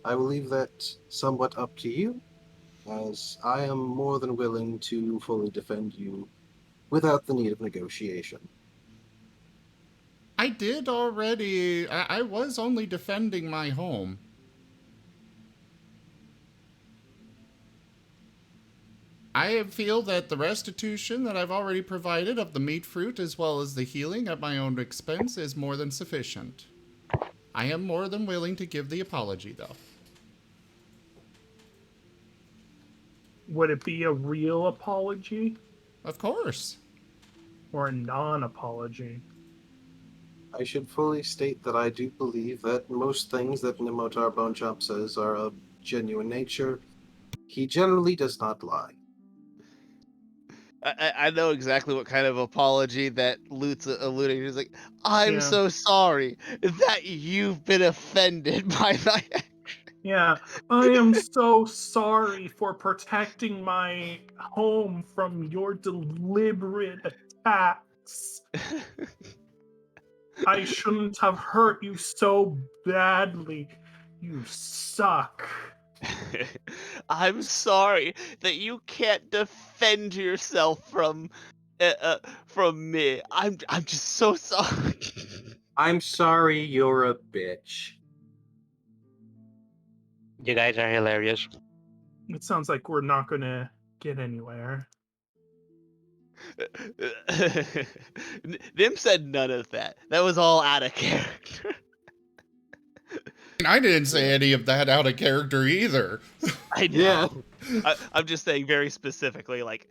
I will leave that somewhat up to you, as I am more than willing to fully defend you without the need of negotiation. I did already. I was only defending my home. I feel that the restitution that I've already provided of the meat fruit as well as the healing at my own expense is more than sufficient. I am more than willing to give the apology, though. Would it be a real apology? Of course. Or a non-apology? I should fully state that I do believe that most things that Nimotar Bonechop says are of genuine nature. He generally does not lie. I know exactly what kind of apology that Lute's alluding to. He's like, I'm so sorry that you've been offended by my action. Yeah, I am so sorry for protecting my home from your deliberate attacks. I shouldn't have hurt you so badly. You suck. I'm sorry that you can't defend yourself from me. I'm just so sorry. I'm sorry you're a bitch. You guys are hilarious. It sounds like we're not gonna get anywhere. Nim said none of that. That was all out of character. I didn't say any of that out of character either. I know. Yeah. I'm just saying very specifically, like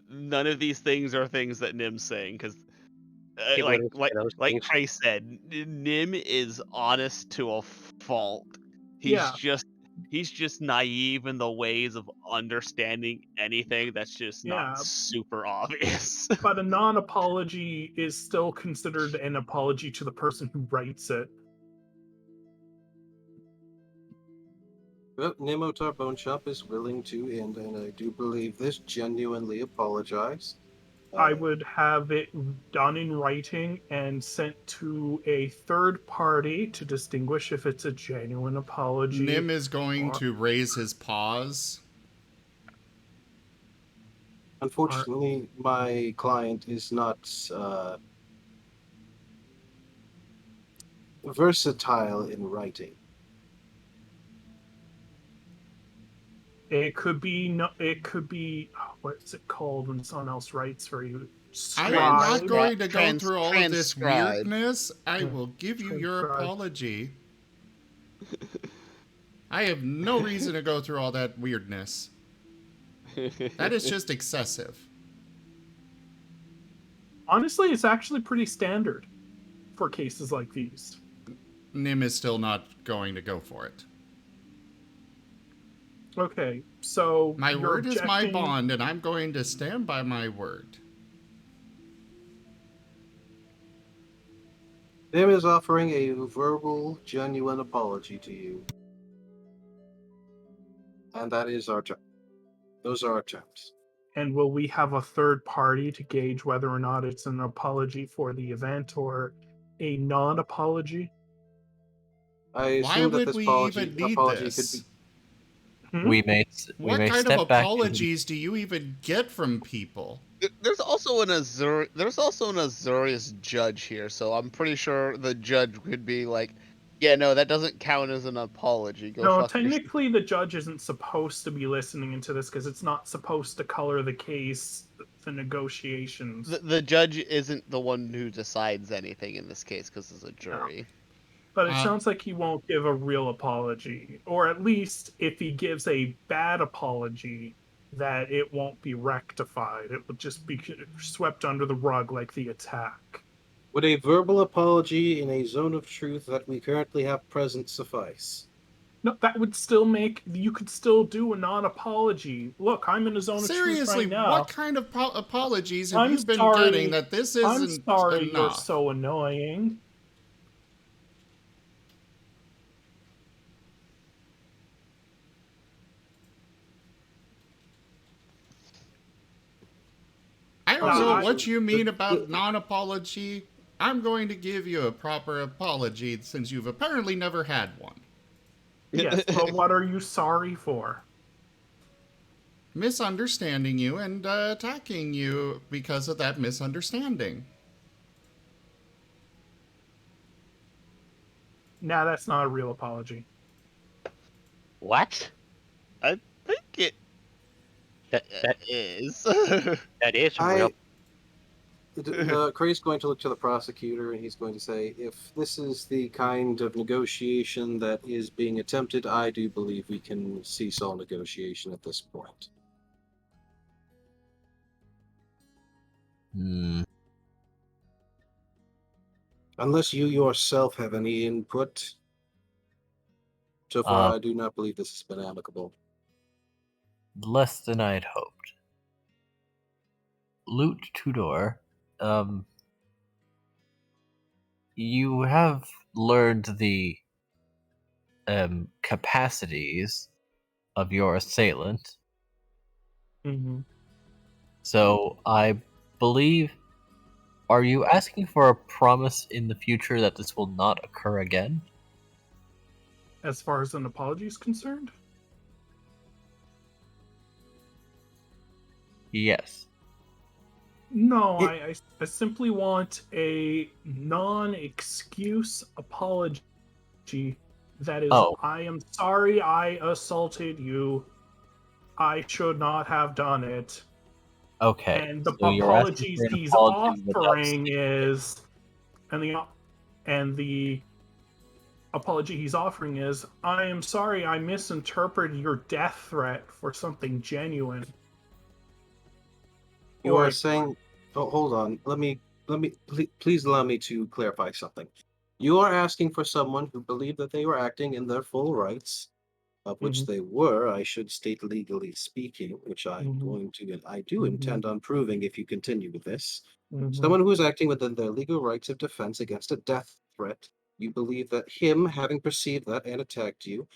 none of these things are things that Nim's saying, because like Trey said, Nim is honest to a fault. He's just He's just naive in the ways of understanding anything that's just Yeah. not super obvious. But a non-apology is still considered an apology to the person who writes it. Well, Nemotar Bone Shop is willing to, and I do believe this, genuinely apologize. I would have it done in writing and sent to a third party to distinguish if it's a genuine apology. Nim is going to raise his paws. Unfortunately, my client is not versatile in writing. It could be what's it called when someone else writes for you? I am not Scribe. going to go through all of this transcribe. weirdness. I will give you your Transcribe. apology. I have no reason to go through all that weirdness. That is just excessive. Honestly, it's actually pretty standard for cases like these. Nim is still not going to go for it. Okay, so My you're word is my objecting- bond, and I'm going to stand by my word. Nim is offering a verbal, genuine apology to you. And that is our term. Those are our terms. And will we have a third party to gauge whether or not it's an apology for the event or a non-apology? I Why assume that would this we apology, even need apology this? could be. We may What kind step of back to the- apologies do you even get from people? There's also an Azorius judge here, so I'm pretty sure the judge could be like, "Yeah, no, that doesn't count as an apology." Go No, fuck yourself." technically the judge isn't supposed to be listening into this because it's not supposed to color the case, the negotiations. The judge isn't the one who decides anything in this case because it's a jury. But it sounds like he won't give a real apology. Or at least if he gives a bad apology, that it won't be rectified. It will just be swept under the rug like the attack. Would a verbal apology in a zone of truth that we currently have present suffice? No, that would still make... You could still do a non-apology. Look, I'm in a zone of truth Seriously, right now. what kind of apologies have I'm you been sorry- getting that this I'm isn't sorry you're enough? so annoying. I don't know I- what you mean about non-apology. I'm going to give you a proper apology since you've apparently never had one. Yes, but what are you sorry for? Misunderstanding you and attacking you because of that misunderstanding. Nah, that's not a real apology. What? I think it That is. that is real. Cray's going to look to the prosecutor and he's going to say, if this is the kind of negotiation that is being attempted, I do believe we can cease all negotiation at this point. Unless you yourself have any input. So far, I do not believe this has been amicable. Less than I'd hoped. Lute Tudor, you have learned the capacities of your assailant. Mm-hmm. So I believe, are you asking for a promise in the future that this will not occur again? As far as an apology is concerned? Yes. No, I simply want a non-excuse apology that is, I am sorry I assaulted you. I should not have done it. Okay. And the so you're asking apologies for an he's apology without offering is, and the apology he's offering is, I am sorry I misinterpreted your death threat for something genuine. You are saying, oh, hold on. Please allow me to clarify something. You are asking for someone who believed that they were acting in their full rights of which they were, I should state legally speaking, which I'm going to, and I do intend on proving if you continue with this. Someone who is acting within their legal rights of defense against a death threat, you believe that him having perceived that and attacked you,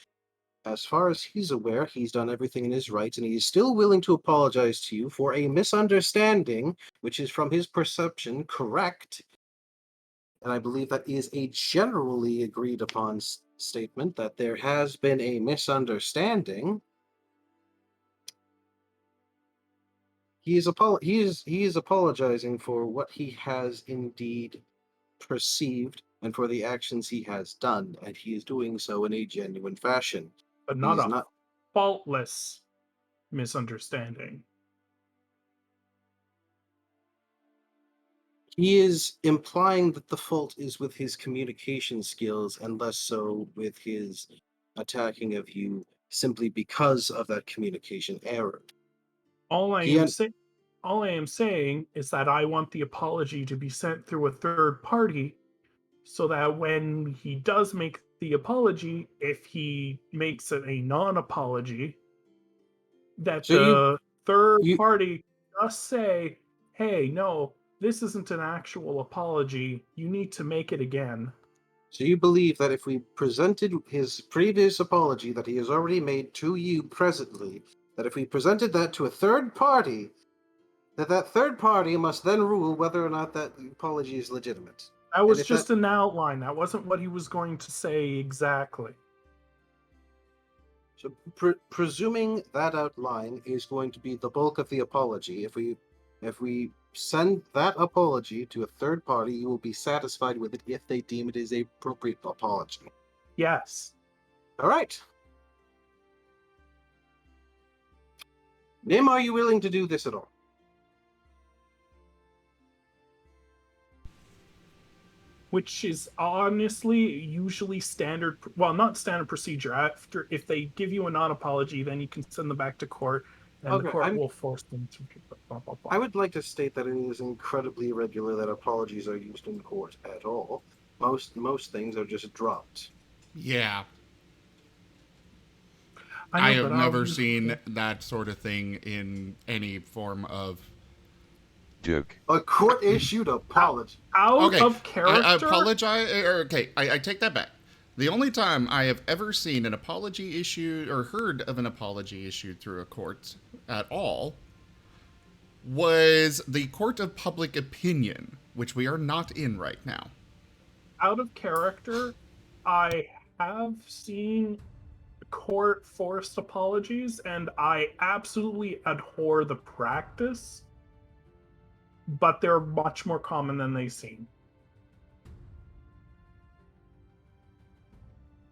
as far as he's aware, he's done everything in his rights, and he is still willing to apologize to you for a misunderstanding, which is from his perception correct. And I believe that is a generally agreed upon statement that there has been a misunderstanding. He is apologizing for what he has indeed perceived and for the actions he has done, and he is doing so in a genuine fashion. But not a faultless misunderstanding. He is implying that the fault is with his communication skills and less so with his attacking of you simply because of that communication error. All I am saying is that I want the apology to be sent through a third party so that when he does make the apology, if he makes it a non-apology, that the third party just say, hey, no, this isn't an actual apology. You need to make it again. So you believe that if we presented his previous apology that he has already made to you presently, that if we presented that to a third party, that third party must then rule whether or not that apology is legitimate. That was just an outline. That wasn't what he was going to say exactly. So presuming that outline is going to be the bulk of the apology, if we send that apology to a third party, you will be satisfied with it if they deem it is a appropriate apology. Yes. All right. Nim, are you willing to do this at all? Which is honestly usually standard, well, not standard procedure. After, if they give you a non-apology, then you can send them back to court, and the court will force them to blah, blah, blah. I would like to state that it is incredibly irregular that apologies are used in court at all. Most things are just dropped. Yeah. I have never seen that sort of thing in any form of joke. A court-issued apology. Out of character? I apologize. Okay, I take that back. The only time I have ever seen an apology issued or heard of an apology issued through a court at all was the Court of Public Opinion, which we are not in right now. Out of character, I have seen court-forced apologies, and I absolutely abhor the practice, but they're much more common than they seem.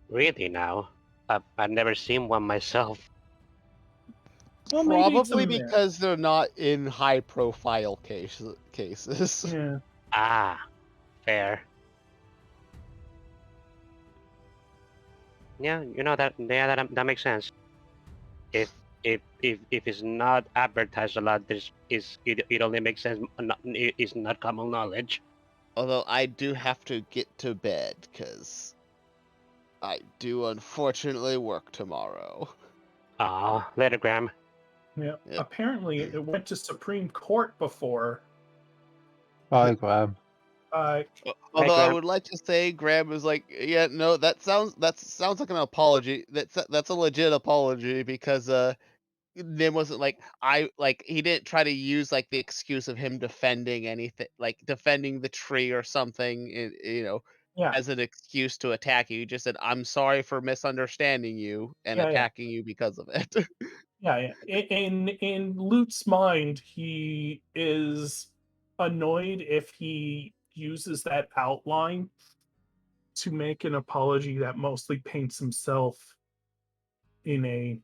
Really now? I've never seen one myself. Well, probably because they're not in high-profile cases. Yeah. Ah, fair. Yeah, you know that. Yeah, that makes sense. If it's not advertised a lot, it only makes sense. It's not common knowledge. Although I do have to get to bed because I do unfortunately work tomorrow. Ah, later, Graham. Yeah. Yep. Apparently, it went to Supreme Court before. Bye, Graham. Although I would like to say, Graham was like, "Yeah, no, that sounds like an apology. That's a legit apology because Nim wasn't he didn't try to use like the excuse of him defending anything, like defending the tree or something, as an excuse to attack you. He just said, "I'm sorry for misunderstanding you and attacking you because of it." Yeah. In Lute's mind, he is annoyed if he uses that outline to make an apology that mostly paints himself in a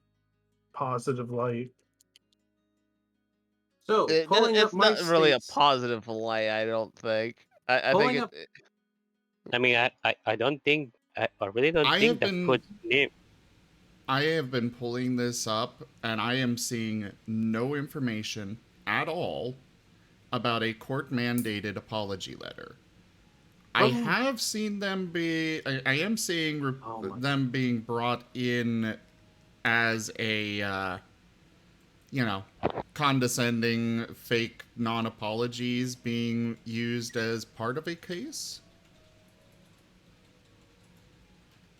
positive light. So, it's not really a positive light, I don't think. I think it. I mean, I don't think. I really don't think that puts Nim. I have been pulling this up, and I am seeing no information at all about a court-mandated apology letter. I have seen them I am seeing them being brought in as a, condescending fake non-apologies being used as part of a case.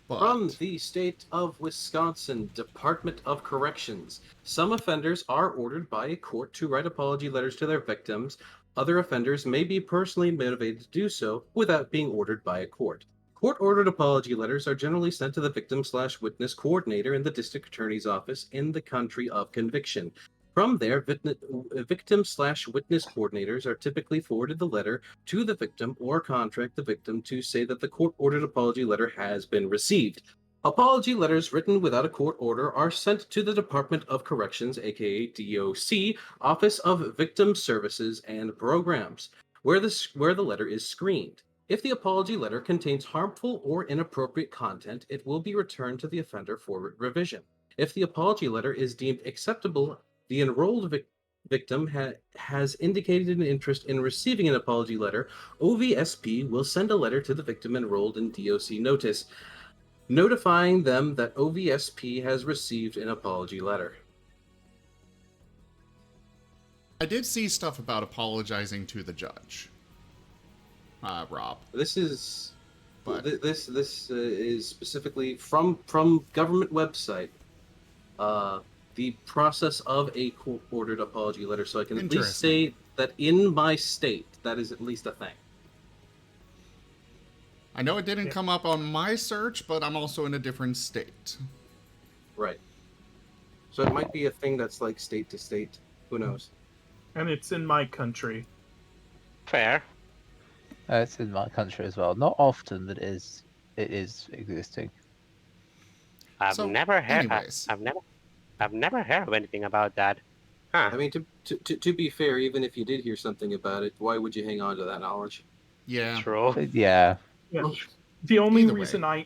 From the state of Wisconsin Department of Corrections, some offenders are ordered by a court to write apology letters to their victims. Other offenders may be personally motivated to do so without being ordered by a court. Court-ordered apology letters are generally sent to the victim/witness coordinator in the district attorney's office in the country of conviction. From there, victim/witness coordinators are typically forwarded the letter to the victim or contract the victim to say that the court-ordered apology letter has been received. Apology letters written without a court order are sent to the Department of Corrections, aka DOC, Office of Victim Services and Programs, where the letter is screened. If the apology letter contains harmful or inappropriate content, it will be returned to the offender for revision. If the apology letter is deemed acceptable, the enrolled victim has indicated an interest in receiving an apology letter, OVSP will send a letter to the victim enrolled in DOC notice, notifying them that OVSP has received an apology letter. I did see stuff about apologizing to the judge, Rob. This is specifically from government website. The process of a court-ordered apology letter, so I can at least say that in my state, that is at least a thing. I know it didn't come up on my search, but I'm also in a different state. Right. So it might be a thing that's like state to state. Who knows? And it's in my country. Fair. It's in my country as well. Not often, but it is existing. I've never heard of anything about that. Huh. I mean, to be fair, even if you did hear something about it, why would you hang on to that knowledge? Yeah. True. Yeah. The only reason I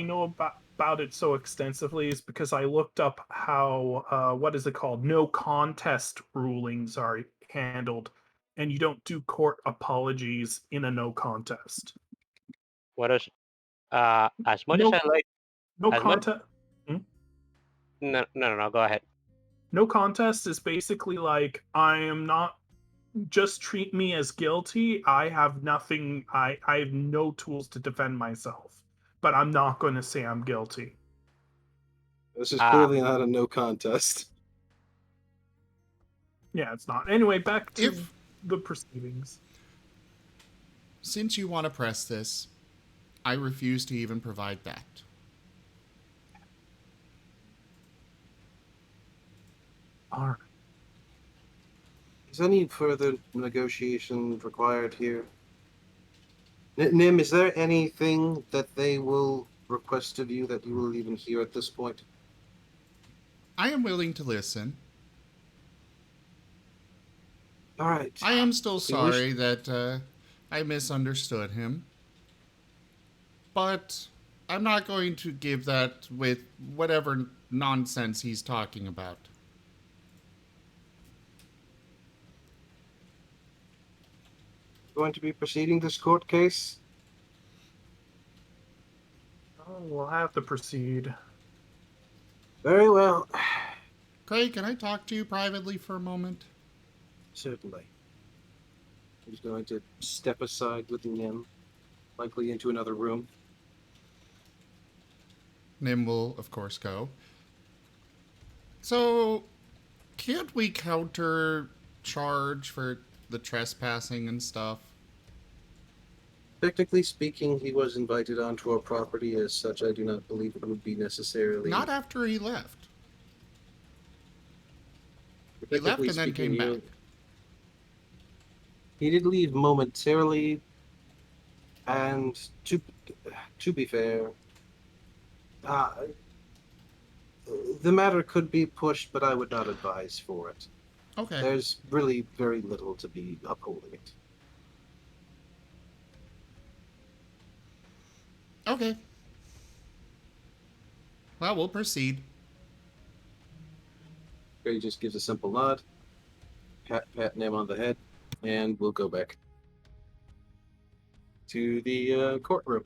know about it so extensively is because I looked up how what is it called? No contest rulings are handled, and you don't do court apologies in a no contest. What is as much as I like no as contest? No, go ahead. No contest is basically like, I am not, just treat me as guilty. I have nothing, I have no tools to defend myself, but I'm not going to say I'm guilty. This is clearly not a no contest. Yeah, it's not. Anyway, back to the proceedings. Since you want to press this, I refuse to even provide that. All right. Is any further negotiation required here? Nim, is there anything that they will request of you that you will even hear at this point? I am willing to listen. All right. I am still sorry that I misunderstood him. But I'm not going to give that with whatever nonsense he's talking about. Going to be proceeding this court case? Oh, we'll have to proceed. Very well. Craig, can I talk to you privately for a moment? Certainly. He's going to step aside with Nim, likely into another room. Nim will, of course, go. So, can't we counter charge for the trespassing and stuff? Technically speaking, he was invited onto our property. As such, I do not believe it would be necessarily... Not after he left. He left and then came back. He did leave momentarily, and to be fair, the matter could be pushed, but I would not advise for it. Okay. There's really very little to be upholding it. Okay. Well, we'll proceed. He just gives a simple nod, pat Nim on the head, and we'll go back to the courtroom.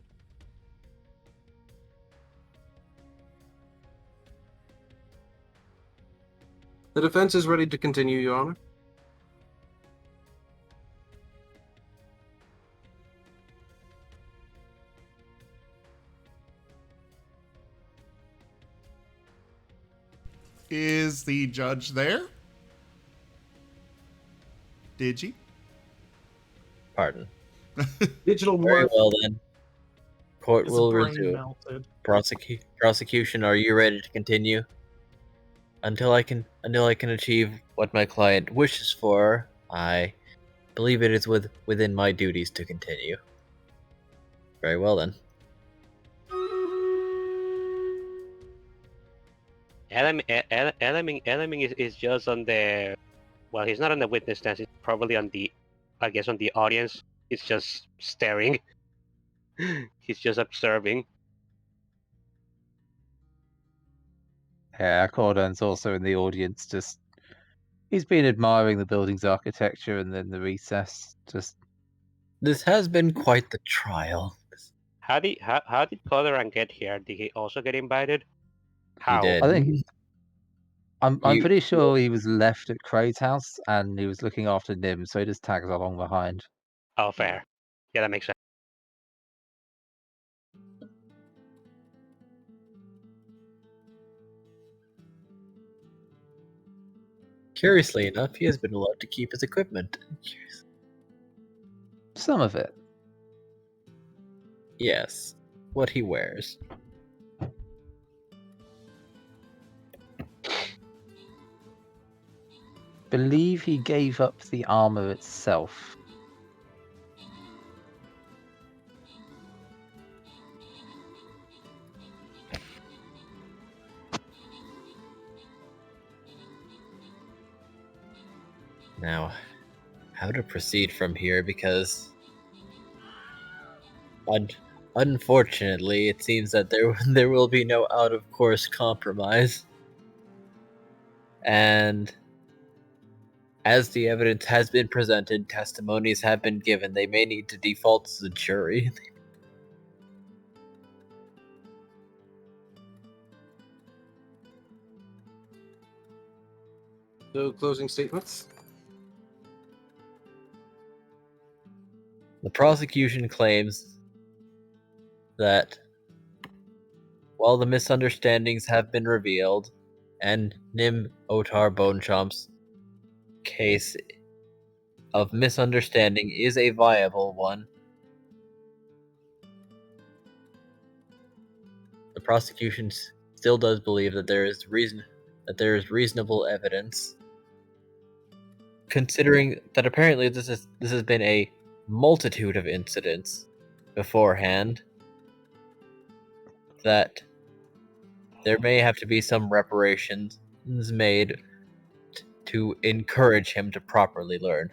The defense is ready to continue, Your Honor. Is the judge there? Did you? Pardon. Digital Very morph. well then. Court His will brain resume. melted. Prosecution, are you ready to continue? Until I can achieve what my client wishes for, I believe it is within my duties to continue. Very well then. Elaming is just on the. Well, he's not on the witness stand. He's probably on the, I guess, on the audience. He's just staring. He's just observing. Yeah, Cordon's also in the audience. Just he's been admiring the building's architecture and then the recess. Just This has been quite the trial. How did Codoran get here? Did he also get invited? How? He did. I think I'm You- pretty sure he was left at Cray's house and he was looking after Nim, so he just tags along behind. Oh, fair. Yeah, that makes sense. Curiously enough, he has been allowed to keep his equipment. Some of it. Yes, what he wears. Believe he gave up the armor itself. Now, how to proceed from here, because unfortunately it seems that there will be no out of course compromise. And as the evidence has been presented, testimonies have been given, they may need to default to the jury. So, closing statements? The prosecution claims that while the misunderstandings have been revealed, and Nim Otar Bonechomp's case of misunderstanding is a viable one, the prosecution still does believe that there is reasonable evidence, considering that apparently this has been a multitude of incidents beforehand, that there may have to be some reparations made to encourage him to properly learn.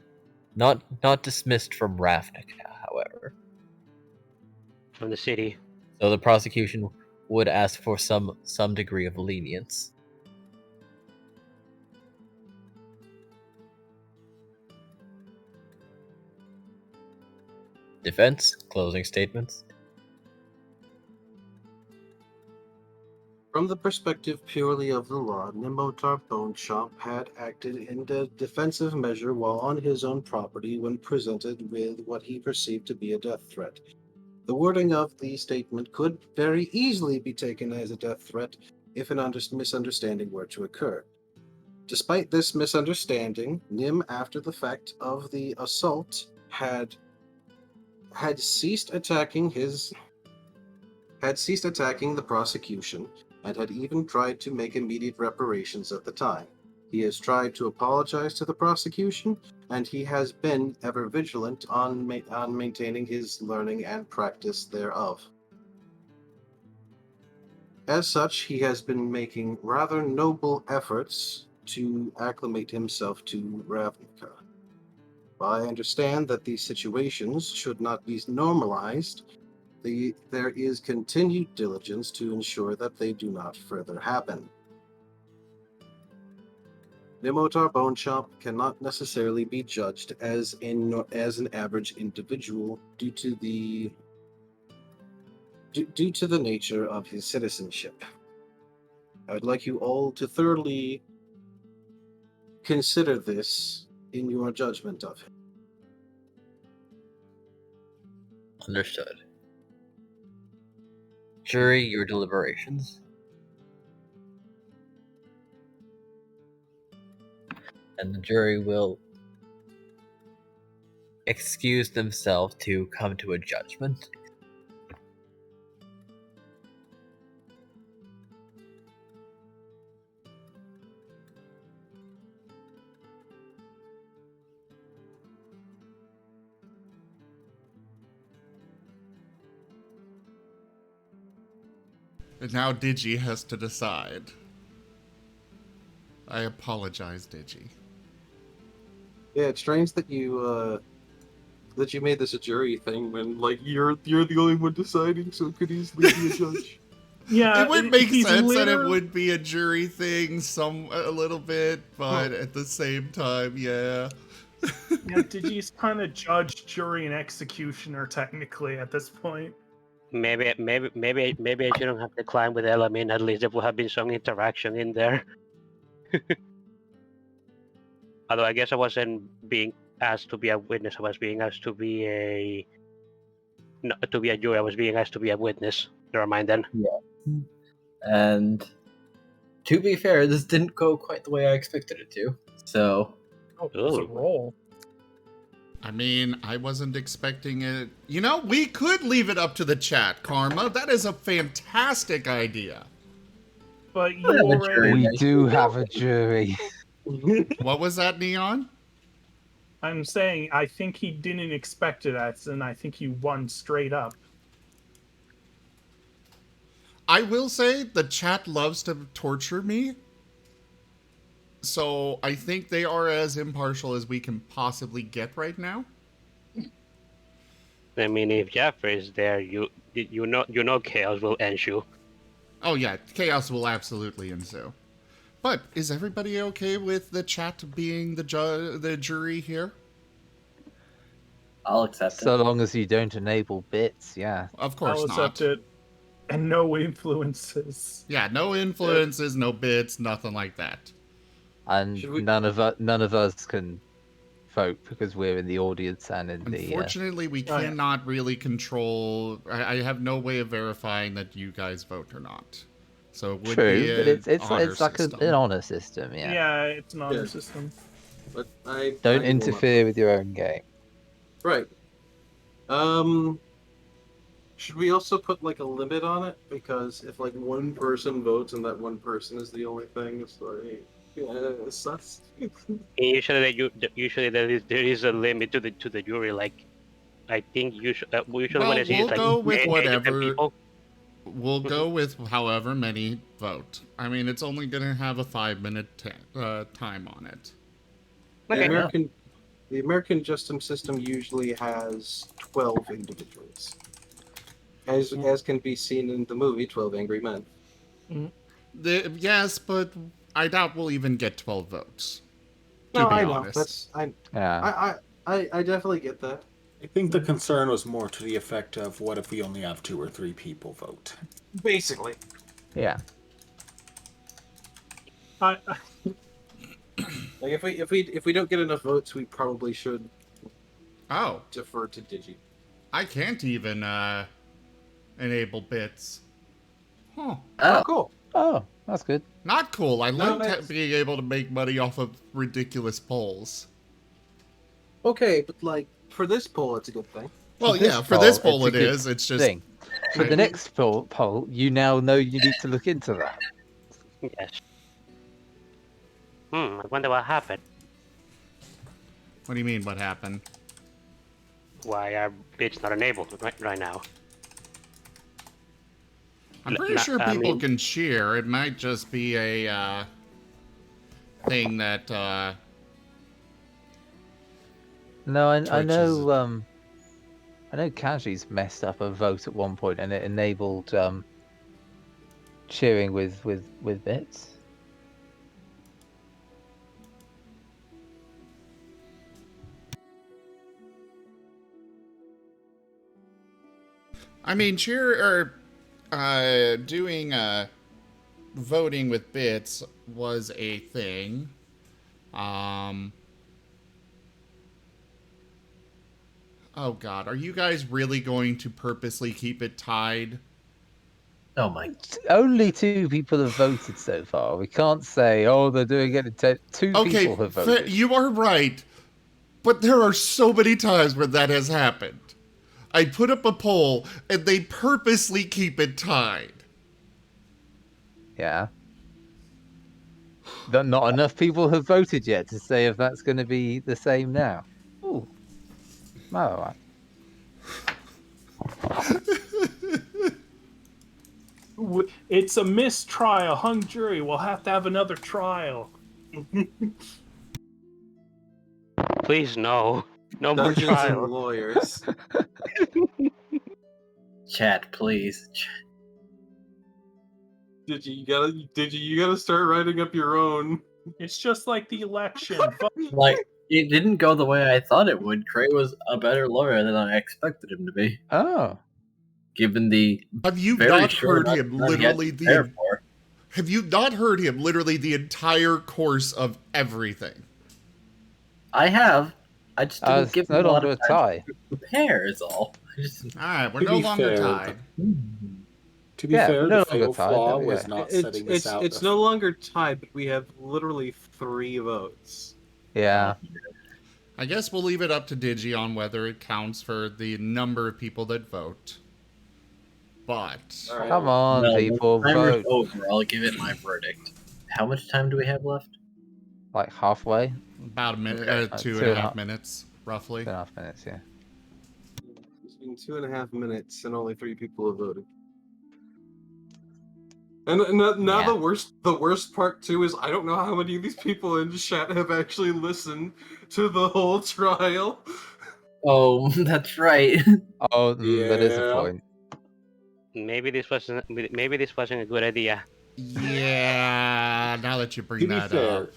Not dismissed from Ravnik, however. From the city. So the prosecution would ask for some degree of lenience. Defense, closing statements. From the perspective purely of the law, Nimotar Bonechomp had acted in a defensive measure while on his own property when presented with what he perceived to be a death threat. The wording of the statement could very easily be taken as a death threat if an misunderstanding were to occur. Despite this misunderstanding, Nim, after the fact of the assault, had ceased attacking the prosecution and had even tried to make immediate reparations at the time. He has tried to apologize to the prosecution, and he has been ever vigilant on maintaining his learning and practice thereof. As such, he has been making rather noble efforts to acclimate himself to Ravnica. While I understand that these situations should not be normalized, there is continued diligence to ensure that they do not further happen. Nimotar Bonechomp cannot necessarily be judged as an average individual due to the nature of his citizenship. I would like you all to thoroughly consider this in your judgment of him. Understood. Jury, your deliberations. And the jury will excuse themselves to come to a judgment. And now Digi has to decide. I apologize, Digi. Yeah, it's strange that you made this a jury thing when like you're the only one deciding, so it could easily be a judge. Yeah, It would make he's sense that it literally- would be a jury thing a little bit, but at the same time, yeah. Yeah, Digi's kind of judge, jury, and executioner technically at this point. Maybe I shouldn't have declined with Elamin. At least there would have been some interaction in there. Although I guess I wasn't being asked to be a witness. I was being asked to be a jury. I was being asked to be a witness. Never mind then. Yeah. And to be fair, this didn't go quite the way I expected it to. So. Oh, it's a roll. I mean, I wasn't expecting it. You know, we could leave it up to the chat, Karma. That is a fantastic idea. But you already... We do have a jury. What was that, Neon? I'm saying I think he didn't expect it, and I think he won straight up. I will say the chat loves to torture me. So I think they are as impartial as we can possibly get right now. I mean, if Jeffrey is there, you know chaos will ensue. Oh yeah, chaos will absolutely ensue. But is everybody okay with the chat being the jury here? I'll accept it. So long as you don't enable bits, yeah. Of course I'll not. accept it. And no influences. Yeah, no influences, no bits, nothing like that. And none of us can vote because we're in the audience and in the. Unfortunately, we cannot really control. I have no way of verifying that you guys vote or not. So it would True, be but it's like an honor system, yeah. Yeah, it's an honor system. But Don't interfere with your own game. Right. Should we also put like a limit on it? Because if like one person votes and that one person is the only thing, it's like it's sus. Usually there is a limit to the jury. Like, I think usually Well, when I see we'll it's like go with 8 different whatever. people. We'll go with however many vote. I mean, it's only going to have a 5-minute time on it. The American justice system usually has 12 individuals, as can be seen in the movie 12 Angry Men. Yes, but I doubt we'll even get 12 votes. No, to be I know. honest. I definitely get that. I think the concern was more to the effect of what if we only have 2 or 3 people vote? Basically. Yeah. Like if we don't get enough votes, we probably should. Defer to Digi. I can't even enable bits. Huh. Oh, cool. Oh, that's good. Not cool. I No, like being able to make money off of ridiculous polls. Okay, but like for this poll, it's a good thing. Well, yeah, for this poll it is. It's just thing. For the next poll, you now know you need to look into that. Yes. I wonder what happened. What do you mean? What happened? Why are bits not enabled right now? I'm pretty sure people can cheer. It might just be a thing that. No, I know. I know Kaji's messed up a vote at one point, and it enabled cheering with bits. I mean, doing voting with bits was a thing. Oh god, are you guys really going to purposely keep it tied? Oh my. Only 2 people have voted so far. We can't say, oh, they're doing it. 2 Okay, people have voted. you are right. But there are so many times where that has happened. I put up a poll and they purposely keep it tied. Yeah. Not enough people have voted yet to say if that's going to be the same now. Ooh. All right. It's a mistrial. Hung jury. We'll have to have another trial. Please, no. No more Dungeons trial. and lawyers. Chat, please. You gotta start writing up your own. It's just like the election. Like, it didn't go the way I thought it would. Cray was a better lawyer than I expected him to be. Oh. Given the Have you very not short heard him amount of time he had literally to prepare for. Have you not heard him literally the entire course of everything? I have. I just didn't give no him a lot longer of a time tie. to prepare, is all. Alright, we're To no be longer fair, tied. To be Yeah, fair, no the fatal longer tied, flaw there we was go. not setting this out. It's no longer tied, but we have literally 3 votes. Yeah. I guess we'll leave it up to Digi on whether it counts for the number of people that vote. But... All right. Come on, Well, people, when the timer's vote. over, I'll give it my verdict. How much time do we have left? Like halfway? About a minute, Okay. 2.5 minutes, roughly. 2.5 minutes, yeah. It's been 2.5 minutes, and only 3 people have voted. And now Yeah. the worst part too is I don't know how many of these people in chat have actually listened to the whole trial. Oh, that's right. Oh, that is a point. Maybe this wasn't a good idea. Yeah, now that you bring that up.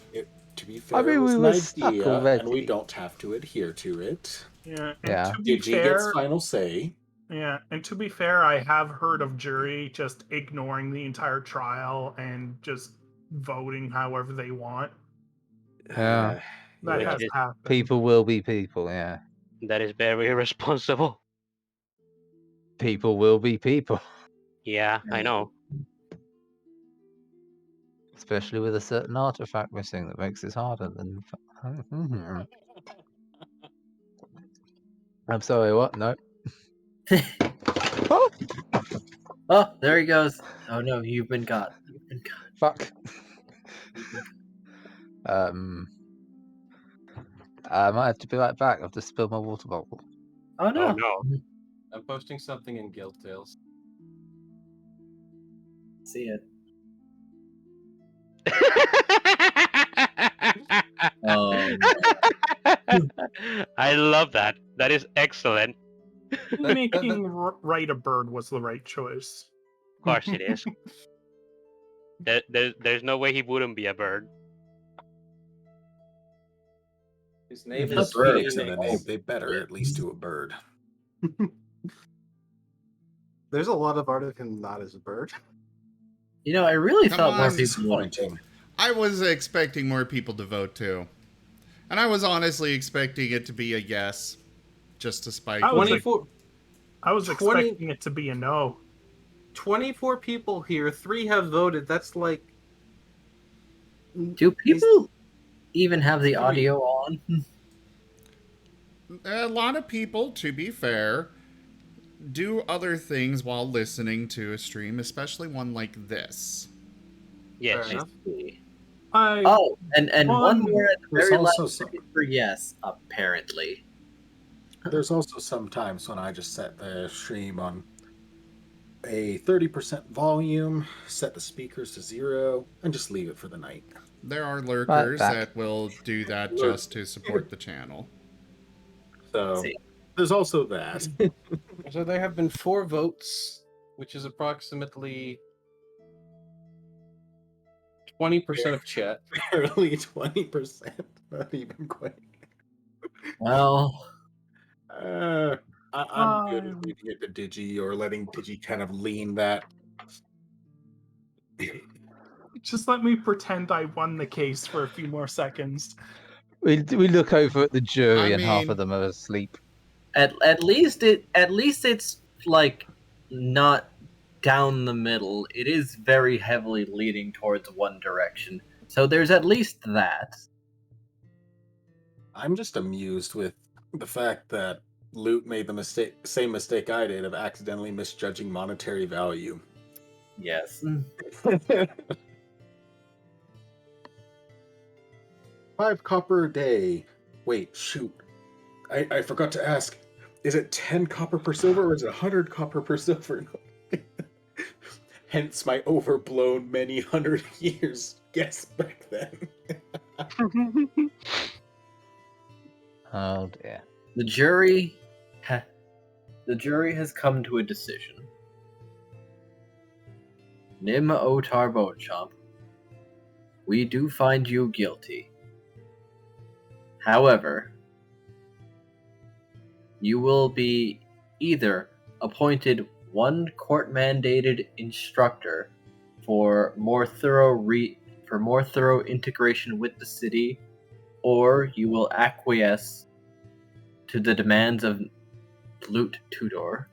To be fair, I mean, it was we an were stuck idea, and we already. don't have to adhere to it. Yeah. Yeah. To be Digi fair, gets final say. yeah, and to be fair, I have heard of jury just ignoring the entire trial and just voting however they want. Yeah. That has happened. People will be people, yeah. That is very irresponsible. People will be people. Yeah, I know. Especially with a certain artifact missing that makes it harder than... I'm sorry, what? No. Oh! Oh, there he goes. Oh no, you've been got. You've been got. Fuck. I might have to be right back. I've just spilled my water bottle. Oh no. Oh no. I'm posting something in Guild Tales. See it. I love that. That is excellent. Making Write a Bird was the right choice. Of course it is. There's no way he wouldn't be a bird. His name If is there's Phoenix Phoenix. in the name, they better at least do a bird. There's a lot of art of him not as a bird. You know, I really Come thought more on, people would. I was expecting more people to vote too. And I was honestly expecting it to be a yes. Just to spite I was, 24 I was expecting it to be a no. 24 people here, 3 have voted. That's like... Do people even have the audio on? A lot of people, to be fair, do other things while listening to a stream, especially one like this. Yes. Oh, and one more at the very There's last also second for yes, apparently. There's also some times when I just set the stream on a 30% volume, set the speakers to 0, and just leave it for the night. There are lurkers that will do that just to support the channel. So there's also that. So there have been 4 votes, which is approximately 20% of chat. Barely 20%. Not even quite. Well, I'm good with leaving it to Digi or letting Digi kind of lean that. Just let me pretend I won the case for a few more seconds. We look over at the jury, I and half mean- of them are asleep. At least it's like not down the middle. It is very heavily leaning towards one direction. So there's at least that. I'm just amused with the fact that Lute made the same mistake I did of accidentally misjudging monetary value. Yes. 5 copper a day. Wait, shoot. I forgot to ask. Is it 10 copper per silver or is it 100 copper per silver? Hence my overblown many hundred years guess back then. Oh dear. The jury has come to a decision. Nim Otar Bonechomp, we do find you guilty. However, you will be either appointed one court-mandated instructor for more thorough integration with the city, or you will acquiesce to the demands of Lute Tudor.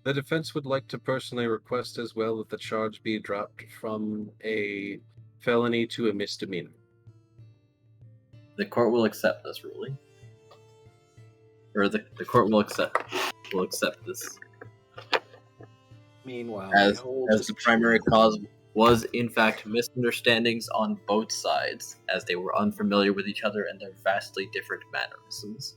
The defense would like to personally request as well that the charge be dropped from a felony to a misdemeanor. The court will accept this ruling. Or the court will accept this. Meanwhile, As the primary cause was in fact misunderstandings on both sides, as they were unfamiliar with each other and their vastly different mannerisms.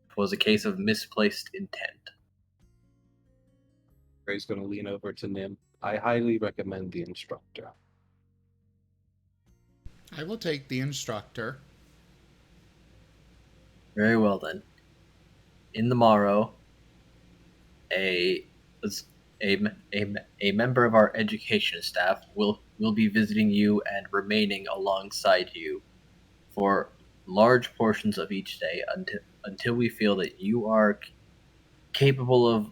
It was a case of misplaced intent. Ray's going to lean over to Nim. I highly recommend the instructor. I will take the instructor. Very well then. In the morrow, a member of our education staff will be visiting you and remaining alongside you for large portions of each day until we feel that you are capable of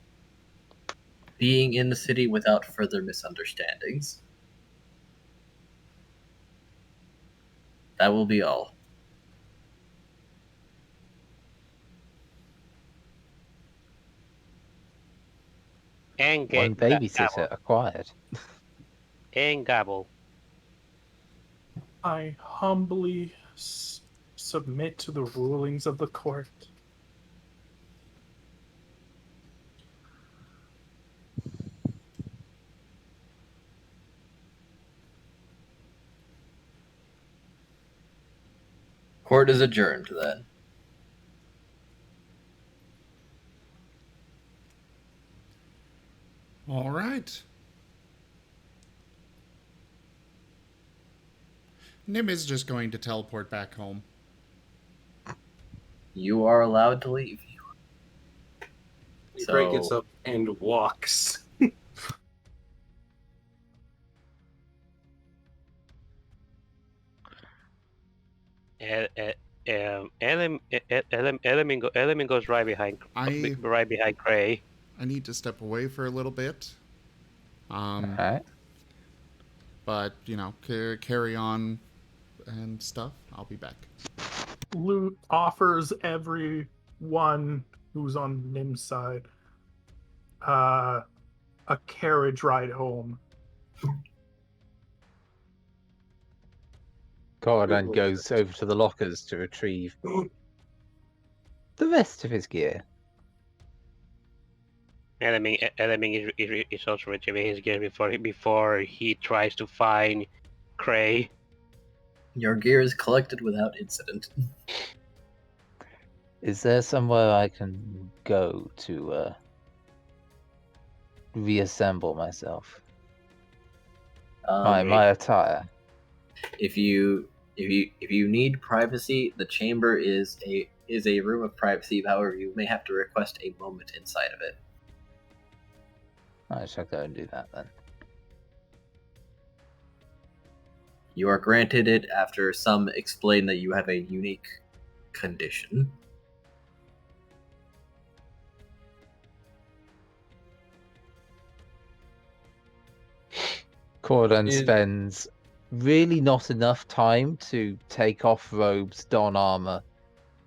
being in the city without further misunderstandings. That will be all. And One babysitter acquired. And gobble. I humbly submit to the rulings of the court. Court is adjourned then. All right. Nim is just going to teleport back home. You are allowed to leave. Ray gets up and walks. Element goes right behind Gray. I need to step away for a little bit. Alright. But, you know, carry on and stuff. I'll be back. Lute offers everyone who's on Nim's side a carriage ride home. Cordan goes over to the lockers to retrieve the rest of his gear. Element is also retrieving his gear before he tries to find Cray. Your gear is collected without incident. Is there somewhere I can go to reassemble myself? My attire. If you need privacy, the chamber is a room of privacy. However, you may have to request a moment inside of it. I shall go and do that then. You are granted it after some explain that you have a unique condition. Cordon spends really not enough time to take off robes, don armor,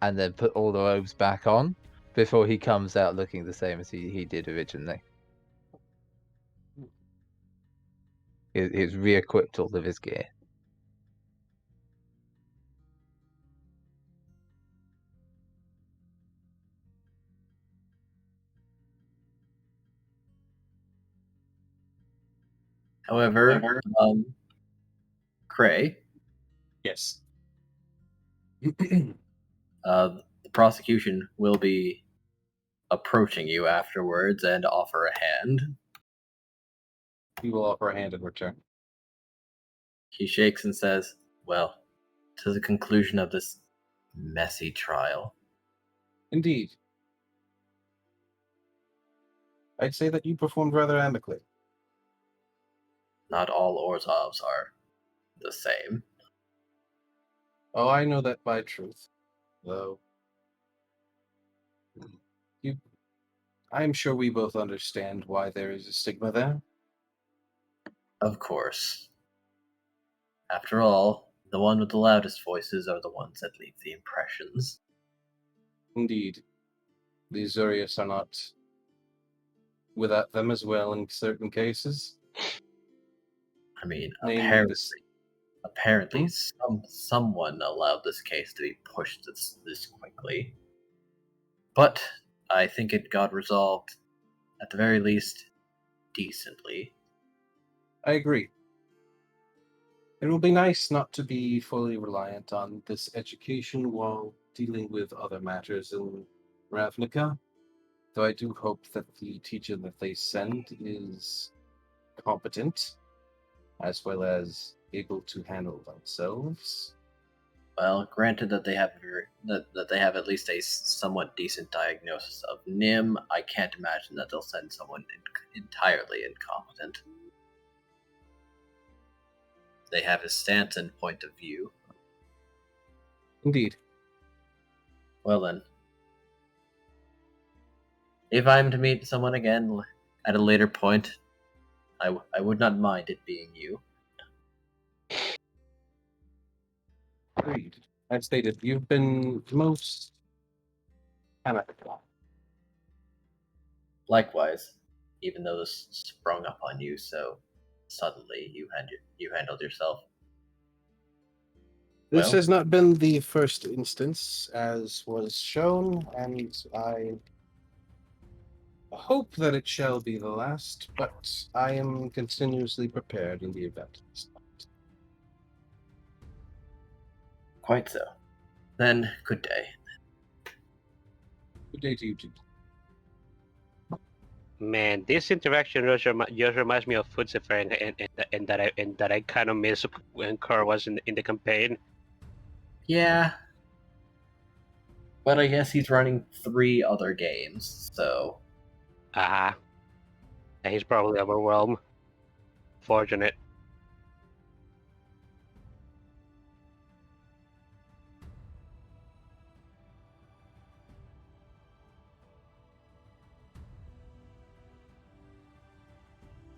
and then put all the robes back on before he comes out looking the same as he did originally. He's re-equipped all of his gear. However, Cray, Yes. the prosecution will be approaching you afterwards and offer a hand. He will offer a hand in return. He shakes and says, "Well, to the conclusion of this messy trial." Indeed. I'd say that you performed rather amicably. Not all Orzhovs are the same. Oh, I know that by truth. Though, I'm sure we both understand why there is a stigma there. Of course. After all, the one with the loudest voices are the ones that leave the impressions. Indeed. The Azorius are not without them as well in certain cases. I mean, Namely apparently someone allowed this case to be pushed this quickly. But I think it got resolved, at the very least, decently. I agree. It will be nice not to be fully reliant on this education while dealing with other matters in Ravnica. Though I do hope that the teacher that they send is competent, as well as able to handle themselves. Well, granted that they have that they have at least a somewhat decent diagnosis of Nim, I can't imagine that they'll send someone entirely incompetent. They have his stance and point of view. Indeed. Well then, if I'm to meet someone again at a later point, I would not mind it being you. Agreed. I've stated you've been most amicable. Likewise, even though this sprung up on you so suddenly, you handled yourself. This Well, has not been the first instance, as was shown, and I hope that it shall be the last, but I am continuously prepared in the event. quite so. Then, good day. Good day to you too. Man, this interaction just reminds me of Fuzifer and that I kind of miss when Kerr was in the campaign. Yeah. But I guess he's running 3 other games, so... And he's probably overwhelmed. Fortunate.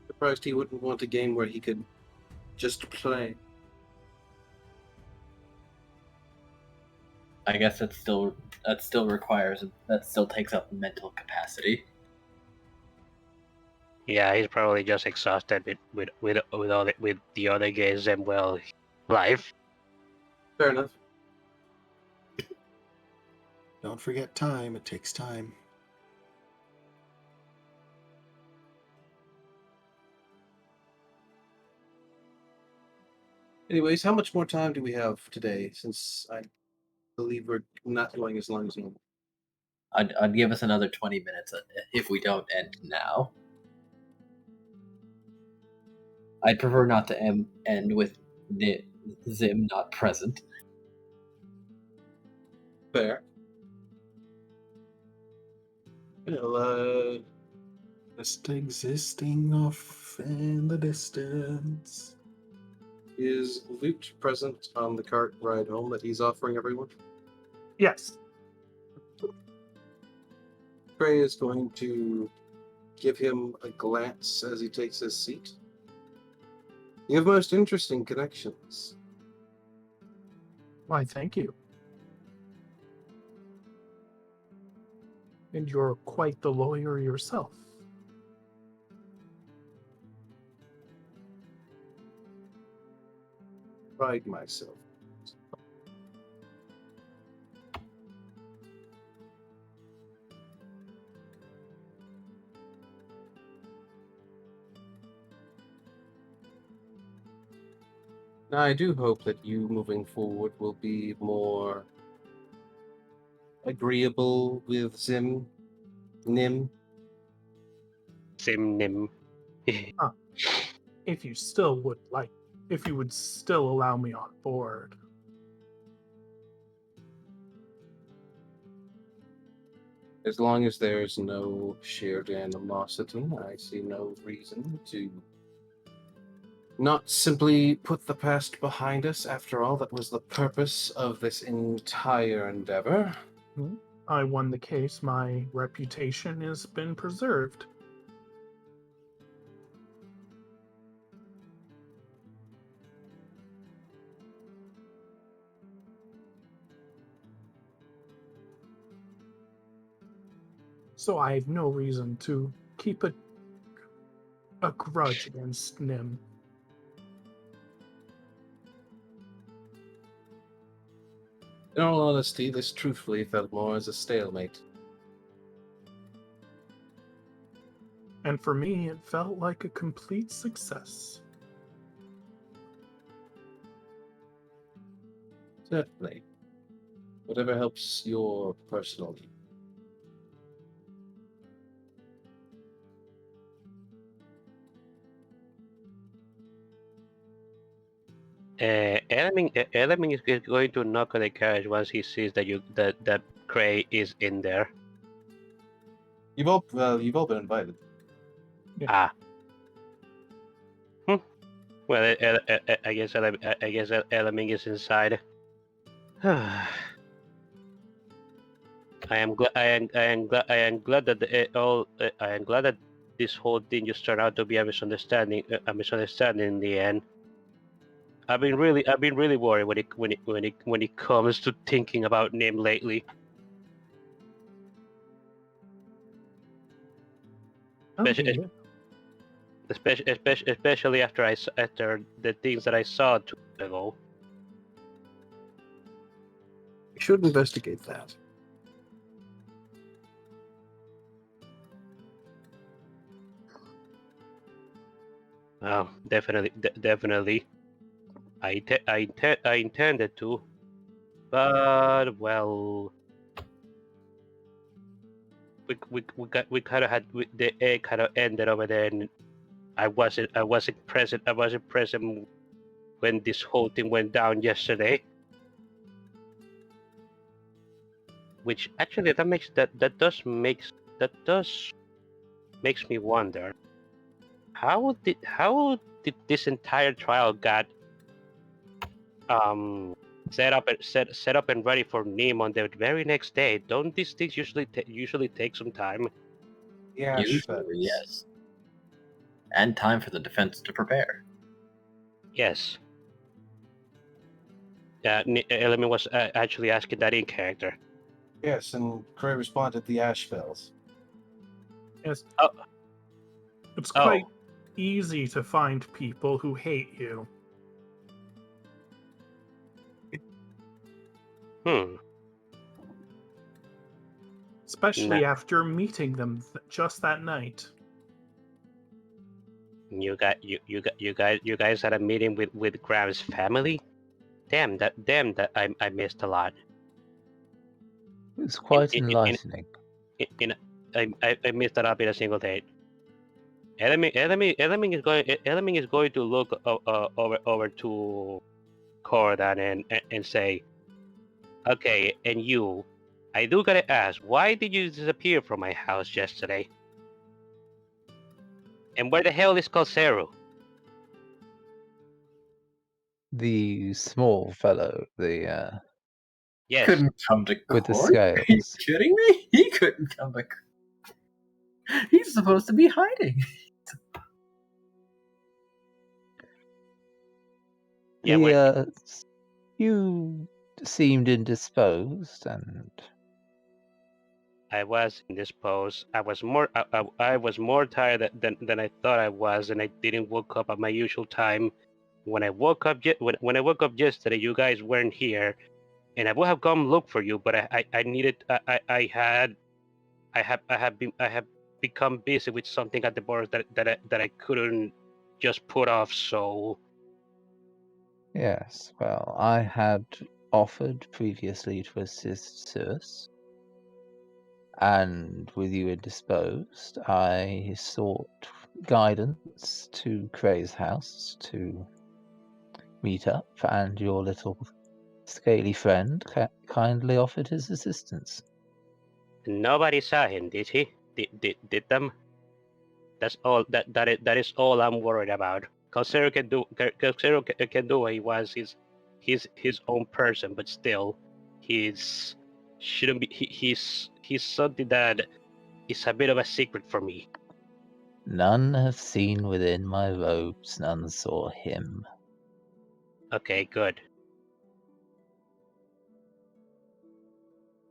Surprised he wouldn't want a game where he could just play. I guess that still takes up mental capacity. Yeah, he's probably just exhausted with the other games and well, life. Fair enough. Don't forget time. It takes time. Anyways, how much more time do we have today? Since I believe we're not going as long as normal. I'd give us another 20 minutes if we don't end now. I'd prefer not to end with Zim not present. Fair. Well, Just existing off in the distance. Is Lute present on the cart ride home that he's offering everyone? Yes. Gray is going to give him a glance as he takes his seat. You have most interesting connections. Why, thank you. And you're quite the lawyer yourself. Pride myself. Now, I do hope that you moving forward will be more agreeable with Nim. Nim. If you would still allow me on board. As long as there's no shared animosity, I see no reason to not simply put the past behind us. After all, that was the purpose of this entire endeavor. I won the case. My reputation has been preserved. So I have no reason to keep a grudge against Nim. In all honesty, this truthfully felt more as a stalemate. And for me, it felt like a complete success. Certainly. Whatever helps your personal needs. Element is going to knock on the carriage once he sees that Cray is in there. You've all been invited. Yeah. Well, I guess Element is inside. I am glad that I am glad that this whole thing just turned out to be a misunderstanding in the end. I've been really worried when it comes to thinking about Nim lately. Especially after the things that I saw 2 years ago. We should investigate that. Oh, definitely. I intended to, but well, we kind of had the egg kind of ended over there, and I wasn't present. I wasn't present when this whole thing went down yesterday. Which actually that does makes me wonder how did this entire trial got set up and ready for Nim on the very next day. Don't these things usually take some time? Yeah, usually, yes. And time for the defense to prepare. Yes. Element was actually asking that in character. Yes, and Cray responded the ash fells. Yes. Oh. It's quite easy to find people who hate you. Especially after meeting them just that night. You guys had a meeting with Graham's family? Damn that I missed a lot. It's quite enlightening. I missed that up in a single day. Element is going to look over to Cordan and say, okay, and you, I do gotta ask, why did you disappear from my house yesterday? And where the hell is Calcero? The small fellow, the Yes. Couldn't come to with the court? Are you scales. kidding me? He couldn't come to court. He's supposed to be hiding. Yeah, You seemed indisposed, and I was indisposed. I was more tired than I thought I was, and I didn't wake up at my usual time. When I woke up when I woke up yesterday, you guys weren't here, and I would have come look for you, but I needed I have become busy with something at the bar that I couldn't just put off. So yes, well, I had offered previously to assist Circe, and with you indisposed, I sought guidance to Cray's house to meet up, and your little scaly friend kindly offered his assistance. nobody saw him, did he? Did them? That's all. That is all I'm worried about. Calcero can do what he wants. He's his own person, but still, he's shouldn't be. He's something that is a bit of a secret for me. None have seen within my robes, none saw him. Okay, good.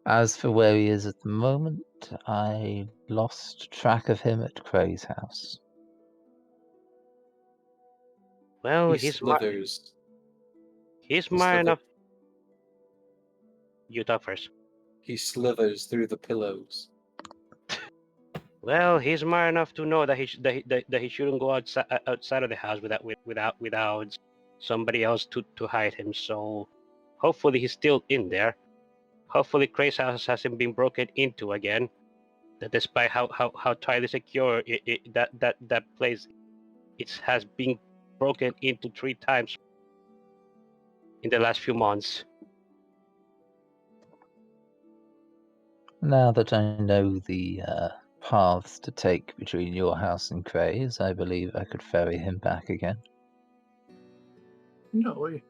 As for where he is at the moment, I lost track of him at Cray's house. Well, He he's slithers. he's He smart slithers. enough. You talk first. He slithers through the pillows. Well, he's smart enough to know that that he shouldn't go outside of the house without somebody else to hide him. So hopefully he's still in there. Hopefully Cray's house hasn't been broken into again. That despite how tightly secure that place it has been broken into 3 times in the last few months. Now that I know the paths to take between your house and Cray's, I believe I could ferry him back again. No, if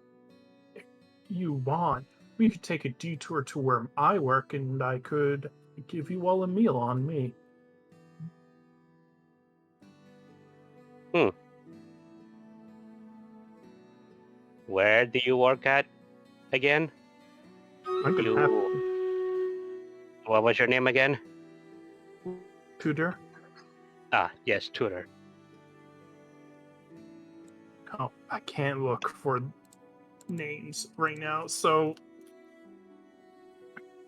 you want, we could take a detour to where I work, and I could give you all a meal on me. Where do you work at again? What was your name again? Tutor. Ah, yes, Tutor. Oh, I can't look for names right now, so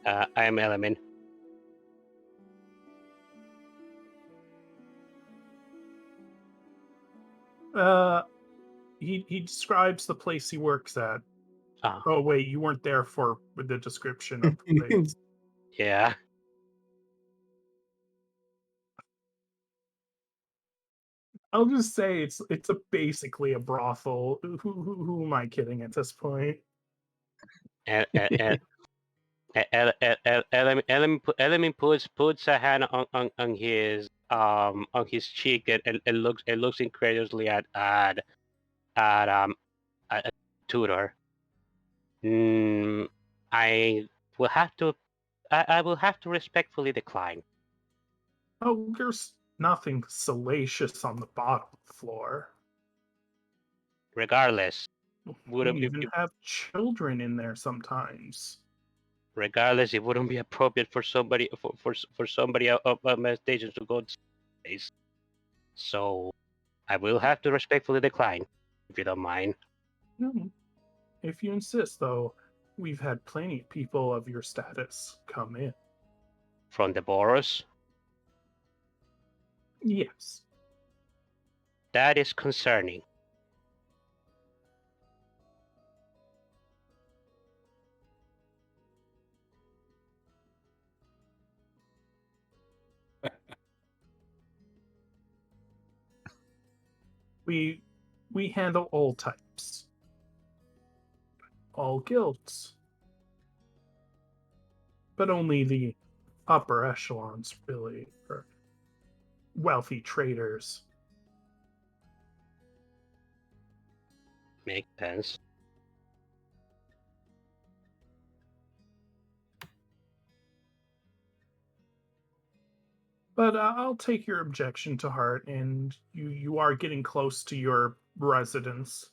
I am Element. he describes the place he works at. Oh wait, you weren't there for the description of the place. Yeah. I'll just say it's basically a brothel. Who am I kidding at this point? Element puts a hand on his cheek and looks incredulously at Tudor. I will have to I will have to respectfully decline. Oh, there's nothing salacious on the bottom floor. Regardless, We even have children in there sometimes. regardless, it wouldn't be appropriate for somebody for somebody of my station to go to space. So I will have to respectfully decline, if you don't mind. No. If you insist, though, we've had plenty of people of your status come in. From the Boros? Yes. That is concerning. We handle all types. All guilds. But only the upper echelons, really, for wealthy traders. Makes sense. But I'll take your objection to heart, and you are getting close to your residence.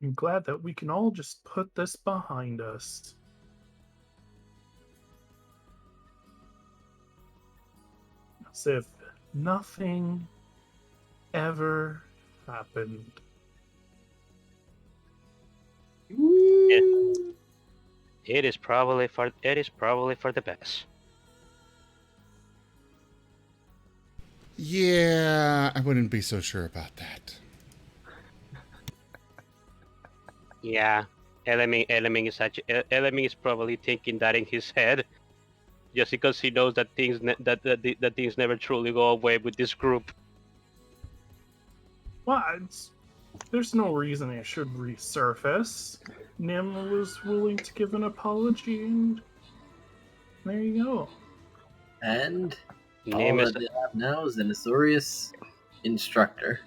I'm glad that we can all just put this behind us. As if nothing ever happened. It is probably for the best. Yeah, I wouldn't be so sure about that. Yeah, Element is probably thinking that in his head, just because he knows that that things never truly go away with this group. Well, there's no reason it should resurface. Nim was willing to give an apology, and there you go. And Name all is that they have now is an Azorius instructor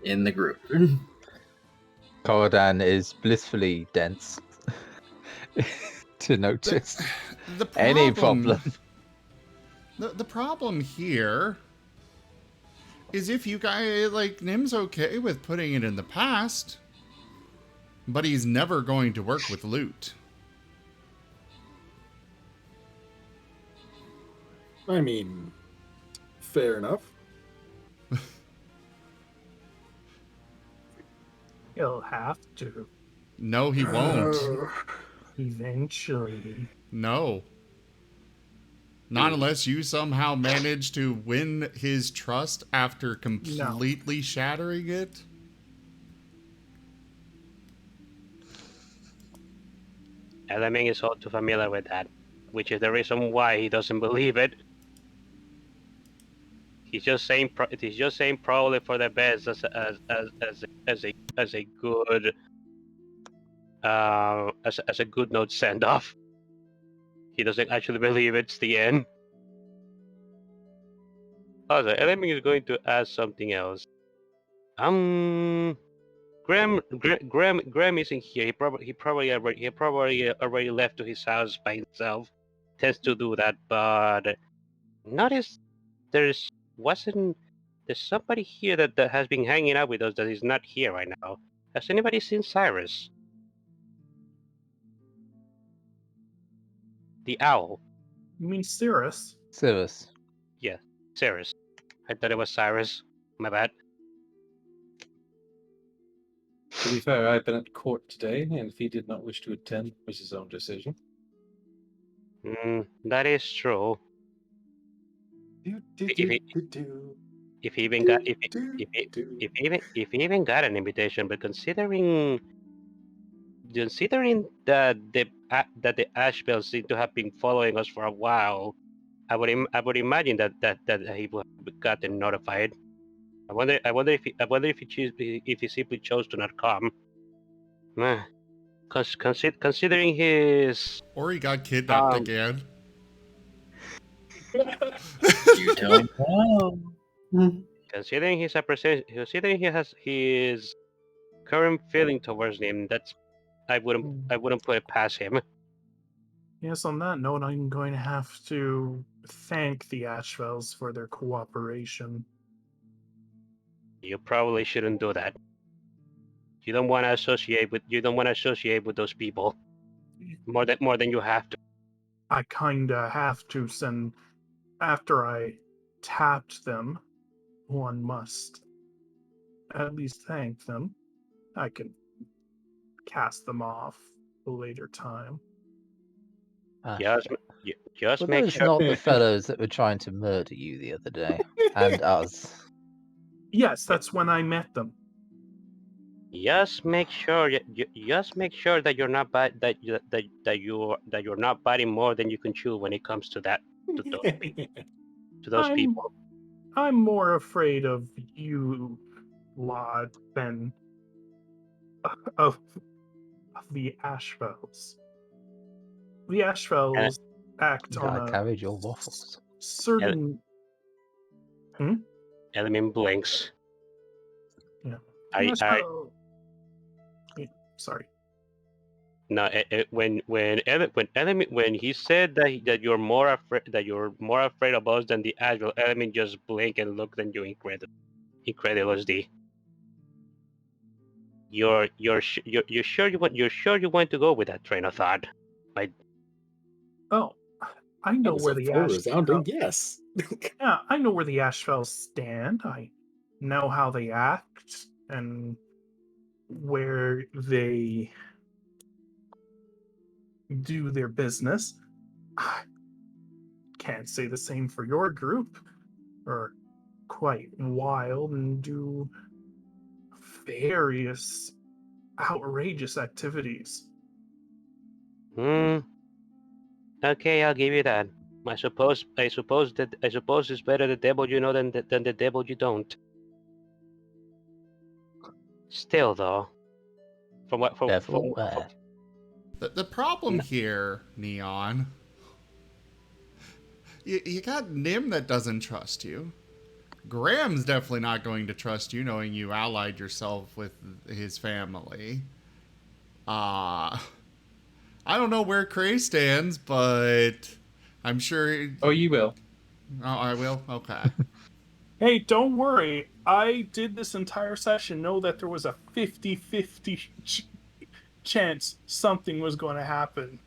in the group. Cordan is blissfully dense to notice The any problem, problem. the problem here is if you guys, like, Nim's okay with putting it in the past, but he's never going to work with Lute. I mean, fair enough. He'll have to. No, he won't. Eventually. No. Not unless you somehow manage to win his trust after completely shattering it. Element is all too familiar with that, which is the reason why he doesn't believe it. He's just saying probably for the best as a good as a good note send off. He doesn't actually believe it's the end. Also, Element is going to ask something else. Graham isn't here. He probably already left to his house by himself. Tends to do that, but notice there's somebody here that has been hanging out with us that is not here right now. Has anybody seen Cyrus? The owl. You mean Cirrus? Cirrus. Yeah, Cyrus. I thought it was Cyrus. My bad. To be fair, I've been at court today, and if he did not wish to attend, it was his own decision. That is true. If he even got an invitation, but considering that the Ashbells seem to have been following us for a while, I would imagine that he would have gotten notified. I wonder if he simply chose to not come. Considering his... Or he got kidnapped again. You don't know. Considering his current feeling towards him, I wouldn't put it past him. Yes, on that note, I'm going to have to thank the Ashvells for their cooperation. You probably shouldn't do that. You don't want to associate with those people more than you have to. I kinda have to, send after I tapped them, one must at least thank them. I can cast them off a later time. Just Were make those sure. not the fellows that were trying to murder you the other day and us? Yes, that's when I met them. Just make sure that you're not that you're not biting more than you can chew when it comes to that to those people. I'm more afraid of you lot than of the Ashvells. The Ashvells act on Got a a cabbage or waffles? certain. Element blinks. Yeah. I Yeah, sorry. No, when he said that you're more afraid of us than the actual element, just blink and looked at you incredulously. You're sure you want to go with that train of thought? Oh, I know was where a the full ash. resounding yes. Yeah, I know where the Ashfells stand. I know how they act and where they do their business. I can't say the same for your group. Are quite wild and do various outrageous activities. Okay, I'll give you that. I suppose it's better the devil you know than the devil you don't. Still, though, from what from The problem here, Neon, you got Nim that doesn't trust you. Graham's definitely not going to trust you, knowing you allied yourself with his family. I don't know where Cray stands, but I'm sure... Oh, you will. Oh, I will? Okay. Hey, don't worry. I did this entire session know that there was a 50-50 chance something was going to happen.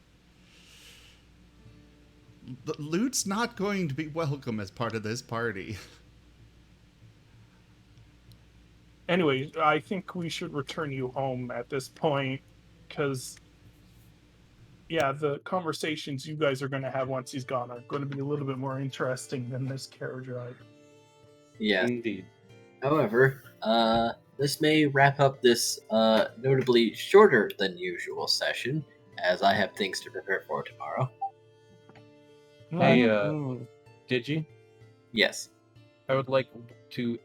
Lute's not going to be welcome as part of this party. Anyway, I think we should return you home at this point, because, yeah, the conversations you guys are going to have once he's gone are going to be a little bit more interesting than this carriage ride. Yeah. Indeed. However, this may wrap up this notably shorter than usual session, as I have things to prepare for tomorrow. Hey, did you? Yes. I would like to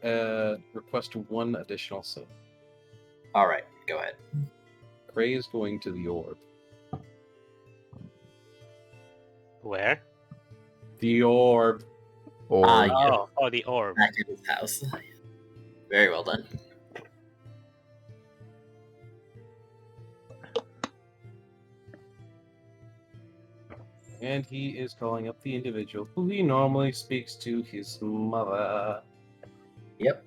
request one additional sub. All right, go ahead. Cray is going to the orb. Where? The orb. Yeah. The orb. Back at his house. Very well done. And he is calling up the individual who he normally speaks to, his mother. Yep.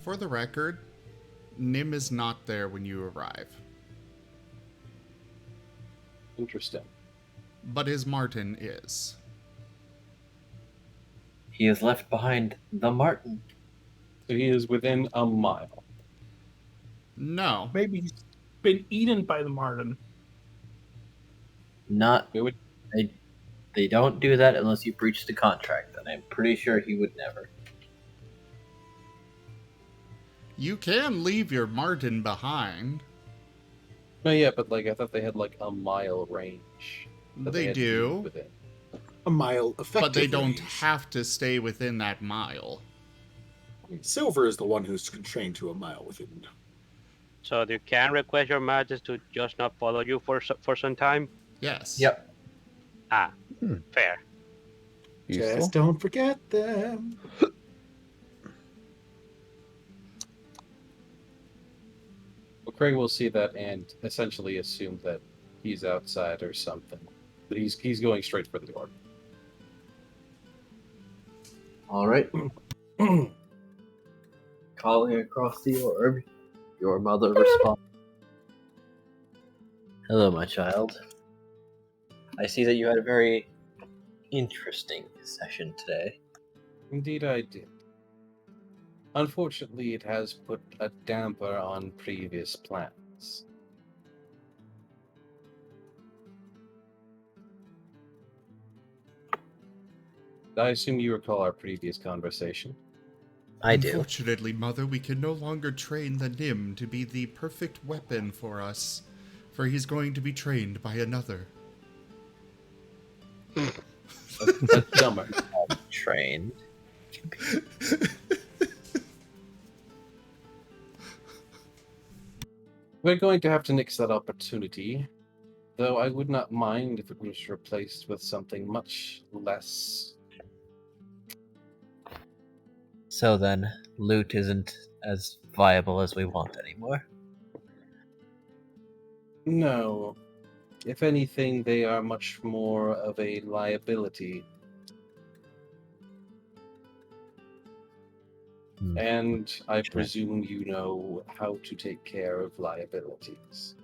For the record, Nim is not there when you arrive. Interesting. But his Marten is. He has left behind the Marten. So he is within a mile. No. Maybe he's been eaten by the Marten. Not. They don't do that unless you breach the contract, and I'm pretty sure he would never. You can leave your Marten behind. No, yeah, but I thought they had a mile range. They do. A mile effective But they don't range. have to stay within that mile. Silver is the one who's constrained to a mile within. So you can request your majesty to just not follow you for some time? Yes. Yep. Fair. Just don't forget them. Well, Craig will see that and essentially assume that he's outside or something. But he's going straight for the orb. All right. Calling across the orb, your mother responds. Hello, my child. I see that you had a very interesting session today. Indeed I did. Unfortunately, it has put a damper on previous plans. I assume you recall our previous conversation. I do. Unfortunately, Mother, we can no longer train the Nim to be the perfect weapon for us, for he's going to be trained by another. That's dumber. Trained. We're going to have to nix that opportunity. Though I would not mind if it was replaced with something much less. So then, Lute isn't as viable as we want anymore. No. If anything, they are much more of a liability. And I presume you know how to take care of liabilities.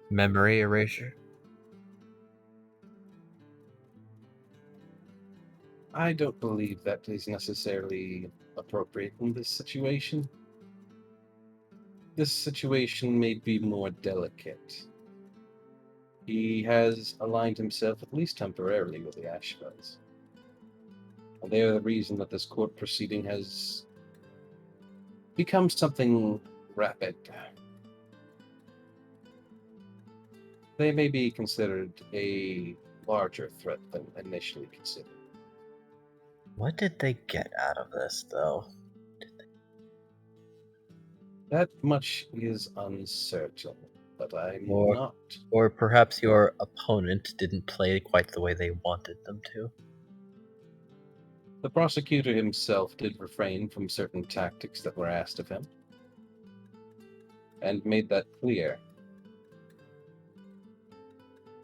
Memory erasure? I don't believe that is necessarily appropriate in this situation. This situation may be more delicate. He has aligned himself, at least temporarily, with the Ashevils. And they are the reason that this court proceeding has become something rapid. They may be considered a larger threat than initially considered. What did they get out of this, though? That much is uncertain, but I'm Or, not. or perhaps your opponent didn't play quite the way they wanted them to. The prosecutor himself did refrain from certain tactics that were asked of him, and made that clear.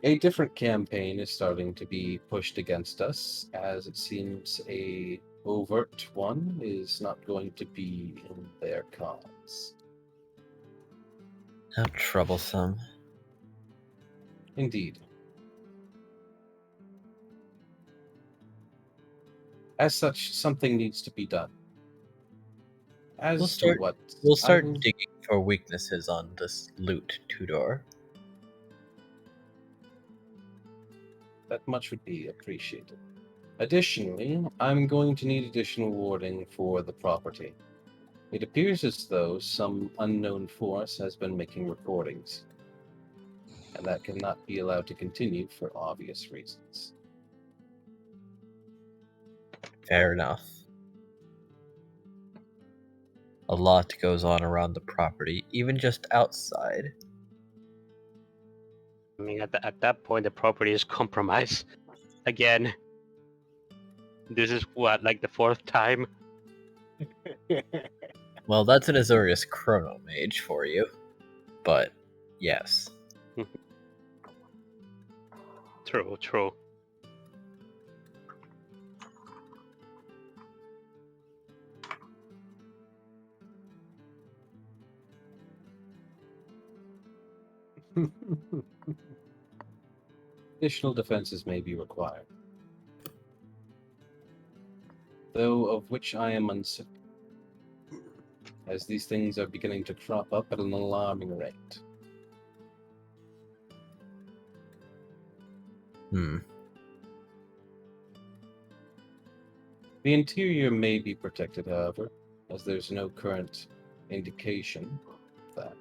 A different campaign is starting to be pushed against us, as it seems a overt one is not going to be in their cause. How troublesome. Indeed. As such, something needs to be done. As We'll to start, what, we'll I start will- digging for weaknesses on this Lute Tudor. that much would be appreciated. Additionally, I'm going to need additional warding for the property. It appears as though some unknown force has been making recordings, and that cannot be allowed to continue for obvious reasons. Fair enough. A lot goes on around the property, even just outside. I mean, at that point, the property is compromised. Again. This is what, like the fourth time? Well, that's an Azorius Chrono Mage for you. But, yes. True, true. Additional defenses may be required, though of which I am uncertain, as these things are beginning to crop up at an alarming rate. The interior may be protected, however, as there's no current indication of that.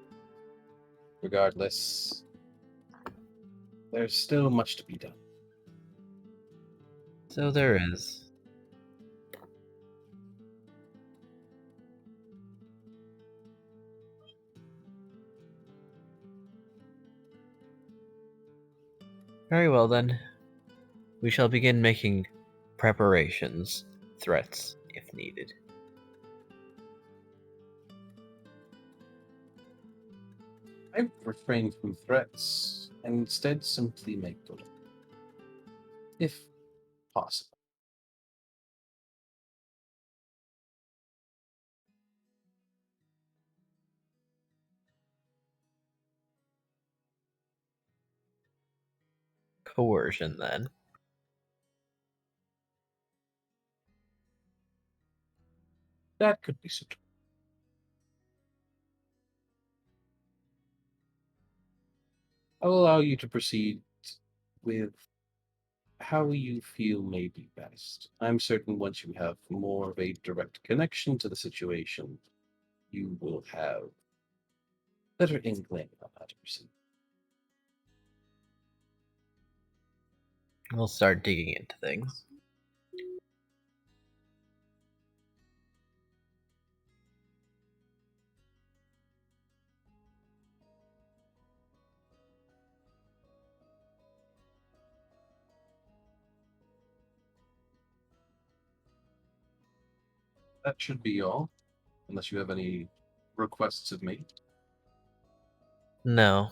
Regardless, there's still much to be done. So there is. Very well then. We shall begin making preparations, threats, if needed. I refrain from threats and instead simply make good, if possible. Coercion, then. That could be suitable. I'll allow you to proceed with how you feel may be best. I'm certain once you have more of a direct connection to the situation, you will have better inkling on how to proceed. We'll start digging into things. That should be all, unless you have any requests of me. No,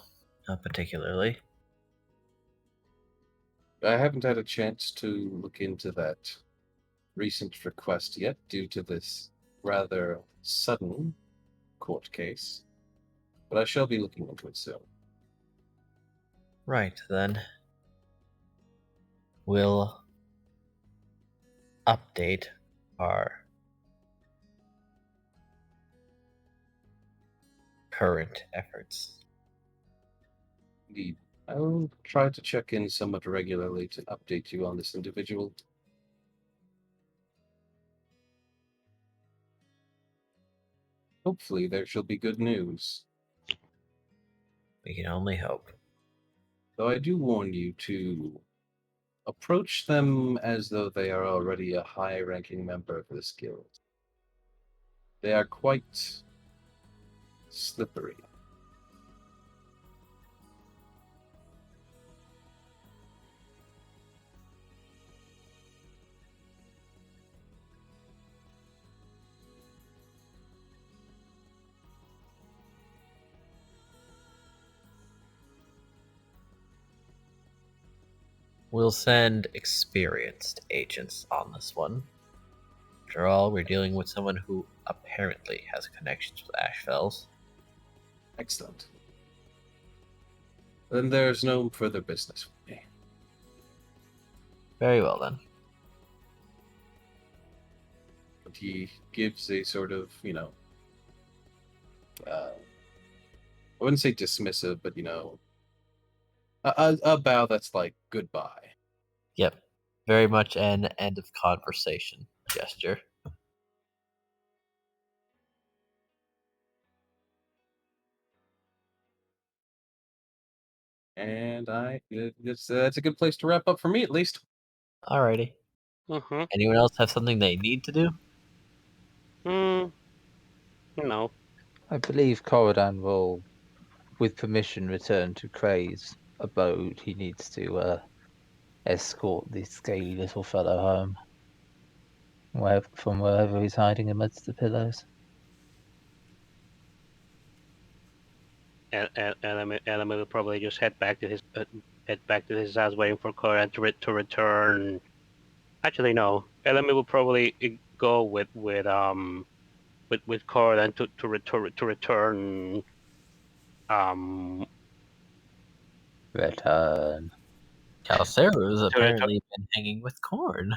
not particularly. I haven't had a chance to look into that recent request yet due to this rather sudden court case, but I shall be looking into it soon. Right, then. We'll update our current efforts. Indeed. I will try to check in somewhat regularly to update you on this individual. Hopefully there shall be good news. We can only hope. Though I do warn you to approach them as though they are already a high-ranking member of this guild. They are quite slippery. We'll send experienced agents on this one. After all, we're dealing with someone who apparently has connections with Ashfells. Excellent. Then there's no further business for me. Very well, then. But he gives a sort of, I wouldn't say dismissive, but, a bow that's like, goodbye. Yep. Very much an end of conversation gesture. And that's a good place to wrap up for me, at least. Alrighty. Mm-hmm. Anyone else have something they need to do? No. I believe Corridan will, with permission, return to Cray's abode. He needs to escort the scaly little fellow home, from wherever he's hiding amidst the pillows. Element will probably just head back to his house, waiting for Koran to return. Actually, no. Element will probably go with Koran to return. Return. Calcero's apparently been hanging with Korn.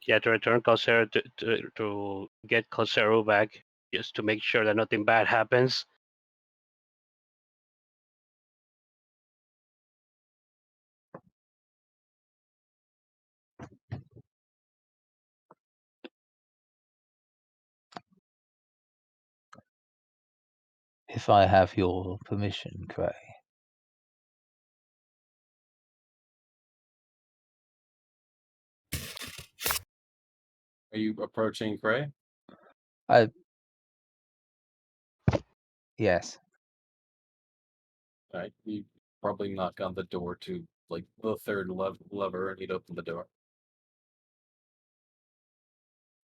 Yeah, to return Calcero to get Calcero back, just to make sure that nothing bad happens. If I have your permission, Cray. Are you approaching Gray? Yes. Right. You probably knock on the door to like the third lever, and he'd open the door.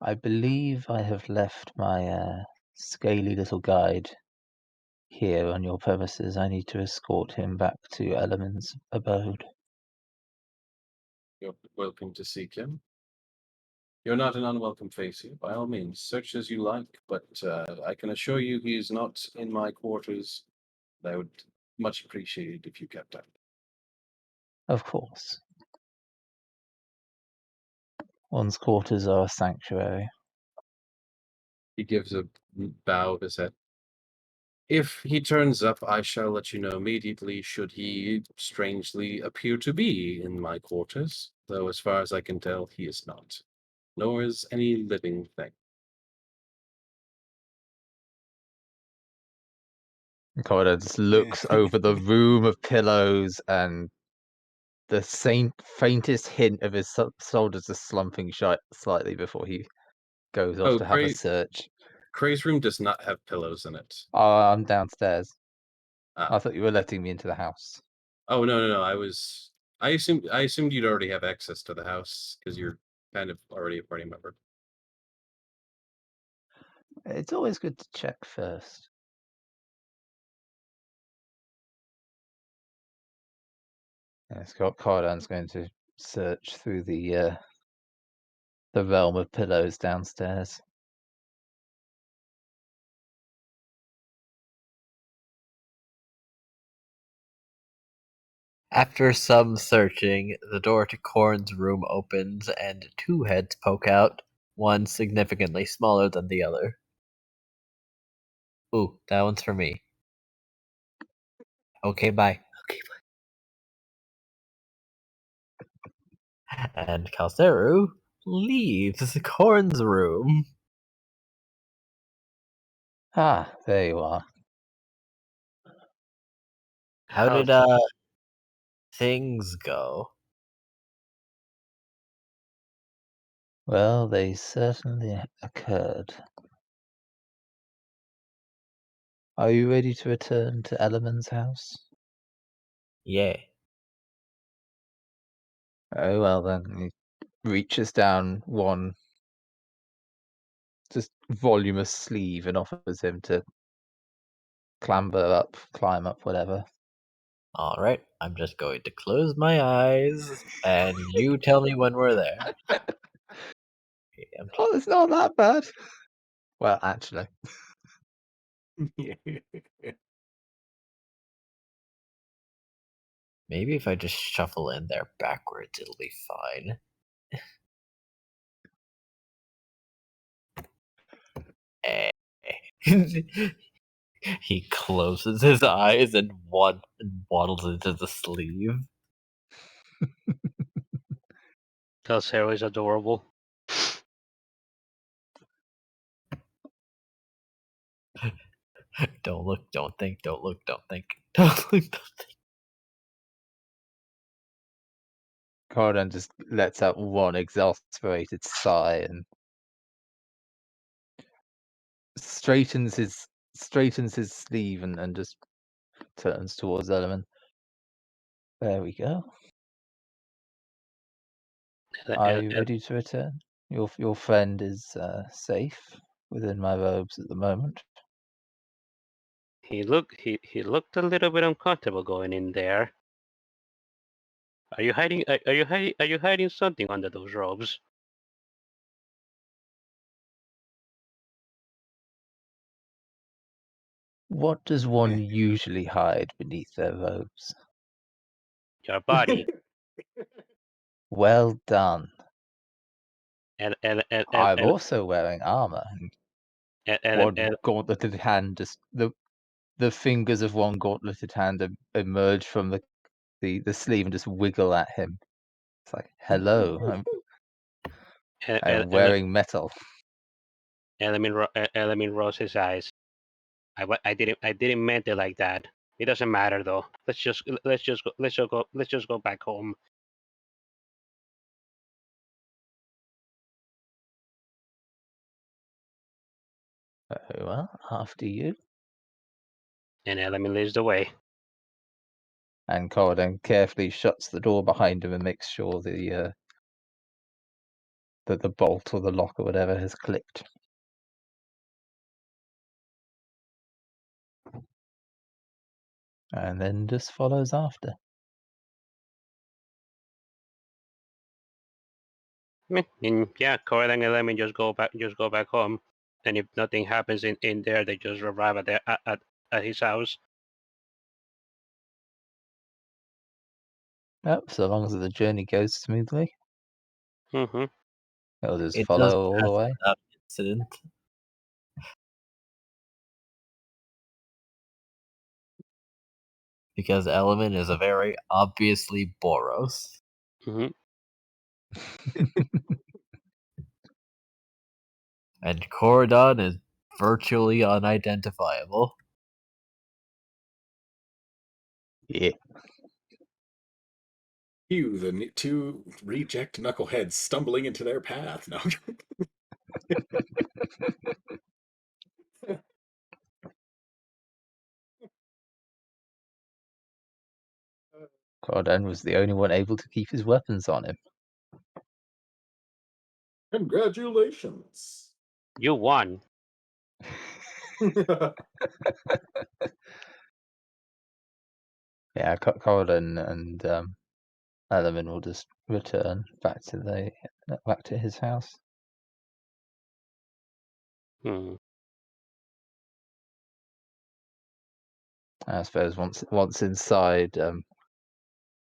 I believe I have left my scaly little guide here on your premises. I need to escort him back to Element's abode. You're welcome to seek him. You're not an unwelcome face here. By all means, search as you like, but I can assure you he is not in my quarters. I would much appreciate it if you kept that. Of course. One's quarters are a sanctuary. He gives a bow of his head. If he turns up, I shall let you know immediately should he strangely appear to be in my quarters, though as far as I can tell, he is not, nor is any living thing. Corridor just looks over the room of pillows, and the faintest hint of his shoulders are slumping slightly before he goes off to have a search. Cray's room does not have pillows in it. I'm downstairs. Ah. I thought you were letting me into the house. Oh no! I assumed you'd already have access to the house because you're kind of already a party member. It's always good to check first. Scott Cardan's going to search through the realm of pillows downstairs. After some searching, the door to Corn's room opens and two heads poke out, one significantly smaller than the other. Ooh, that one's for me. Okay, bye. And Calceru leaves Corn's room. Ah, there you are. How did things go? Well, they certainly occurred. Are you ready to return to Ellerman's house? Yeah. Very well then. He reaches down one just voluminous sleeve and offers him to climb up, whatever. Alright, I'm just going to close my eyes, and you tell me when we're there. Oh, it's not that bad. Well, actually. Maybe if I just shuffle in there backwards, it'll be fine. He closes his eyes and waddles into the sleeve. Calcero is adorable. Don't look, don't think, don't look, don't think. Don't look, don't think. Cordan just lets out one exasperated sigh and straightens his sleeve and just turns towards Ellerman. There we go. Are you ready to return? Your friend is safe within my robes at the moment. He looked a little bit uncomfortable going in there. Are you hiding? Are you hiding something under those robes? What does one usually hide beneath their robes? Your body. Well done. I'm And also wearing armor. One gauntleted hand, just the fingers of one gauntleted hand emerge from the sleeve and just wiggle at him. It's like, hello, I'm wearing metal. Element rolls his eyes. I didn't mean it like that. It doesn't matter though. Let's just go back home. Very well, after you. And Element leads the way. And Cordan carefully shuts the door behind him and makes sure that the bolt or the lock or whatever has clicked. And then just follows after. And yeah, Corey and Element just go back home. And if nothing happens in there, they just arrive at his house. Yep, so long as the journey goes smoothly. Mm-hmm. He'll just It follow does all the way. without incident. Because Element is a very obviously Boros. Mm-hmm. And Cordan is virtually unidentifiable. Yeah. You, the two reject knuckleheads stumbling into their path. No. Cordan was the only one able to keep his weapons on him. Congratulations. You won. Yeah, Corridon and Element will just return back to his house. I suppose once inside,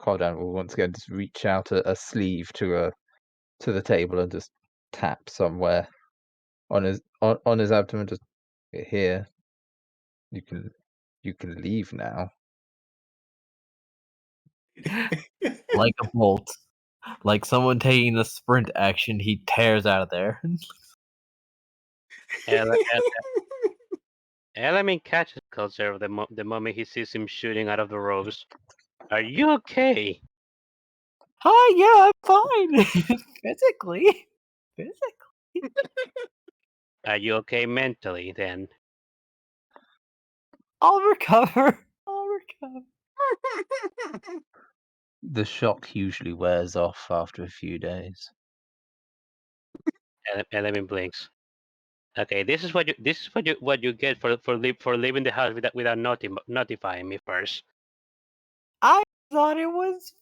Corridon will once again just reach out a sleeve to the table and just tap somewhere on his abdomen. Just here, you can leave now. Like a bolt. Like someone taking the sprint action, he tears out of there. Element catches Culture the moment he sees him shooting out of the robes. Are you okay? Hi, yeah, I'm fine. Physically. Are you okay mentally then? I'll recover. The shock usually wears off after a few days. Element blinks. Okay, this is what you get for leaving the house without notifying me first. I thought it was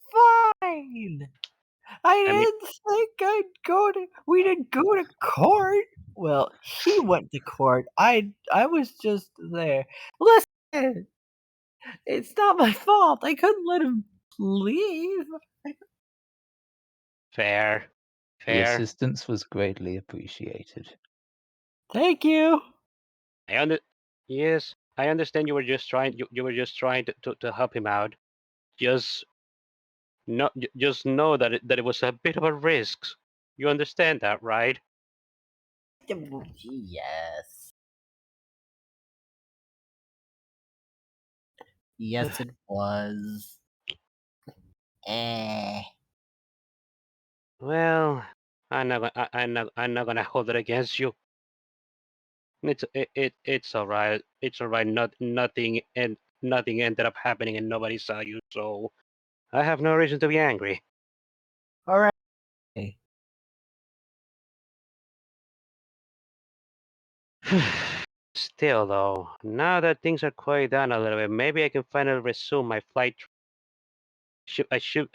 fine. I didn't think we didn't go to court. Well, he went to court. I was just there. Listen, it's not my fault. I couldn't let him leave. Fair. The assistance was greatly appreciated. Thank you. Yes, I understand you were just trying to help him out. Just know that it was a bit of a risk. You understand that, right? Yes. Yes, it was. Well, I'm not gonna hold it against you. It's all right. It's all right. Nothing ended up happening, and nobody saw you, so I have no reason to be angry. All right. Still, though, now that things are quiet down a little bit, maybe I can finally resume my flight. I should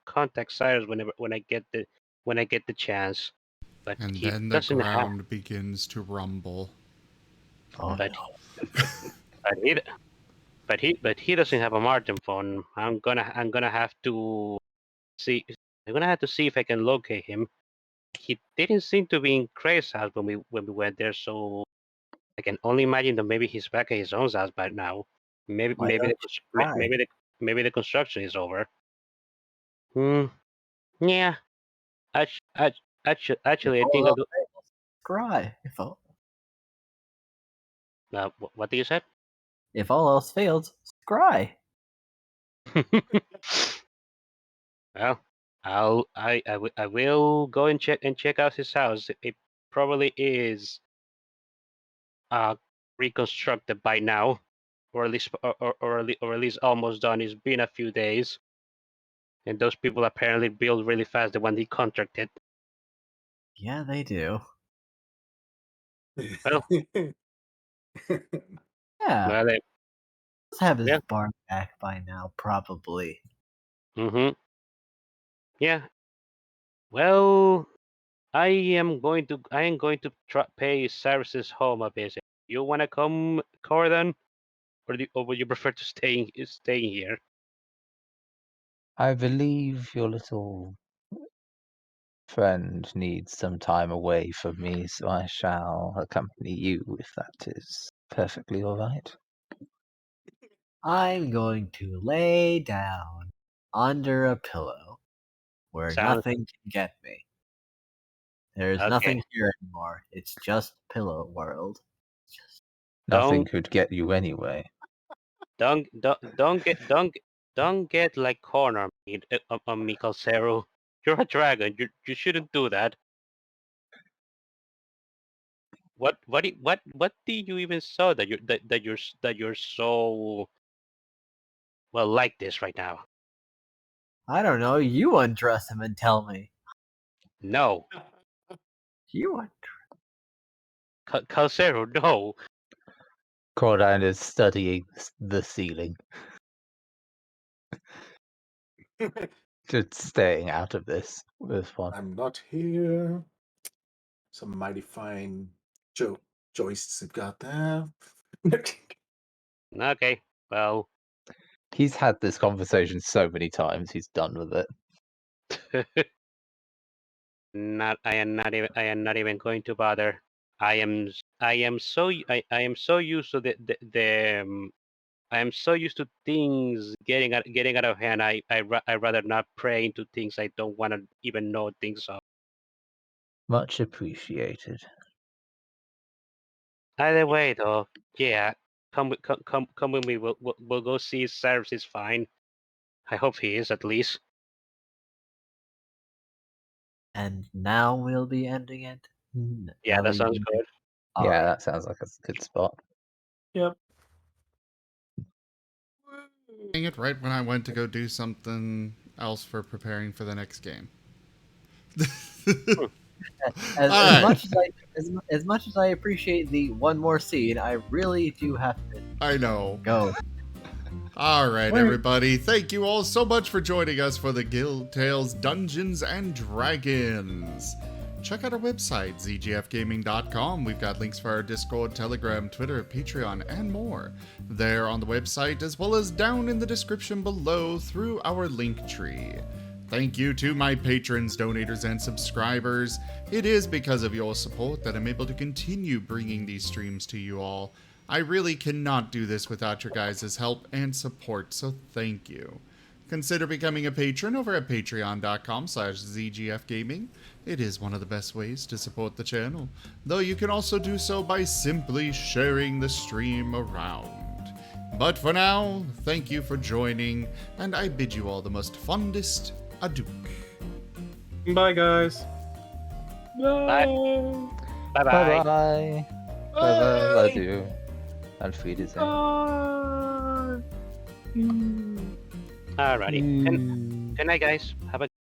contact Cyrus when I get the chance. But And he then the doesn't have. ground begins to rumble. But he doesn't have a Marten phone. I'm gonna have to see. I'm gonna have to see if I can locate him. He didn't seem to be in Craig's house when we went there, so I can only imagine that maybe he's back at his own house by now. Maybe Why maybe don't the, you try? maybe the construction is over. Yeah. Actually, I If think all I'll else do. fails, scry. What do you say? If all else fails, scry. Well, I will go and check out his house. It probably is reconstructed by now, or at least or at least almost done. It's been a few days, and those people apparently build really fast. The one he contracted. Yeah, they do. Well, Yeah. well, Let's have his yeah. bar back by now, probably. Yeah. Well, I am going to pay Cyrus's home a visit. You wanna come, Corridon? Or would you prefer to staying here? I believe your little friend needs some time away from me, so I shall accompany you if that is perfectly all right. I'm going to lay down under a pillow where Sounds nothing can get me. There's okay. nothing here anymore. It's just pillow world. Nothing could get you anyway. Don't get like corner on me, Calcero. You're a dragon. You shouldn't do that. What do you even saw that you're so well like this right now? I don't know. You undress him and tell me. No. You Calcero, no. Cordan is studying the ceiling, just staying out of this one. I'm not here. Some mighty fine joists have got there. Okay, well, He's had this conversation so many times. He's done with it. I am not even going to bother. I am so used to I am so used to things getting out of hand. I rather not pray into things I don't want to even know things of. Much appreciated. Either way, though, yeah, come with me. We'll go see if Cyrus is fine. I hope he is at least. And now we'll be ending it. Yeah, that sounds good. Yeah, that sounds like a good spot. Yep. Dang it, right when I went to go do something else for preparing for the next game. As much as I appreciate the one more scene, I really do have to. I know. Go. All right, Where- everybody. Thank you all so much for joining us for the Guild Tales Dungeons and Dragons. Check out our website, zgfgaming.com. We've got links for our Discord, Telegram, Twitter, Patreon, and more there on the website, as well as down in the description below through our link tree. Thank you to my patrons, donators, and subscribers. It is because of your support that I'm able to continue bringing these streams to you all. I really cannot do this without your guys' help and support, so thank you. Consider becoming a patron over at patreon.com/zgfgaming. It is one of the best ways to support the channel, though you can also do so by simply sharing the stream around. But for now, thank you for joining, and I bid you all the most fondest adieu. Bye, guys. Bye. Bye. Bye bye. Bye bye. Adieu. And feed it in. Alrighty. Good night, guys. Have a